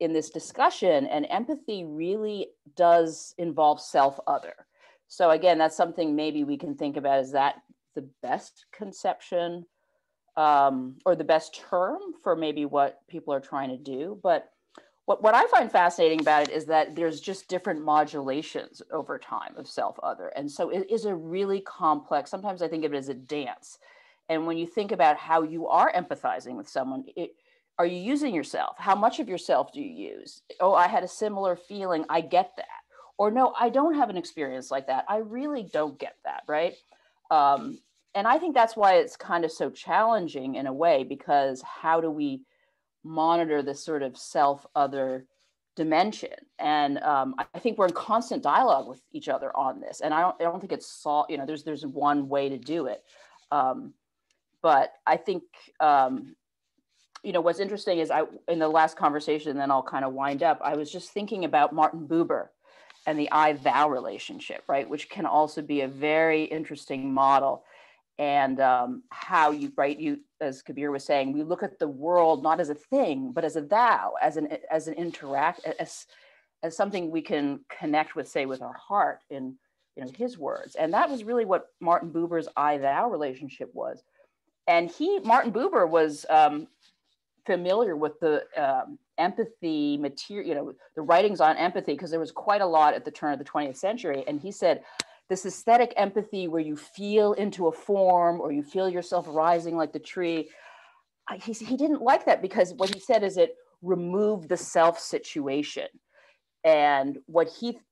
Speaker 15: in this discussion, and empathy really does involve self-other. So again, that's something maybe we can think about, is that the best conception or the best term for maybe what people are trying to do. But what I find fascinating about it is that there's just different modulations over time of self-other. And so it is a really complex, sometimes I think of it as a dance. And when you think about how you are empathizing with someone, are you using yourself? How much of yourself do you use? Oh, I had a similar feeling, I get that. Or no, I don't have an experience like that. I really don't get that, right? And I think that's why it's kind of so challenging in a way, because how do we monitor this sort of self-other dimension? And I think we're in constant dialogue with each other on this. And I don't think it's, you know, there's one way to do it. But I think, you know, what's interesting is in the last conversation, and then I'll kind of wind up, I was just thinking about Martin Buber and the I-thou relationship, right? Which can also be a very interesting model. And how you, right, as Kabir was saying, we look at the world not as a thing, but as a thou, as an interact, as something we can connect with, say, with our heart, in, you know, his words. And that was really what Martin Buber's I-thou relationship was. And Martin Buber was familiar with the empathy material, you know, the writings on empathy, because there was quite a lot at the turn of the 20th century. And he said, this aesthetic empathy where you feel into a form or you feel yourself rising like the tree, he didn't like that, because what he said is it removed the self situation. And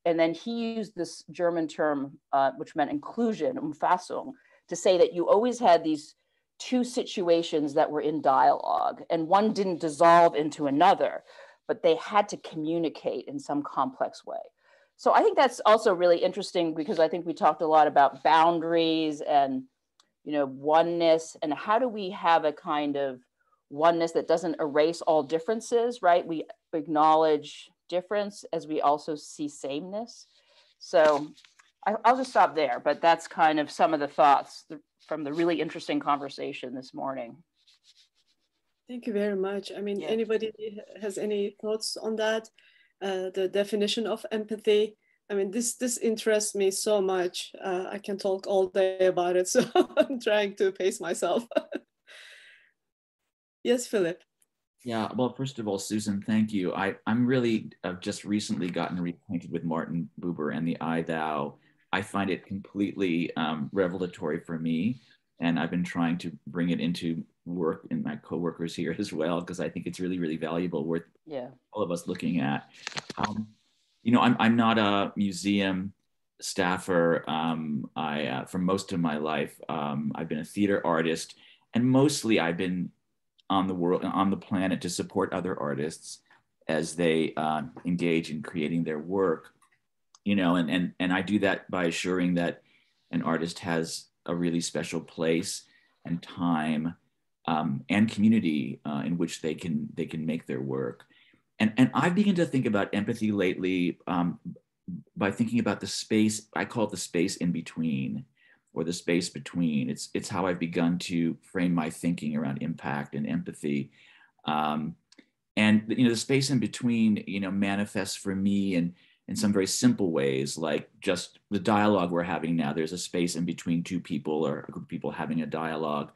Speaker 15: then he used this German term, which meant inclusion, Umfassung, to say that you always had these two situations that were in dialogue, and one didn't dissolve into another, but they had to communicate in some complex way. So I think that's also really interesting, because I think we talked a lot about boundaries and, you know, oneness, and how do we have a kind of oneness that doesn't erase all differences, right? We acknowledge difference as we also see sameness. So I'll just stop there, but that's kind of some of the thoughts from the really interesting conversation this morning.
Speaker 2: Thank you very much. I mean,
Speaker 15: Yeah.
Speaker 2: Anybody has any thoughts on that? The definition of empathy. I mean, this interests me so much. I can talk all day about it, so I'm trying to pace myself. Yes, Philip.
Speaker 9: Yeah, well, first of all, Susan, thank you. I'm really just recently gotten reacquainted with Martin Buber and the I-thou. I find it completely revelatory for me, and I've been trying to bring it into work in my coworkers here as well, because I think it's really, really valuable, worth all of us looking at. You know, I'm not a museum staffer. For most of my life, I've been a theater artist, and mostly I've been on the planet to support other artists as they engage in creating their work. You know, and I do that by assuring that an artist has a really special place and time and community in which they can make their work. And I've begun to think about empathy lately by thinking about the space. I call it the space in between, or the space between. It's how I've begun to frame my thinking around impact and empathy. And the space in between, manifests for me in some very simple ways, like just the dialogue we're having now. There's a space in between two people or a group of people having a dialogue.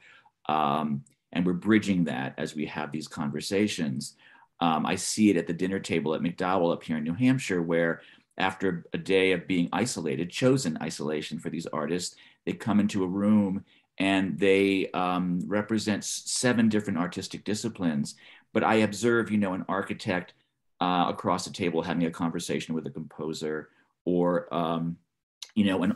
Speaker 9: And we're bridging that as we have these conversations. I see it at the dinner table at McDowell up here in New Hampshire, where after a day of being isolated, chosen isolation for these artists, they come into a room and they represent 7 different artistic disciplines. But I observe, an architect across the table having a conversation with a composer, or an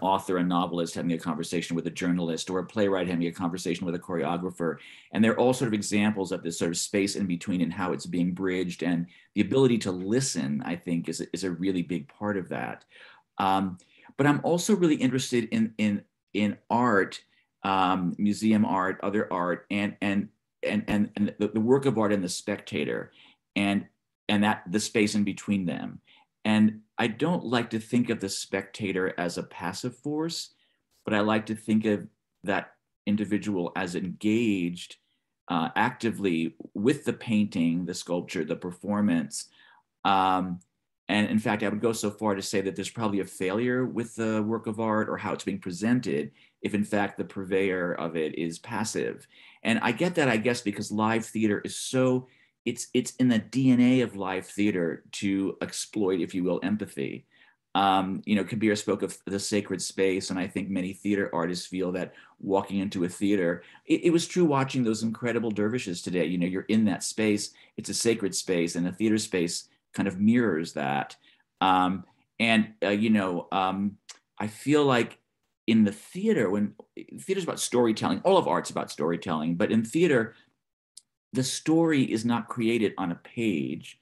Speaker 9: author, a novelist having a conversation with a journalist, or a playwright having a conversation with a choreographer. And they're all sort of examples of this sort of space in between and how it's being bridged. And the ability to listen, I think, is a really big part of that. But I'm also really interested in art, museum art, other art, and the work of art and the spectator, and that the space in between them. And I don't like to think of the spectator as a passive force, but I like to think of that individual as engaged actively with the painting, the sculpture, the performance. And in fact, I would go so far to say that there's probably a failure with the work of art or how it's being presented if in fact the purveyor of it is passive. And I get that, I guess, because live theater is so, it's in the DNA of live theater to exploit, if you will, empathy. Kabir spoke of the sacred space, and I think many theater artists feel that walking into a theater, it was true watching those incredible dervishes today. You're in that space, it's a sacred space, and a theater space kind of mirrors that. I feel like in the theater, when theater's about storytelling, all of art's about storytelling, but in theater, the story is not created on a page,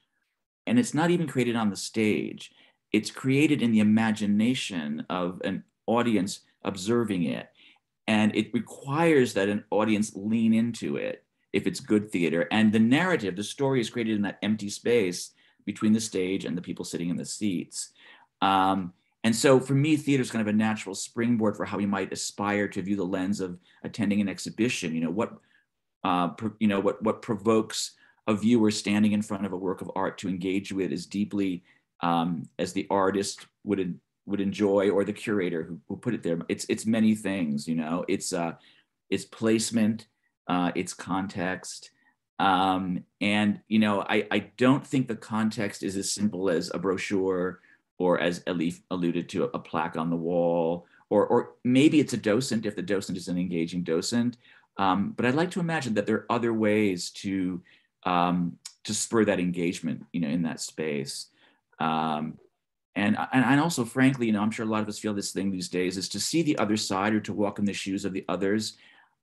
Speaker 9: and it's not even created on the stage. It's created in the imagination of an audience observing it. And it requires that an audience lean into it if it's good theater. And the narrative, the story is created in that empty space between the stage and the people sitting in the seats. And so for me, theater is kind of a natural springboard for how we might aspire to view the lens of attending an exhibition. What provokes a viewer standing in front of a work of art to engage with as deeply as the artist would enjoy, or the curator who put it there. It's many things, it's placement, it's context. I don't think the context is as simple as a brochure, or as Elif alluded to, a plaque on the wall, or maybe it's a docent if the docent is an engaging docent. But I'd like to imagine that there are other ways to spur that engagement, in that space. And also, frankly, I'm sure a lot of us feel this thing these days, is to see the other side or to walk in the shoes of the others.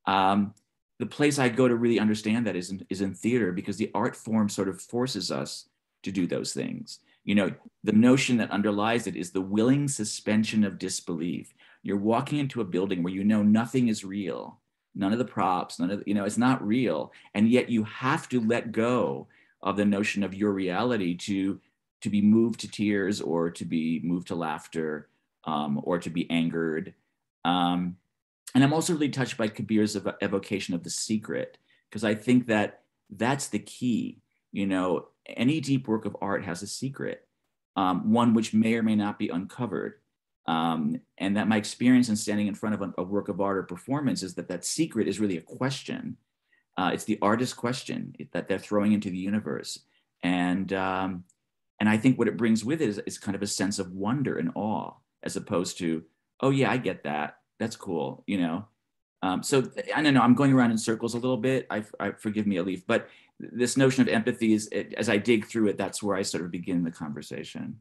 Speaker 9: The place I go to really understand that is in theater, because the art form sort of forces us to do those things. The notion that underlies it is the willing suspension of disbelief. You're walking into a building where nothing is real. None of the props, it's not real. And yet you have to let go of the notion of your reality to be moved to tears, or to be moved to laughter, or to be angered. And I'm also really touched by Kabir's evocation of the secret, because I think that that's the key. Any deep work of art has a secret, one which may or may not be uncovered. And that my experience in standing in front of a work of art or performance is that secret is really a question. It's the artist's question that they're throwing into the universe. And I think what it brings with it is kind of a sense of wonder and awe, as opposed to, oh yeah, I get that. That's cool, So I don't know, I'm going around in circles a little bit. I forgive me, Elif, but this notion of empathy is, as I dig through it, that's where I sort of begin the conversation.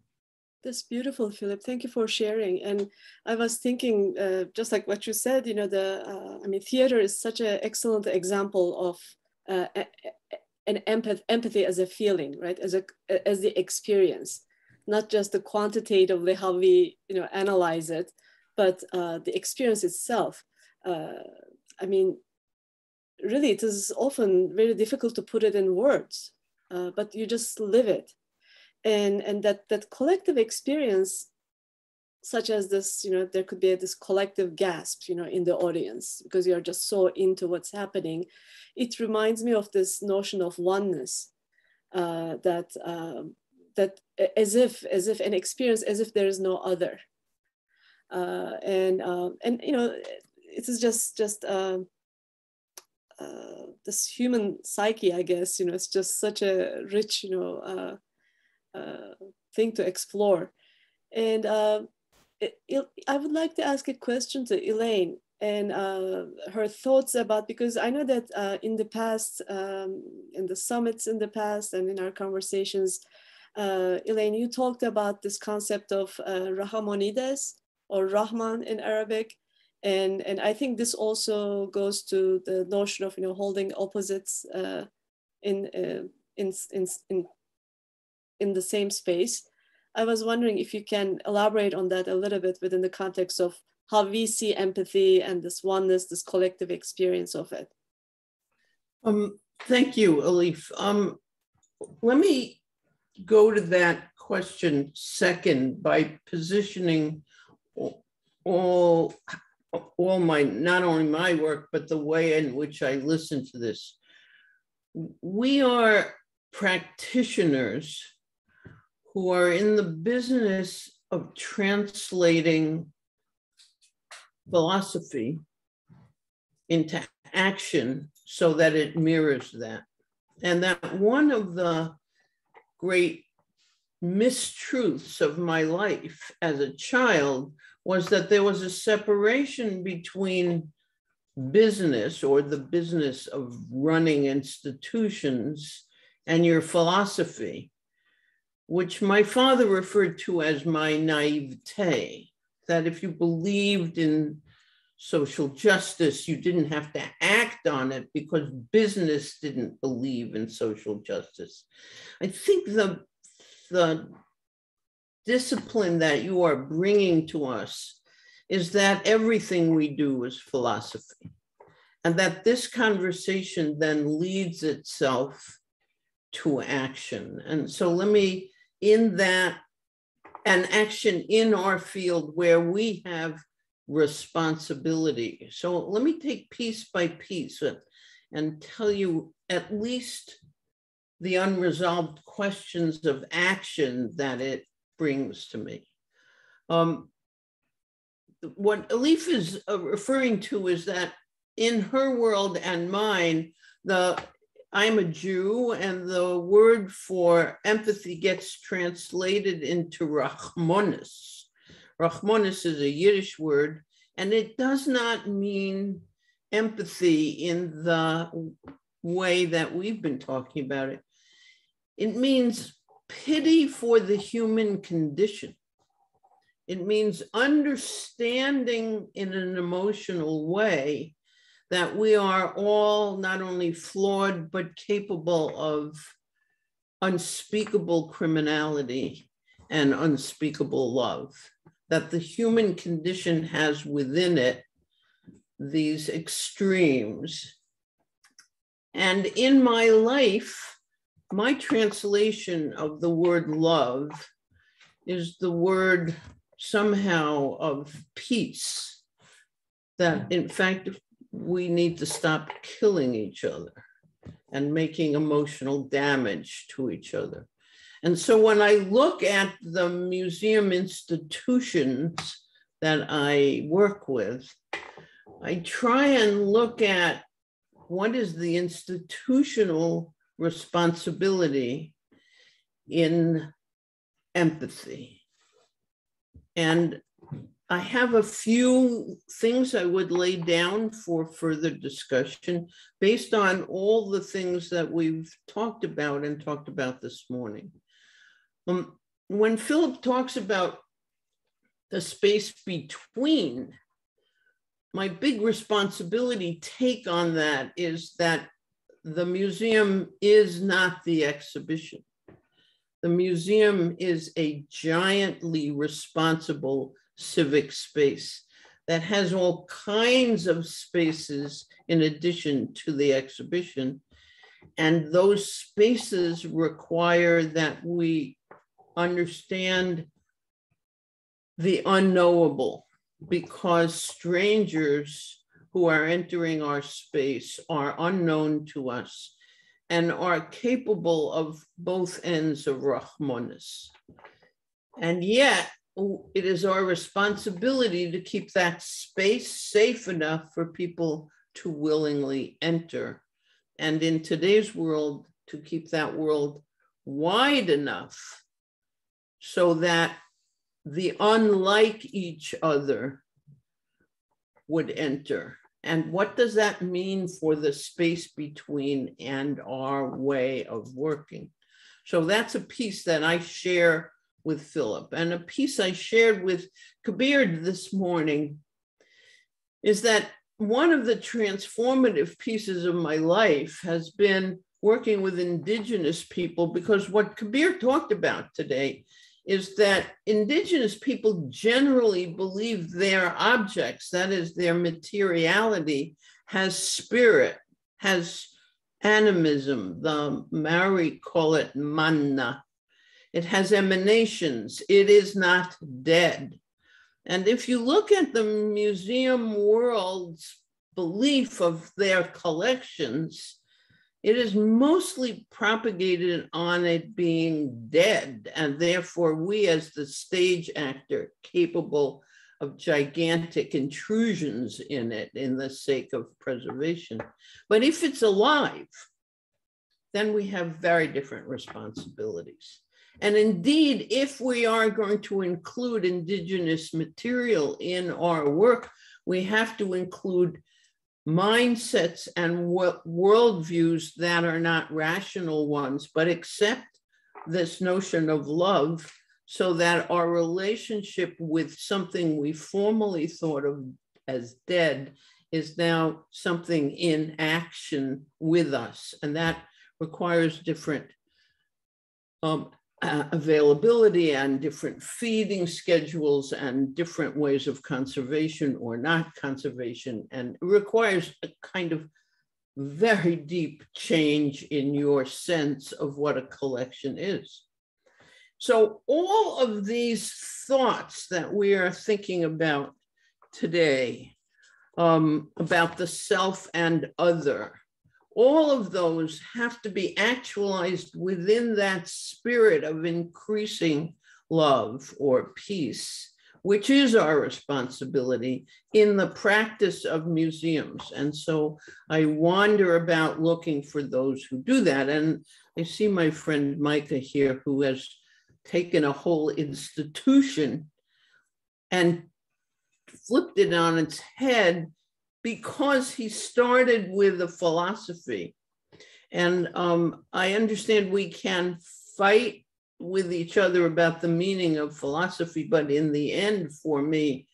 Speaker 2: That's beautiful, Philip. Thank you for sharing. And I was thinking, just like what you said, theater is such an excellent example of an empathy as a feeling, right? As the experience, not just the quantitatively how we analyze it, but the experience itself. Really, it is often very difficult to put it in words, but you just live it. And that collective experience, such as this, there could be this collective gasp, in the audience, because you're just so into what's happening. It reminds me of this notion of oneness, that as if an experience as if there is no other, and you know, it is just this human psyche, I guess. You know, it's just such a rich, you know, thing to explore. And I would like to ask a question to Elaine and her thoughts about, because I know that in the past, in the summits in the past and in our conversations, Elaine, you talked about this concept of Rahmanides, or Rahman in Arabic. And I think this also goes to the notion of, you know, holding opposites in the same space. I was wondering if you can elaborate on that a little bit within the context of how we see empathy and this oneness, this collective experience of it.
Speaker 10: Thank you, Elif. Let me go to that question second by positioning all my, not only my work, but the way in which I listen to this. We are practitioners who are in the business of translating philosophy into action so that it mirrors that. And that one of the great mistruths of my life as a child was that there was a separation between business, or the business of running institutions, and your philosophy, which my father referred to as my naivete, that if you believed in social justice, you didn't have to act on it because business didn't believe in social justice. I think the discipline that you are bringing to us is that everything we do is philosophy, and that this conversation then leads itself to action. And so let me, in that, an action in our field where we have responsibility. So let me take piece by piece and tell you at least the unresolved questions of action that it brings to me. What Elif is referring to is that in her world and mine, I'm a Jew, and the word for empathy gets translated into Rahmanis. Rahmanis is a Yiddish word, and it does not mean empathy in the way that we've been talking about it. It means pity for the human condition. It means understanding in an emotional way that we are all not only flawed, but capable of unspeakable criminality and unspeakable love, that the human condition has within it these extremes. And in my life, my translation of the word love is the word somehow of peace, that in fact, we need to stop killing each other and making emotional damage to each other. And so when I look at the museum institutions that I work with, I try and look at what is the institutional responsibility in empathy. And I have a few things I would lay down for further discussion based on all the things that we've talked about this morning. When Philip talks about the space between, my big responsibility take on that is that the museum is not the exhibition. The museum is a giantly responsible civic space that has all kinds of spaces in addition to the exhibition. And those spaces require that we understand the unknowable, because strangers who are entering our space are unknown to us. and are capable of both ends of Rahmanis. And yet, it is our responsibility to keep that space safe enough for people to willingly enter. And in today's world, to keep that world wide enough so that the unlike each other would enter. And what does that mean for the space between and our way of working? So that's a piece that I share with Philip. And a piece I shared with Kabir this morning is that one of the transformative pieces of my life has been working with indigenous people, because what Kabir talked about today is that indigenous people generally believe their objects, that is their materiality, has spirit, has animism. The Maori call it manna. It has emanations. It is not dead. And if you look at the museum world's belief of their collections, it is mostly propagated on it being dead. And therefore, we as the stage actor capable of gigantic intrusions in it in the sake of preservation. But if it's alive, then we have very different responsibilities. And indeed, if we are going to include indigenous material in our work, we have to include mindsets and worldviews that are not rational ones, but accept this notion of love, so that our relationship with something we formerly thought of as dead is now something in action with us. And that requires different availability and different feeding schedules and different ways of conservation or not conservation, and it requires a kind of very deep change in your sense of what a collection is. So all of these thoughts that we are thinking about today, about the self and other, all of those have to be actualized within that spirit of increasing love or peace, which is our responsibility in the practice of museums. And so I wander about looking for those who do that. And I see my friend Micah here, who has taken a whole institution and flipped it on its head, because he started with a philosophy. And I understand we can fight with each other about the meaning of philosophy, but in the end, for me,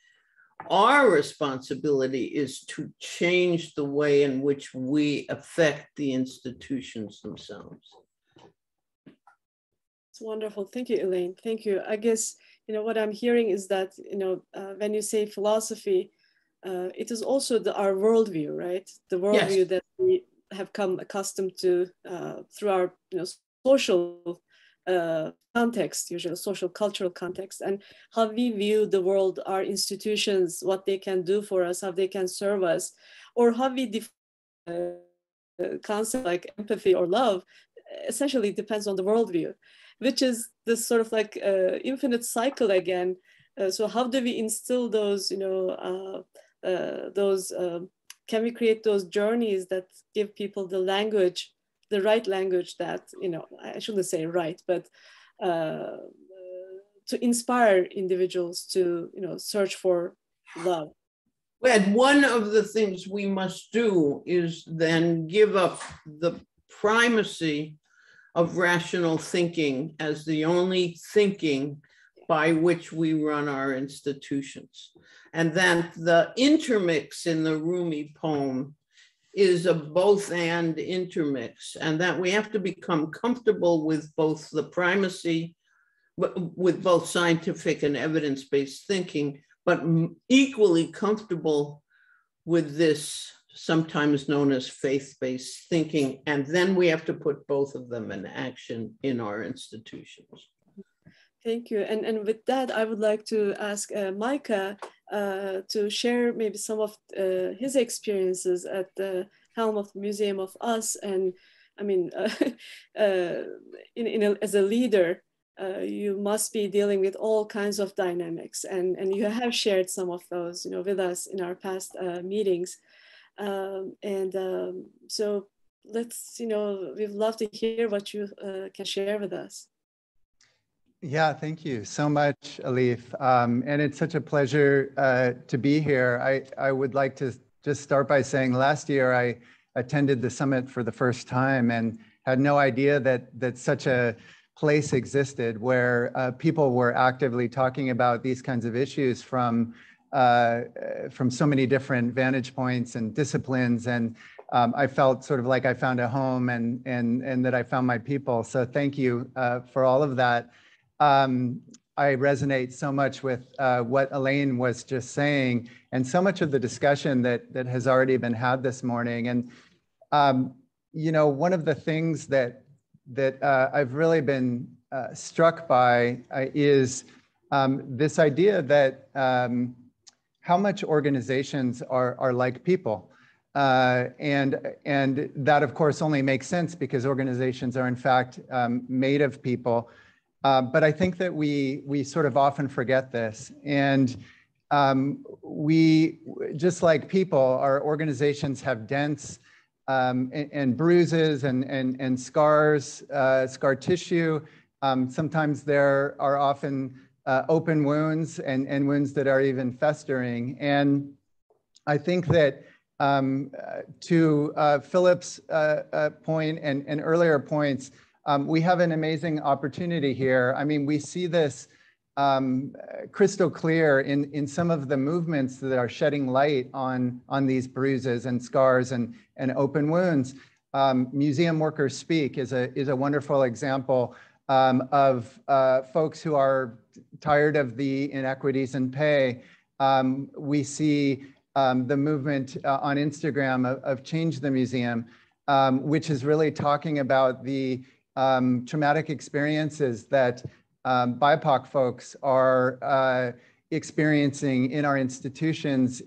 Speaker 10: our responsibility is to change the way in which we affect the institutions themselves.
Speaker 2: It's wonderful. Thank you, Elaine. Thank you. I guess, what I'm hearing is that, when you say philosophy, it is also our worldview, right? The worldview yes. that we have come accustomed to through our social context, usually social cultural context, and how we view the world, our institutions, what they can do for us, how they can serve us, or how we define concept like empathy or love, essentially depends on the worldview, which is this sort of like infinite cycle again. So how do we instill those, can we create those journeys that give people the language, the right language that, I shouldn't say right, but to inspire individuals to, search for love?
Speaker 10: And one of the things we must do is then give up the primacy of rational thinking as the only thinking by which we run our institutions. And that the intermix in the Rumi poem is a both and intermix, and that we have to become comfortable with both the primacy, with both scientific and evidence-based thinking, but equally comfortable with this sometimes known as faith-based thinking. And then we have to put both of them in action in our institutions.
Speaker 2: Thank you. And with that, I would like to ask Micah to share maybe some of his experiences at the helm of the Museum of Us, and I mean, as a leader, you must be dealing with all kinds of dynamics, and you have shared some of those, with us in our past meetings. So let's, we'd love to hear what you can share with us.
Speaker 16: Yeah, thank you so much, Elif. And it's such a pleasure to be here. I would like to just start by saying last year I attended the summit for the first time and had no idea that such a place existed where people were actively talking about these kinds of issues from so many different vantage points and disciplines. And I felt sort of like I found a home and that I found my people. So thank you for all of that. I resonate so much with what Elaine was just saying, and so much of the discussion that has already been had this morning. And one of the things that I've really been struck by is this idea that how much organizations are like people. And that, of course, only makes sense because organizations are, in fact, made of people. But I think that we sort of often forget this. And we, just like people, our organizations have dents and bruises and scars, scar tissue. Sometimes there are often open wounds and wounds that are even festering. And I think that to Philip's point and earlier points, we have an amazing opportunity here. I mean, we see this crystal clear in some of the movements that are shedding light on these bruises and scars and open wounds. Museum Workers Speak is a wonderful example of folks who are tired of the inequities in pay. We see the movement on Instagram of Change the Museum, which is really talking about the traumatic experiences that BIPOC folks are experiencing in our institutions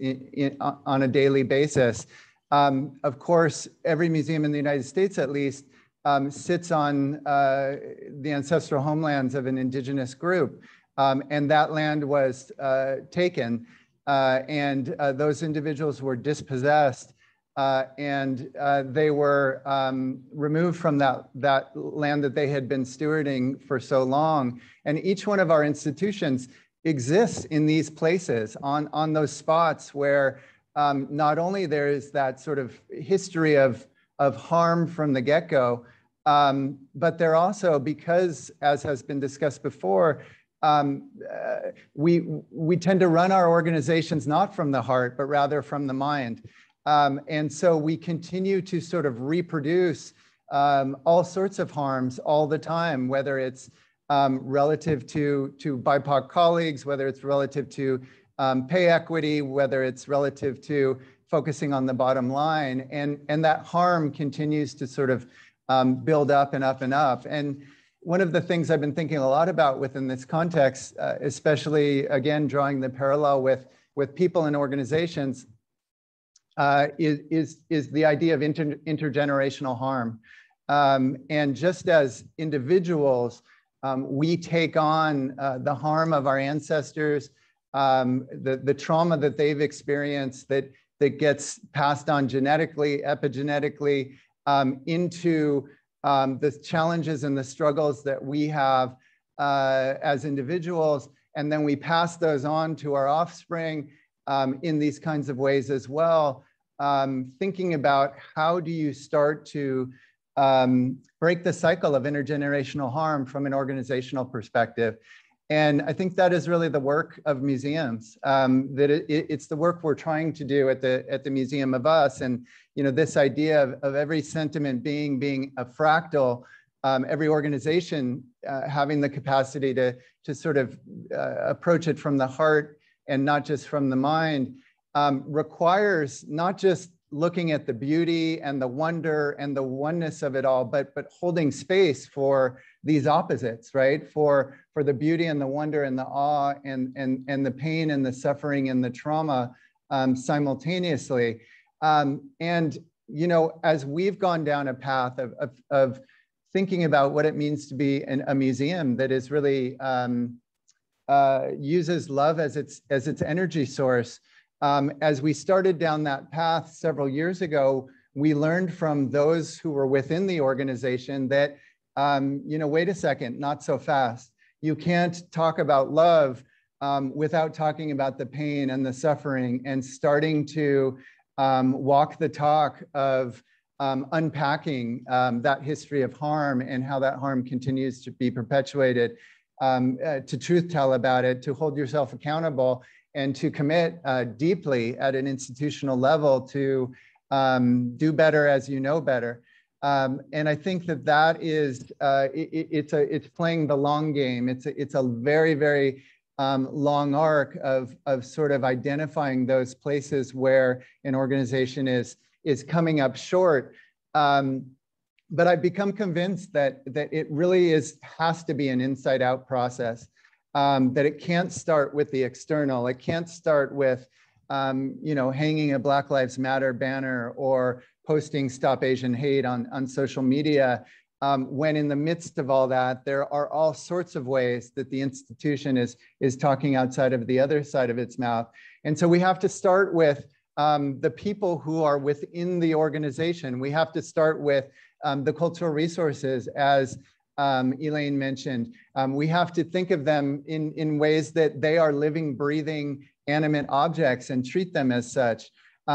Speaker 16: on a daily basis. Of course, every museum in the United States, at least, sits on the ancestral homelands of an indigenous group. And that land was taken, and those individuals were dispossessed. And they were removed from that land that they had been stewarding for so long. And each one of our institutions exists in these places, on those spots where not only there is that sort of history of harm from the get-go, but they're also, because, as has been discussed before, we tend to run our organizations not from the heart, but rather from the mind. And so we continue to sort of reproduce all sorts of harms all the time, whether it's relative to BIPOC colleagues, whether it's relative to pay equity, whether it's relative to focusing on the bottom line. And that harm continues to sort of build up and up and up. And one of the things I've been thinking a lot about within this context, especially, again, drawing the parallel with people and organizations, is the idea of intergenerational harm. And just as individuals, we take on the harm of our ancestors, the trauma that they've experienced that gets passed on genetically, epigenetically, into the challenges and the struggles that we have as individuals. And then we pass those on to our offspring in these kinds of ways as well. Thinking about how do you start to break the cycle of intergenerational harm from an organizational perspective. And I think that is really the work of museums, that it's the work we're trying to do at the Museum of Us. And this idea of every sentiment being a fractal, every organization having the capacity to sort of approach it from the heart and not just from the mind, requires not just looking at the beauty and the wonder and the oneness of it all, but holding space for these opposites, right? For the beauty and the wonder and the awe and the pain and the suffering and the trauma simultaneously. And you know, as we've gone down a path of thinking about what it means to be a museum that is really uses love as its energy source. As we started down that path several years ago, we learned from those who were within the organization that, you know, wait a second, not so fast. You can't talk about love without talking about the pain and the suffering and starting to walk the talk of unpacking that history of harm and how that harm continues to be perpetuated, to truth tell about it, to hold yourself accountable, and to commit deeply at an institutional level to do better as you know better. And I think that is, it's playing the long game. It's a very, very long arc of sort of identifying those places where an organization is coming up short. But I've become convinced that it really has to be an inside out process, that it can't start with the external. It can't start with, you know, hanging a Black Lives Matter banner or posting Stop Asian Hate on social media, when in the midst of all that, there are all sorts of ways that the institution is talking outside of the other side of its mouth. And so we have to start with the people who are within the organization. We have to start with the cultural resources, as Elaine mentioned. We have to think of them in ways that they are living, breathing, animate objects and treat them as such.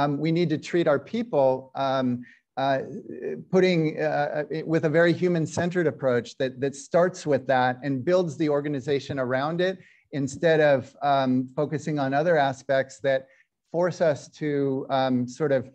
Speaker 16: We need to treat our people with a very human-centered approach that starts with that and builds the organization around it, instead of focusing on other aspects that force us to sort of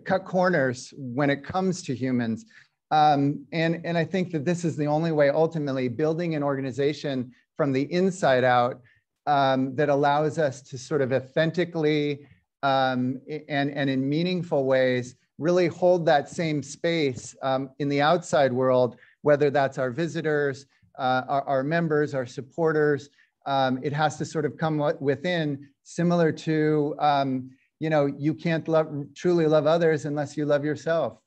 Speaker 16: cut corners when it comes to humans. And I think that this is the only way, ultimately, building an organization from the inside out that allows us to sort of authentically and in meaningful ways really hold that same space in the outside world, whether that's our visitors, our members, our supporters. It has to sort of come within, similar to, you know, you can't truly love others unless you love yourself.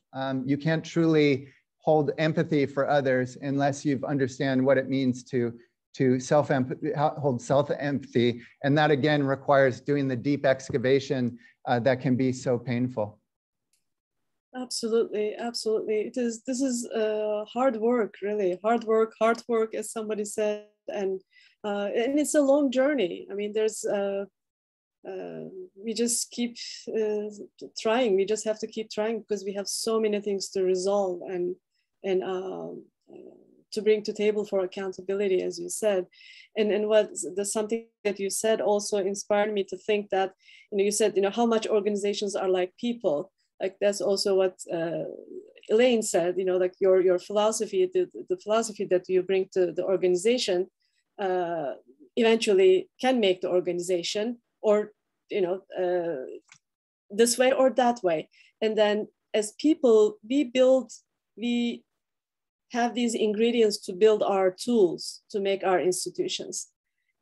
Speaker 16: You can't truly hold empathy for others unless you understand what it means to hold self-empathy. And that, again, requires doing the deep excavation that can be so painful.
Speaker 2: Absolutely, absolutely. This is hard work, really. Hard work, as somebody said. And it's a long journey. I mean, there's, we just keep trying. We just have to keep trying because we have so many things to resolve and to bring to table for accountability, as you said. And what something that you said also inspired me to think that, you know, you said, you know, how much organizations are like people. Like that's also what Elaine said, you know, like your philosophy, the philosophy that you bring to the organization eventually can make the organization, or, you know, this way or that way. And then as people, we have these ingredients to build our tools to make our institutions.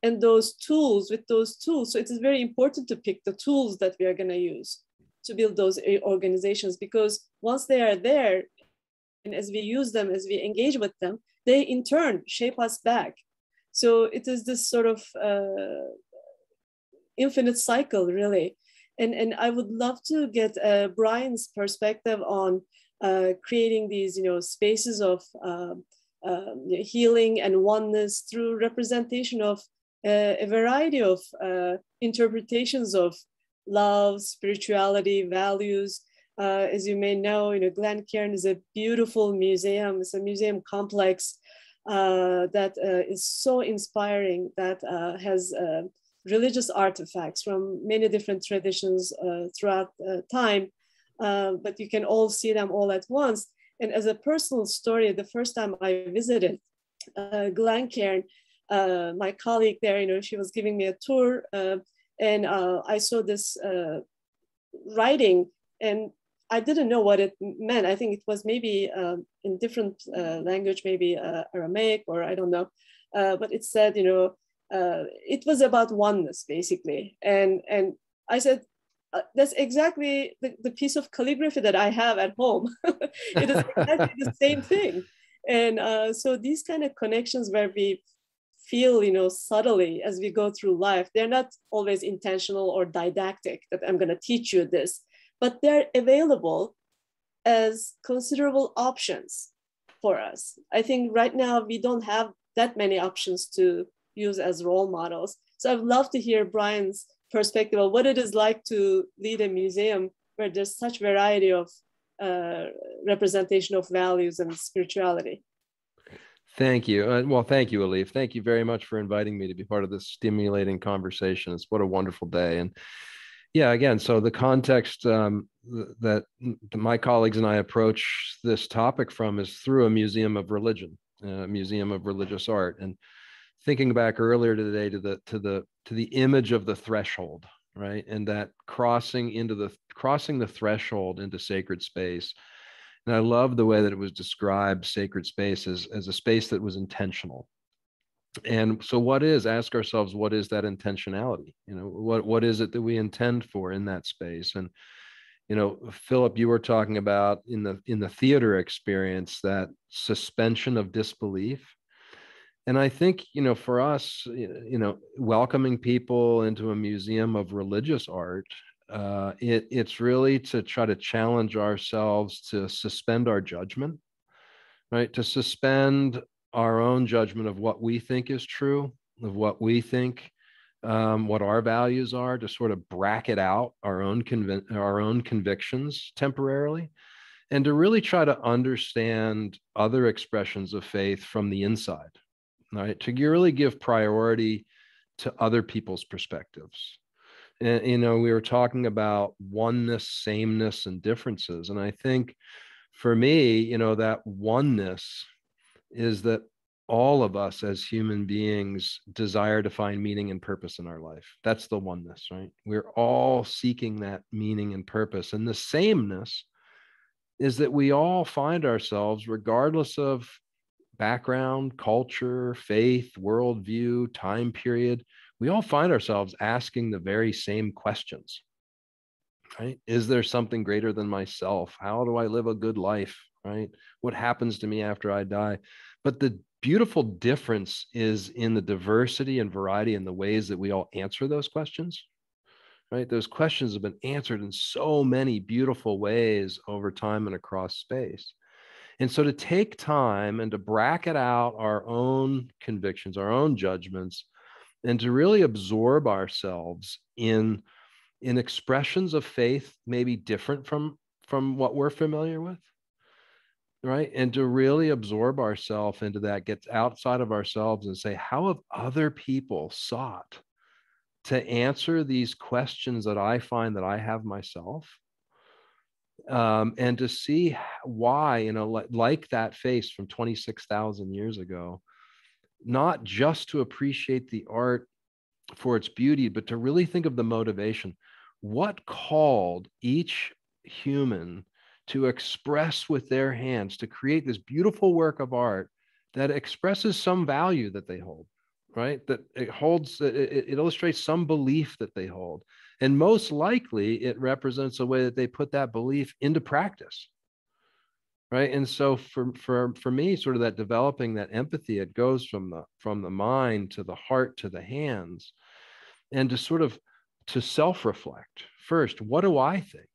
Speaker 2: And those tools, so it is very important to pick the tools that we are going to use to build those organizations, because once they are there, and as we use them, as we engage with them, they in turn shape us back. So it is this sort of infinite cycle, really. And I would love to get Brian's perspective on creating these, you know, spaces of healing and oneness through representation of a variety of interpretations of love, spirituality, values. As you may know, you know, Glencairn is a beautiful museum. It's a museum complex that is so inspiring, that has religious artifacts from many different traditions throughout time, but you can all see them all at once. And as a personal story, the first time I visited Glencairn, my colleague there, you know, she was giving me a tour, and I saw this writing, and I didn't know what it meant. I think it was maybe in different language, maybe Aramaic, or I don't know. But it said, you know, it was about oneness, basically. And I said, that's exactly the piece of calligraphy that I have at home. It is exactly the same thing. And so these kind of connections where we feel, subtly as we go through life, they're not always intentional or didactic that I'm going to teach you this, but they're available as considerable options for us. I think right now we don't have that many options to use as role models. So I'd love to hear Brian's perspective of what it is like to lead a museum where there's such variety of representation of values and spirituality.
Speaker 17: Thank you. Well, thank you, Elif. Thank you very much for inviting me to be part of this stimulating conversation. It's what a wonderful day. And yeah, again, so the context that my colleagues and I approach this topic from is through a museum of religion, a museum of religious art. And thinking back earlier today to the image of the threshold, right? And that crossing the threshold into sacred space. And I love the way that it was described, sacred space, as a space that was intentional. And so ask ourselves, what is that intentionality? What is it that we intend for in that space? And, Philip, you were talking about in the theater experience, that suspension of disbelief. And I think, for us, welcoming people into a museum of religious art, it's really to try to challenge ourselves to suspend our judgment, right? To suspend our own judgment of what we think is true, of what we think, what our values are, to sort of bracket out our own convictions temporarily, and to really try to understand other expressions of faith from the inside, right? To really give priority to other people's perspectives. And, we were talking about oneness, sameness, and differences. And I think for me, that oneness is that all of us as human beings desire to find meaning and purpose in our life. That's the oneness, right? We're all seeking that meaning and purpose. And the sameness is that we all find ourselves, regardless of background, culture, faith, worldview, time period, we all find ourselves asking the very same questions, right? Is there something greater than myself? How do I live a good life, right? What happens to me after I die? But the beautiful difference is in the diversity and variety in the ways that we all answer those questions, right? Those questions have been answered in so many beautiful ways over time and across space. And so to take time and to bracket out our own convictions, our own judgments, and to really absorb ourselves in expressions of faith, maybe different from what we're familiar with, right? And to really absorb ourselves into that, get outside of ourselves and say, how have other people sought to answer these questions that I find that I have myself? And to see why, like that face from 26,000 years ago, not just to appreciate the art for its beauty, but to really think of the motivation. What called each human to express with their hands, to create this beautiful work of art that expresses some value that they hold, right? That it illustrates some belief that they hold. And most likely it represents a way that they put that belief into practice, right? And so for me, sort of that developing that empathy, it goes from the mind to the heart to the hands, and to self-reflect first. What do I think?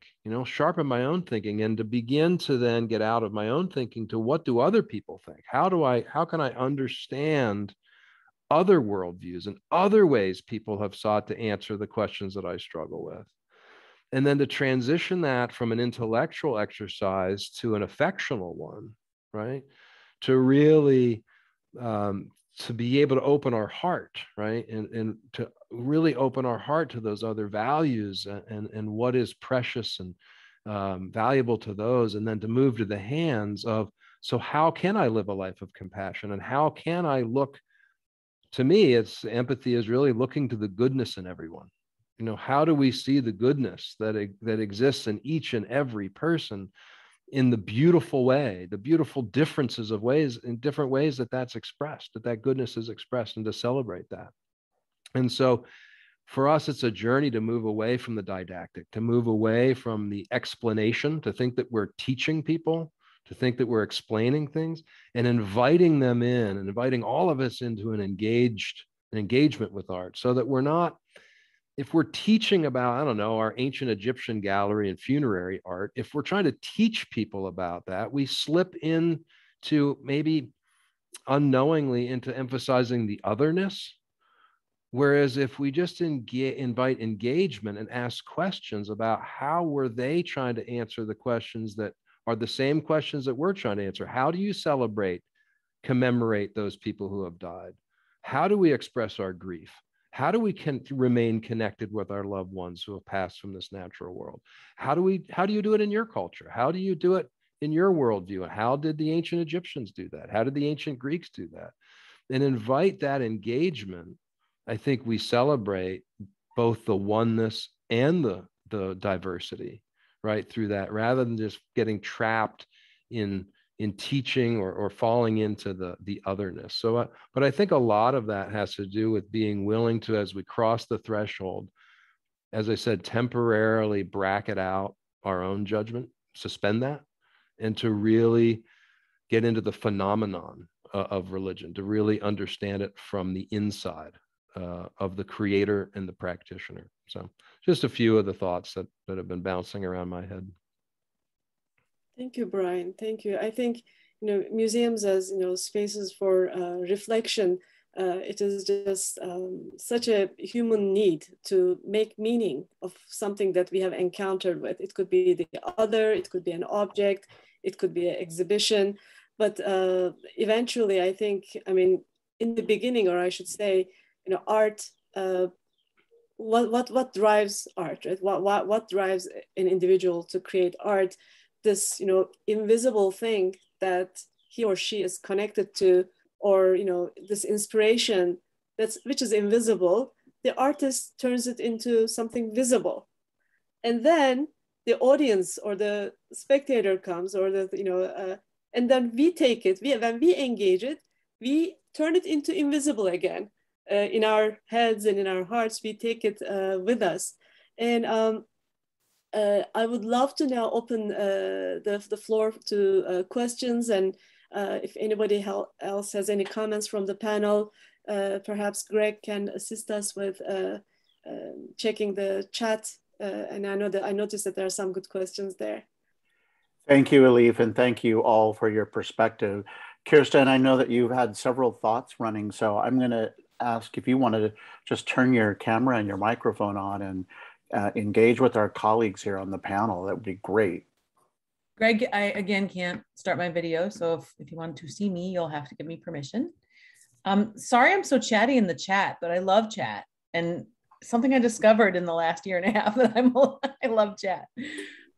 Speaker 17: Sharpen my own thinking, and to begin to then get out of my own thinking to what do other people think? How can I understand other worldviews and other ways people have sought to answer the questions that I struggle with? And then to transition that from an intellectual exercise to an affectional one, right? To really, to be able to open our heart, right? And to really open our heart to those other values and what is precious and valuable to those. And then to move to the hands of, so how can I live a life of compassion? And how can I look, to me, empathy is really looking to the goodness in everyone. How do we see the goodness that exists in each and every person in the beautiful way, the beautiful differences of ways, in different ways that that's expressed, that goodness is expressed, and to celebrate that. And so For us, it's a journey to move away from the didactic, to move away from the explanation, to think that we're teaching people, to think that we're explaining things, and inviting them in, and inviting all of us into an engagement with art, so that we're not, if we're teaching about, I don't know, our ancient Egyptian gallery and funerary art, if we're trying to teach people about that, we slip into maybe unknowingly into emphasizing the otherness. Whereas if we just invite engagement and ask questions about how were they trying to answer the questions that are the same questions that we're trying to answer. How do you celebrate, commemorate those people who have died? How do we express our grief? How do we remain connected with our loved ones who have passed from this natural world? How do you do it in your culture? How do you do it in your worldview? And how did the ancient Egyptians do that? How did the ancient Greeks do that? And invite that engagement. I think we celebrate both the oneness and the diversity, right, through that, rather than just getting trapped in teaching or falling into the otherness. So, but I think a lot of that has to do with being willing to, as we cross the threshold, as I said, temporarily bracket out our own judgment, suspend that, and to really get into the phenomenon of religion, to really understand it from the inside of the creator and the practitioner. So just a few of the thoughts that have been bouncing around my head.
Speaker 2: Thank you, Brian. Thank you. I think, museums as, spaces for reflection, it is just such a human need to make meaning of something that we have encountered with. It could be the other, it could be an object, it could be an exhibition, but eventually I think, in the beginning, or I should say, art, what drives art, right? What drives an individual to create art? This, invisible thing that he or she is connected to, or, this inspiration which is invisible, the artist turns it into something visible. And then the audience or the spectator comes, or and then we take it, when we engage it, we turn it into invisible again. In our heads and in our hearts, we take it with us. And I would love to now open the floor to questions, and if anybody else has any comments from the panel, perhaps Greg can assist us with checking the chat. And I noticed that there are some good questions there.
Speaker 1: Thank you, Elif, and thank you all for your perspective. Kirsten, I know that you've had several thoughts running, so I'm going to ask if you wanted to just turn your camera and your microphone on and engage with our colleagues here on the panel. That would be great.
Speaker 11: Greg, I again can't start my video, so if you want to see me, you'll have to give me permission. Sorry I'm so chatty in the chat, but I love chat, and something I discovered in the last year and a half that I love chat.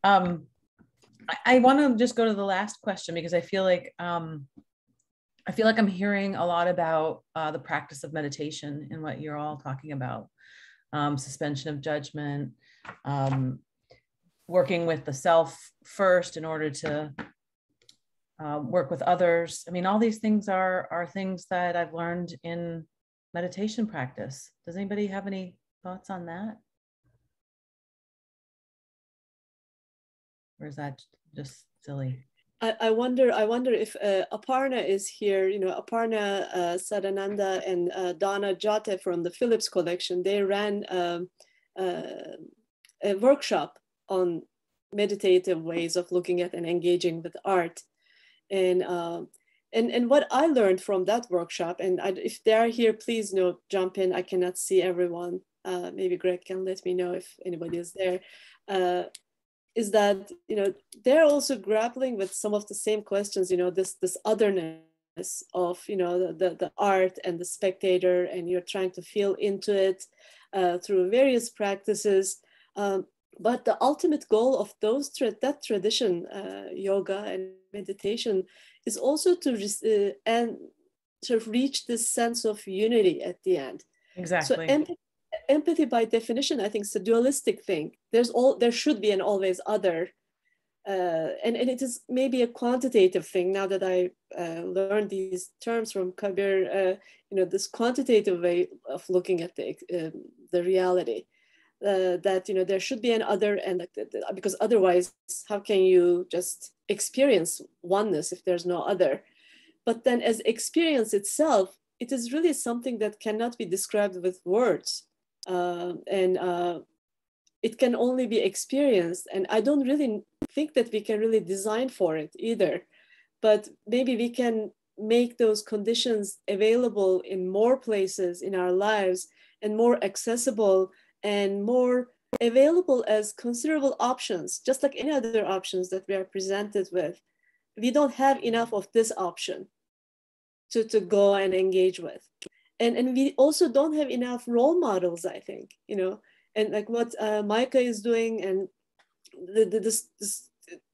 Speaker 11: I want to just go to the last question, because I feel like I'm hearing a lot about the practice of meditation and what you're all talking about. Suspension of judgment, working with the self first in order to work with others. All these things are things that I've learned in meditation practice. Does anybody have any thoughts on that? Or is that just silly?
Speaker 2: I wonder if Aparna is here. Aparna Sadananda and Donna Jate from the Phillips collection, they ran a workshop on meditative ways of looking at and engaging with art. And what I learned from that workshop, and if they are here, please jump in. I cannot see everyone. Maybe Greg can let me know if anybody is there. Is that they're also grappling with some of the same questions, this otherness of the art and the spectator, and you're trying to feel into it through various practices, but the ultimate goal of that tradition, yoga and meditation, is also to reach this sense of unity at the end.
Speaker 11: Exactly.
Speaker 2: So empathy by definition, I think, is a dualistic thing. There should be an always other, and it is maybe a quantitative thing now that I learned these terms from Kabir, this quantitative way of looking at the reality, that, there should be an other, and because otherwise, how can you just experience oneness if there's no other? But then as experience itself, it is really something that cannot be described with words. It can only be experienced. And I don't really think that we can really design for it either. But maybe we can make those conditions available in more places in our lives and more accessible and more available as considerable options, just like any other options that we are presented with. We don't have enough of this option to go and engage with. And we also don't have enough role models, I think, and like what Micah is doing, and this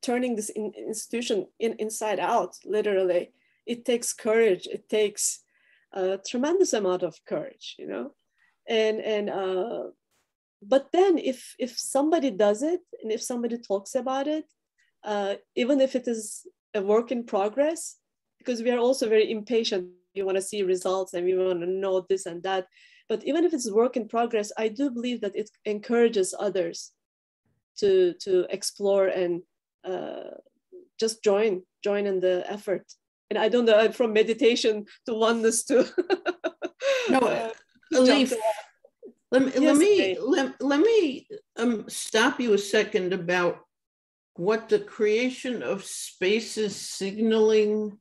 Speaker 2: turning this institution inside out, literally, it takes courage. It takes a tremendous amount of courage, but then if somebody does it, and if somebody talks about it, even if it is a work in progress, because we are also very impatient, we want to see results and we want to know this and that. But even if it's work in progress, I do believe that it encourages others to explore and just join in the effort. And I don't know, from meditation to oneness to
Speaker 10: no, Elif, let me stop you a second about what the creation of spaces signaling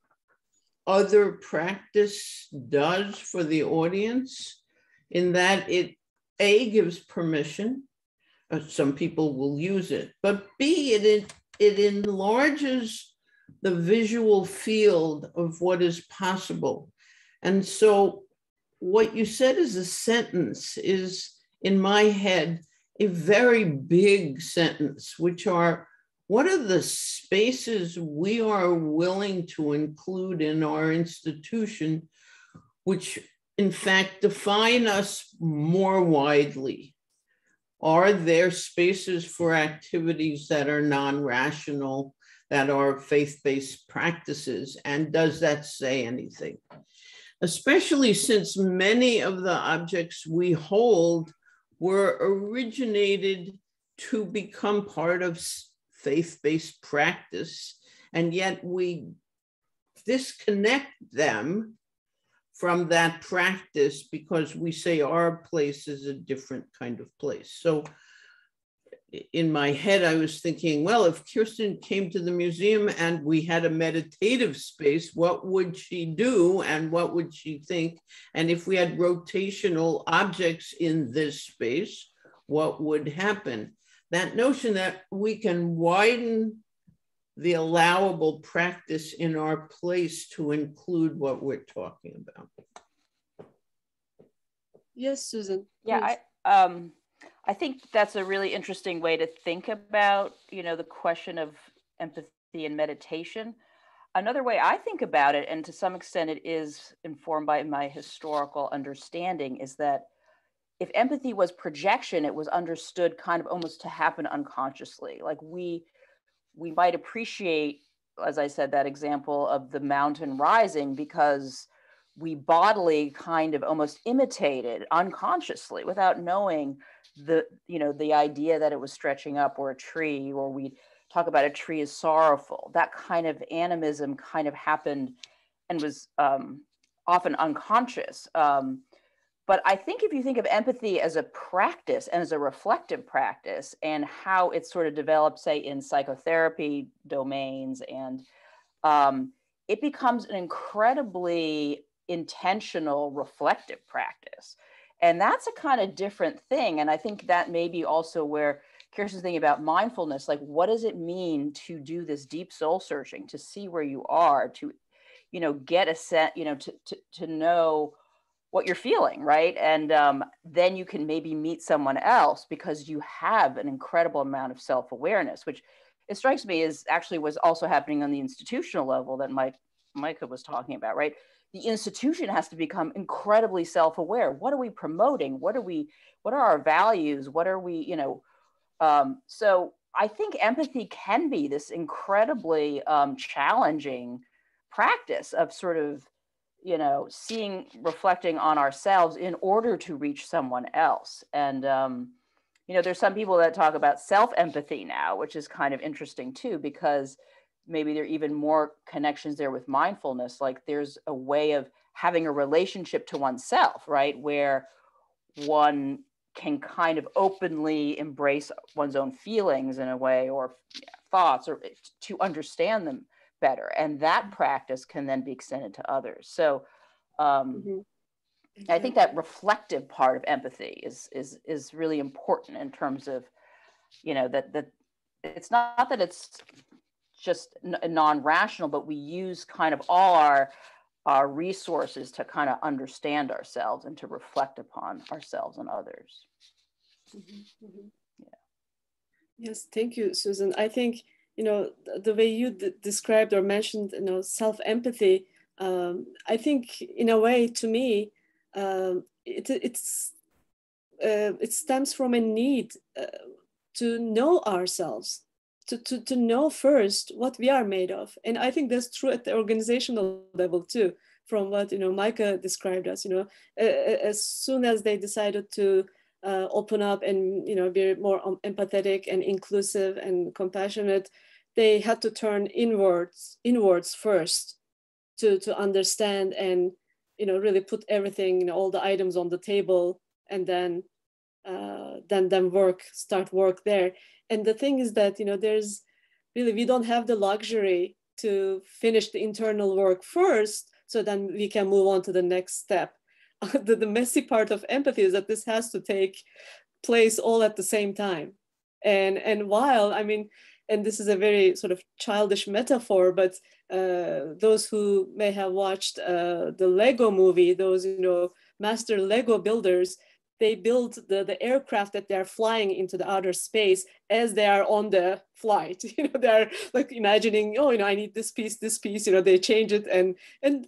Speaker 10: other practice does for the audience, in that it A, gives permission. Some people will use it, but B, it enlarges the visual field of what is possible. And so what you said as a sentence is, in my head, a very big sentence, which are, what are the spaces we are willing to include in our institution, which in fact define us more widely? Are there spaces for activities that are non-rational, that are faith-based practices? And does that say anything? Especially since many of the objects we hold were originated to become part of faith-based practice, and yet we disconnect them from that practice because we say our place is a different kind of place. So in my head, I was thinking, well, if Kirsten came to the museum and we had a meditative space, what would she do and what would she think? And if we had rotational objects in this space, what would happen? That notion that we can widen the allowable practice in our place to include what we're talking about.
Speaker 2: Yes, Susan.
Speaker 15: Yeah, I think that's a really interesting way to think about, the question of empathy and meditation. Another way I think about it, and to some extent it is informed by my historical understanding, is that if empathy was projection, it was understood kind of almost to happen unconsciously. Like we might appreciate, as I said, that example of the mountain rising because we bodily kind of almost imitated unconsciously without knowing the idea that it was stretching up, or a tree, or we talk about a tree as sorrowful. That kind of animism kind of happened and was often unconscious. But I think if you think of empathy as a practice and as a reflective practice, and how it's sort of developed, say, in psychotherapy domains, and it becomes an incredibly intentional reflective practice. And that's a kind of different thing. And I think that may be also where Kirsten's thinking about mindfulness, like what does it mean to do this deep soul searching, to see where you are, to, get a set, to know what you're feeling, right? And then you can maybe meet someone else because you have an incredible amount of self-awareness, which it strikes me is actually was also happening on the institutional level that Micah was talking about, right? The institution has to become incredibly self-aware. What are we promoting? What are our values? What are we, so I think empathy can be this incredibly challenging practice of sort of, you know, seeing, reflecting on ourselves in order to reach someone else. And, you know, there's some people that talk about self-empathy now, which is kind of interesting too, because maybe there are even more connections there with mindfulness. Like there's a way of having a relationship to oneself, right? Where one can kind of openly embrace one's own feelings in a way, or thoughts, or to understand them better. And that practice can then be extended to others. So I think that reflective part of empathy is really important in terms of, you know, that it's not that it's just non-rational, but we use kind of all our resources to kind of understand ourselves and to reflect upon ourselves and others.
Speaker 2: Yeah. Yes, thank you, Susan. I think, you know, the way you described or mentioned, you know, self-empathy, I think in a way, to me, it stems from a need to know ourselves, to know first what we are made of. And I think that's true at the organizational level too, from what, you know, Micah described us, you know, as soon as they decided to open up and, you know, be more empathetic and inclusive and compassionate, they had to turn inwards first to understand and, you know, really put everything, you know, all the items on the table, and then start work there. And the thing is that, you know, there's really, we don't have the luxury to finish the internal work first, so then we can move on to the next step. The messy part of empathy is that this has to take place all at the same time. And while, I mean, and this is a very sort of childish metaphor, but those who may have watched the Lego movie, those, you know, master Lego builders, they build the aircraft that they're flying into the outer space as they are on the flight. You know, they're like imagining, oh, you know, I need this piece, you know, they change it and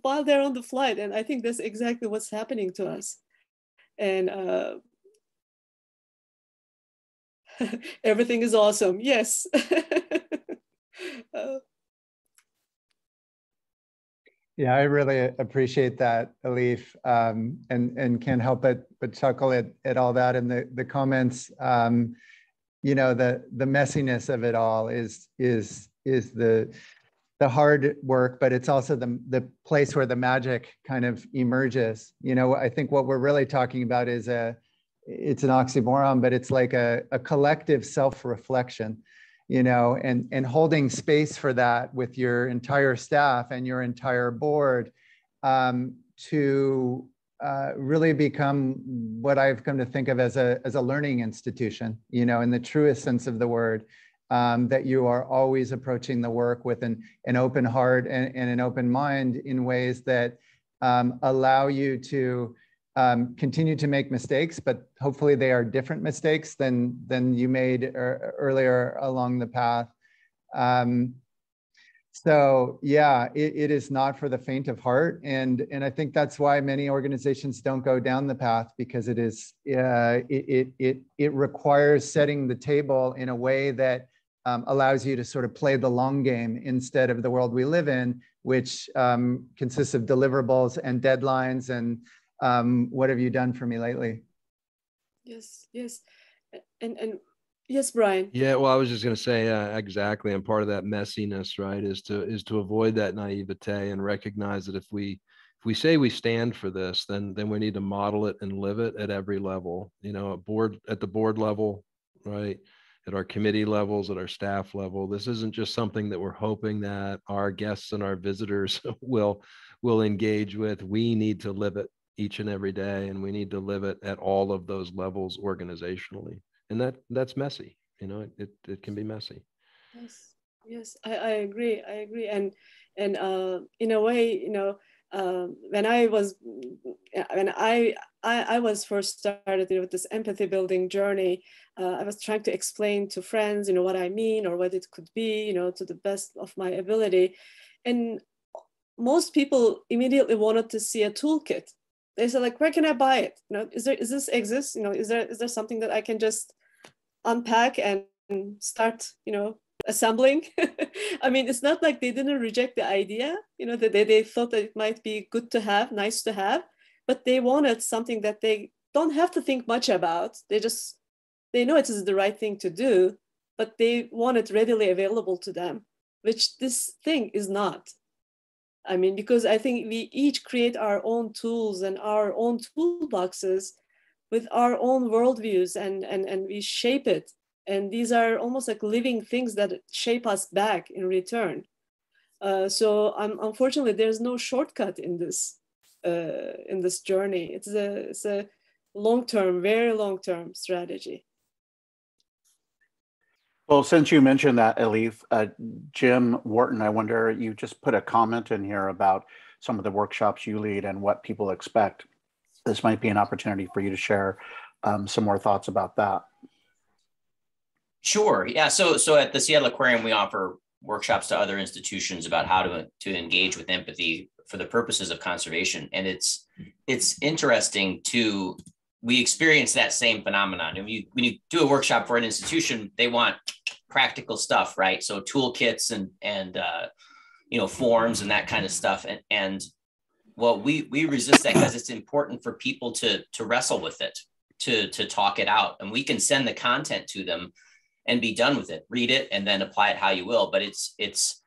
Speaker 2: while they're on the flight. And I think that's exactly what's happening to us. And everything is awesome. Yes.
Speaker 16: Yeah, I really appreciate that, Elif, and can't help but chuckle at all that and the comments. You know, the messiness of it all is the hard work, but it's also the place where the magic kind of emerges. You know, I think what we're really talking about is it's an oxymoron, but it's like a collective self-reflection. You know, and holding space for that with your entire staff and your entire board to really become what I've come to think of as a learning institution, you know, in the truest sense of the word, that you are always approaching the work with an open heart and an open mind in ways that allow you to continue to make mistakes, but hopefully they are different mistakes than you made earlier along the path. So yeah, it is not for the faint of heart, and I think that's why many organizations don't go down the path, because it is it requires setting the table in a way that allows you to sort of play the long game instead of the world we live in, which consists of deliverables and deadlines and what have you done for me lately?
Speaker 2: Yes, and yes, Brian.
Speaker 17: Yeah, well, I was just going to say exactly. And part of that messiness, right, is to avoid that naivete and recognize that if we say we stand for this, then we need to model it and live it at every level. You know, at the board level, right, at our committee levels, at our staff level. This isn't just something that we're hoping that our guests and our visitors will engage with. We need to live it each and every day, and we need to live it at all of those levels organizationally, and that's messy. You know, it can be messy.
Speaker 2: Yes, I agree, and in a way, you know, when I was first started with this empathy building journey, I was trying to explain to friends, you know, what I mean or what it could be, you know, to the best of my ability, and most people immediately wanted to see a toolkit. They said, like, where can I buy it? You know, is this exist? You know, is there something that I can just unpack and start, assembling. I mean, it's not like they didn't reject the idea, that they thought that it might be good to have, nice to have, but they wanted something that they don't have to think much about. They know it is the right thing to do, but they want it readily available to them, which this thing is not. I mean, because I think we each create our own tools and our own toolboxes with our own worldviews, and we shape it. And these are almost like living things that shape us back in return. So unfortunately, there's no shortcut in this journey. It's a long-term, very long-term strategy.
Speaker 1: Well, since you mentioned that, Elif, Jim Wharton, I wonder, you just put a comment in here about some of the workshops you lead and what people expect. This might be an opportunity for you to share some more thoughts about that.
Speaker 13: Sure. Yeah. So at the Seattle Aquarium, we offer workshops to other institutions about how to engage with empathy for the purposes of conservation. And it's interesting we experience that same phenomenon. And when you do a workshop for an institution, they want practical stuff, right? So toolkits and forms and that kind of stuff. And well, we resist that because it's important for people to wrestle with it, to talk it out. And we can send the content to them and be done with it, read it, and then apply it how you will. But it's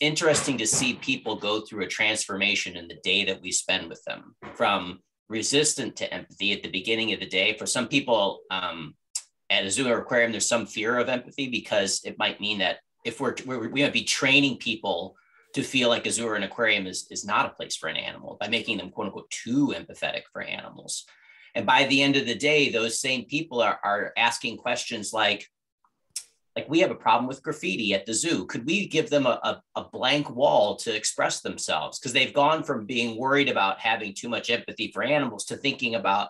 Speaker 13: interesting to see people go through a transformation in the day that we spend with them, from resistant to empathy at the beginning of the day. For some people at a zoo or aquarium, there's some fear of empathy because it might mean that if we might be training people to feel like a zoo or an aquarium is not a place for an animal by making them, quote unquote, too empathetic for animals. And by the end of the day, those same people are asking questions like we have a problem with graffiti at the zoo. Could we give them a blank wall to express themselves? Because they've gone from being worried about having too much empathy for animals to thinking about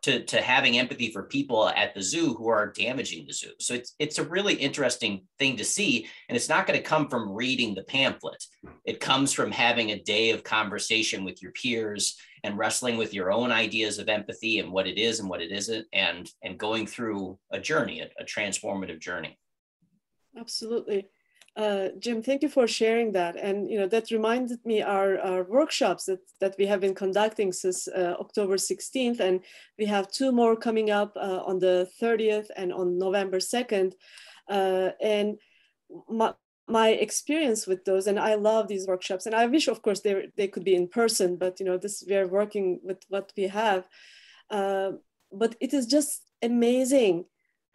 Speaker 13: to having empathy for people at the zoo who are damaging the zoo. So it's a really interesting thing to see. And it's not going to come from reading the pamphlet. It comes from having a day of conversation with your peers and wrestling with your own ideas of empathy and what it is and what it isn't, and going through a journey, a transformative journey.
Speaker 2: Absolutely. Jim, thank you for sharing that. And that reminded me our workshops that we have been conducting since October 16th. And we have 2 more coming up on the 30th and on November 2nd. And my experience with those, and I love these workshops, and I wish, of course, they could be in person, but we are working with what we have. But it is just amazing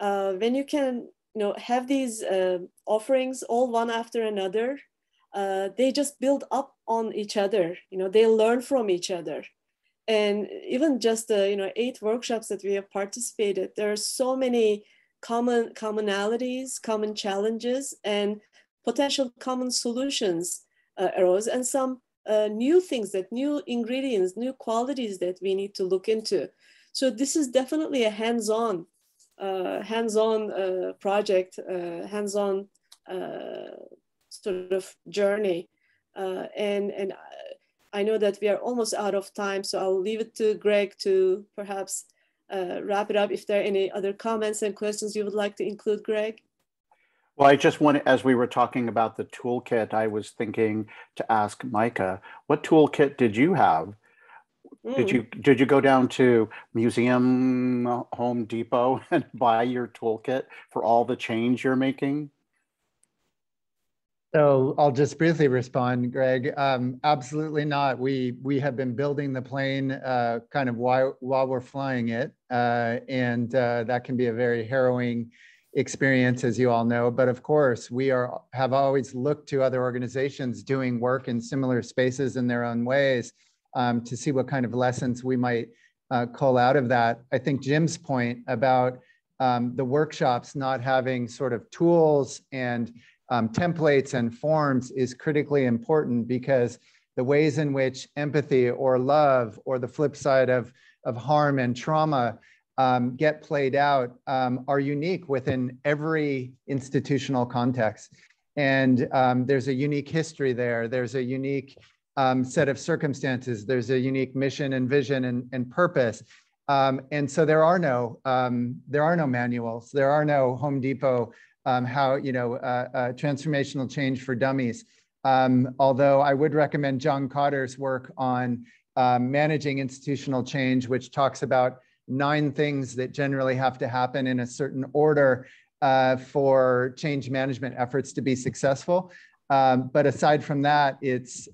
Speaker 2: when you can have these offerings all one after another. They just build up on each other. They learn from each other. And even just the 8 workshops that we have participated, there are so many commonalities, common challenges, and potential common solutions arose, and some new things, new ingredients, new qualities that we need to look into. So this is definitely a hands-on project, hands-on sort of journey. And I know that we are almost out of time, so I'll leave it to Greg to perhaps wrap it up. If there are any other comments and questions you would like to include, Greg?
Speaker 1: Well, I just wanted, as we were talking about the toolkit, I was thinking to ask Micah, what toolkit did you have? Did you go down to Museum Home Depot and buy your toolkit for all the change you're making?
Speaker 16: So I'll just briefly respond, Greg. Absolutely not. We have been building the plane kind of while we're flying it, and that can be a very harrowing experience, as you all know. But of course, we have always looked to other organizations doing work in similar spaces in their own ways to see what kind of lessons we might cull out of that. I think Jim's point about the workshops not having sort of tools and templates and forms is critically important, because the ways in which empathy or love or the flip side of harm and trauma get played out are unique within every institutional context. And there's a unique history there. There's a unique set of circumstances. There's a unique mission and vision and purpose. And so there are no manuals, there are no Home Depot transformational change for dummies. Although I would recommend John Cotter's work on managing institutional change, which talks about 9 things that generally have to happen in a certain order for change management efforts to be successful. But aside from that, it's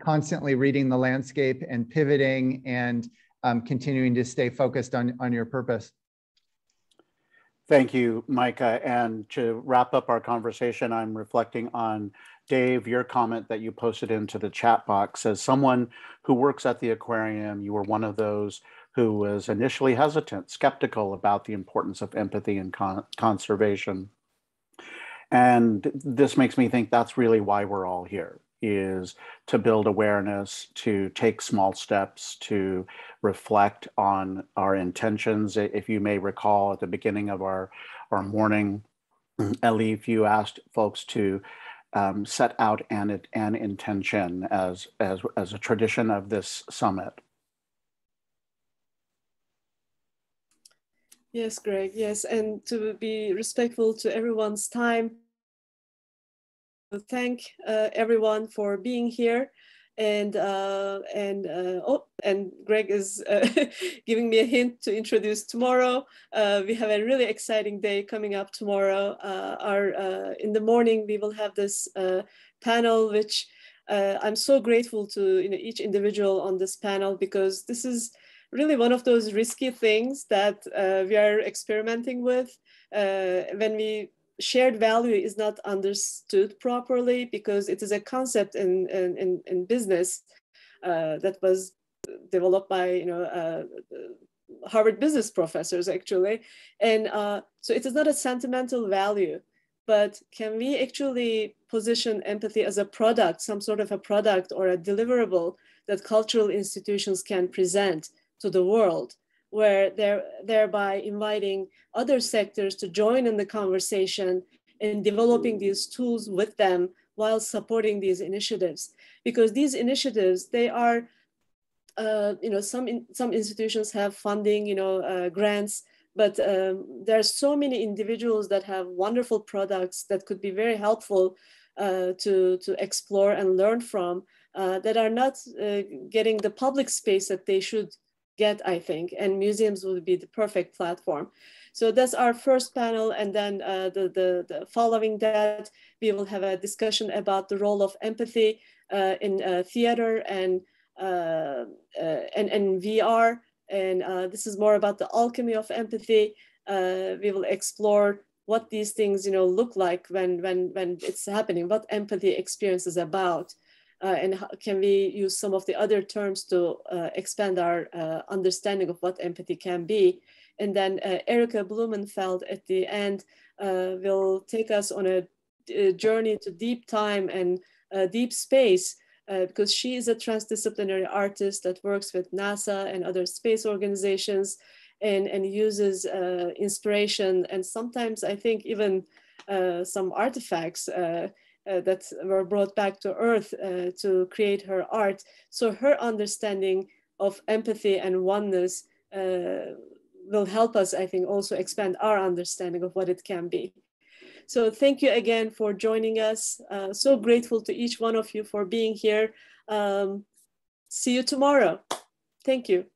Speaker 16: constantly reading the landscape and pivoting and continuing to stay focused on your purpose.
Speaker 1: Thank you, Micah. And to wrap up our conversation, I'm reflecting on, Dave, your comment that you posted into the chat box. As someone who works at the aquarium, you were one of those who was initially hesitant, skeptical about the importance of empathy and conservation. And this makes me think that's really why we're all here, is to build awareness, to take small steps, to reflect on our intentions. If you may recall at the beginning of our morning, Elif, you asked folks to set out an intention as a tradition of this summit.
Speaker 2: Yes, Greg, yes, and to be respectful to everyone's time. Thank everyone for being here, and Greg is giving me a hint to introduce tomorrow. We have a really exciting day coming up tomorrow. In the morning we will have this panel, which I'm so grateful to each individual on this panel, because this is really one of those risky things that we are experimenting with when shared value is not understood properly, because it is a concept in business that was developed by Harvard business professors actually, and so it is not a sentimental value. But can we actually position empathy as a product, some sort of a product or a deliverable that cultural institutions can present to the world, where they're thereby inviting other sectors to join in the conversation and developing these tools with them while supporting these initiatives? Because these initiatives, they are, some institutions have funding, grants, but there are so many individuals that have wonderful products that could be very helpful to explore and learn from, that are not getting the public space that they should get, I think, and museums would be the perfect platform. So that's our first panel, and then the following that, we will have a discussion about the role of empathy in theater and VR, and this is more about the alchemy of empathy. We will explore what these things look like when it's happening, what empathy experience is about. And how can we use some of the other terms to expand our understanding of what empathy can be. And then Erika Blumenfeld at the end will take us on a journey to deep time and deep space, because she is a transdisciplinary artist that works with NASA and other space organizations, and uses inspiration and sometimes I think even some artifacts that were brought back to Earth to create her art. So her understanding of empathy and oneness will help us, I think, also expand our understanding of what it can be. So thank you again for joining us. So grateful to each one of you for being here. See you tomorrow. Thank you.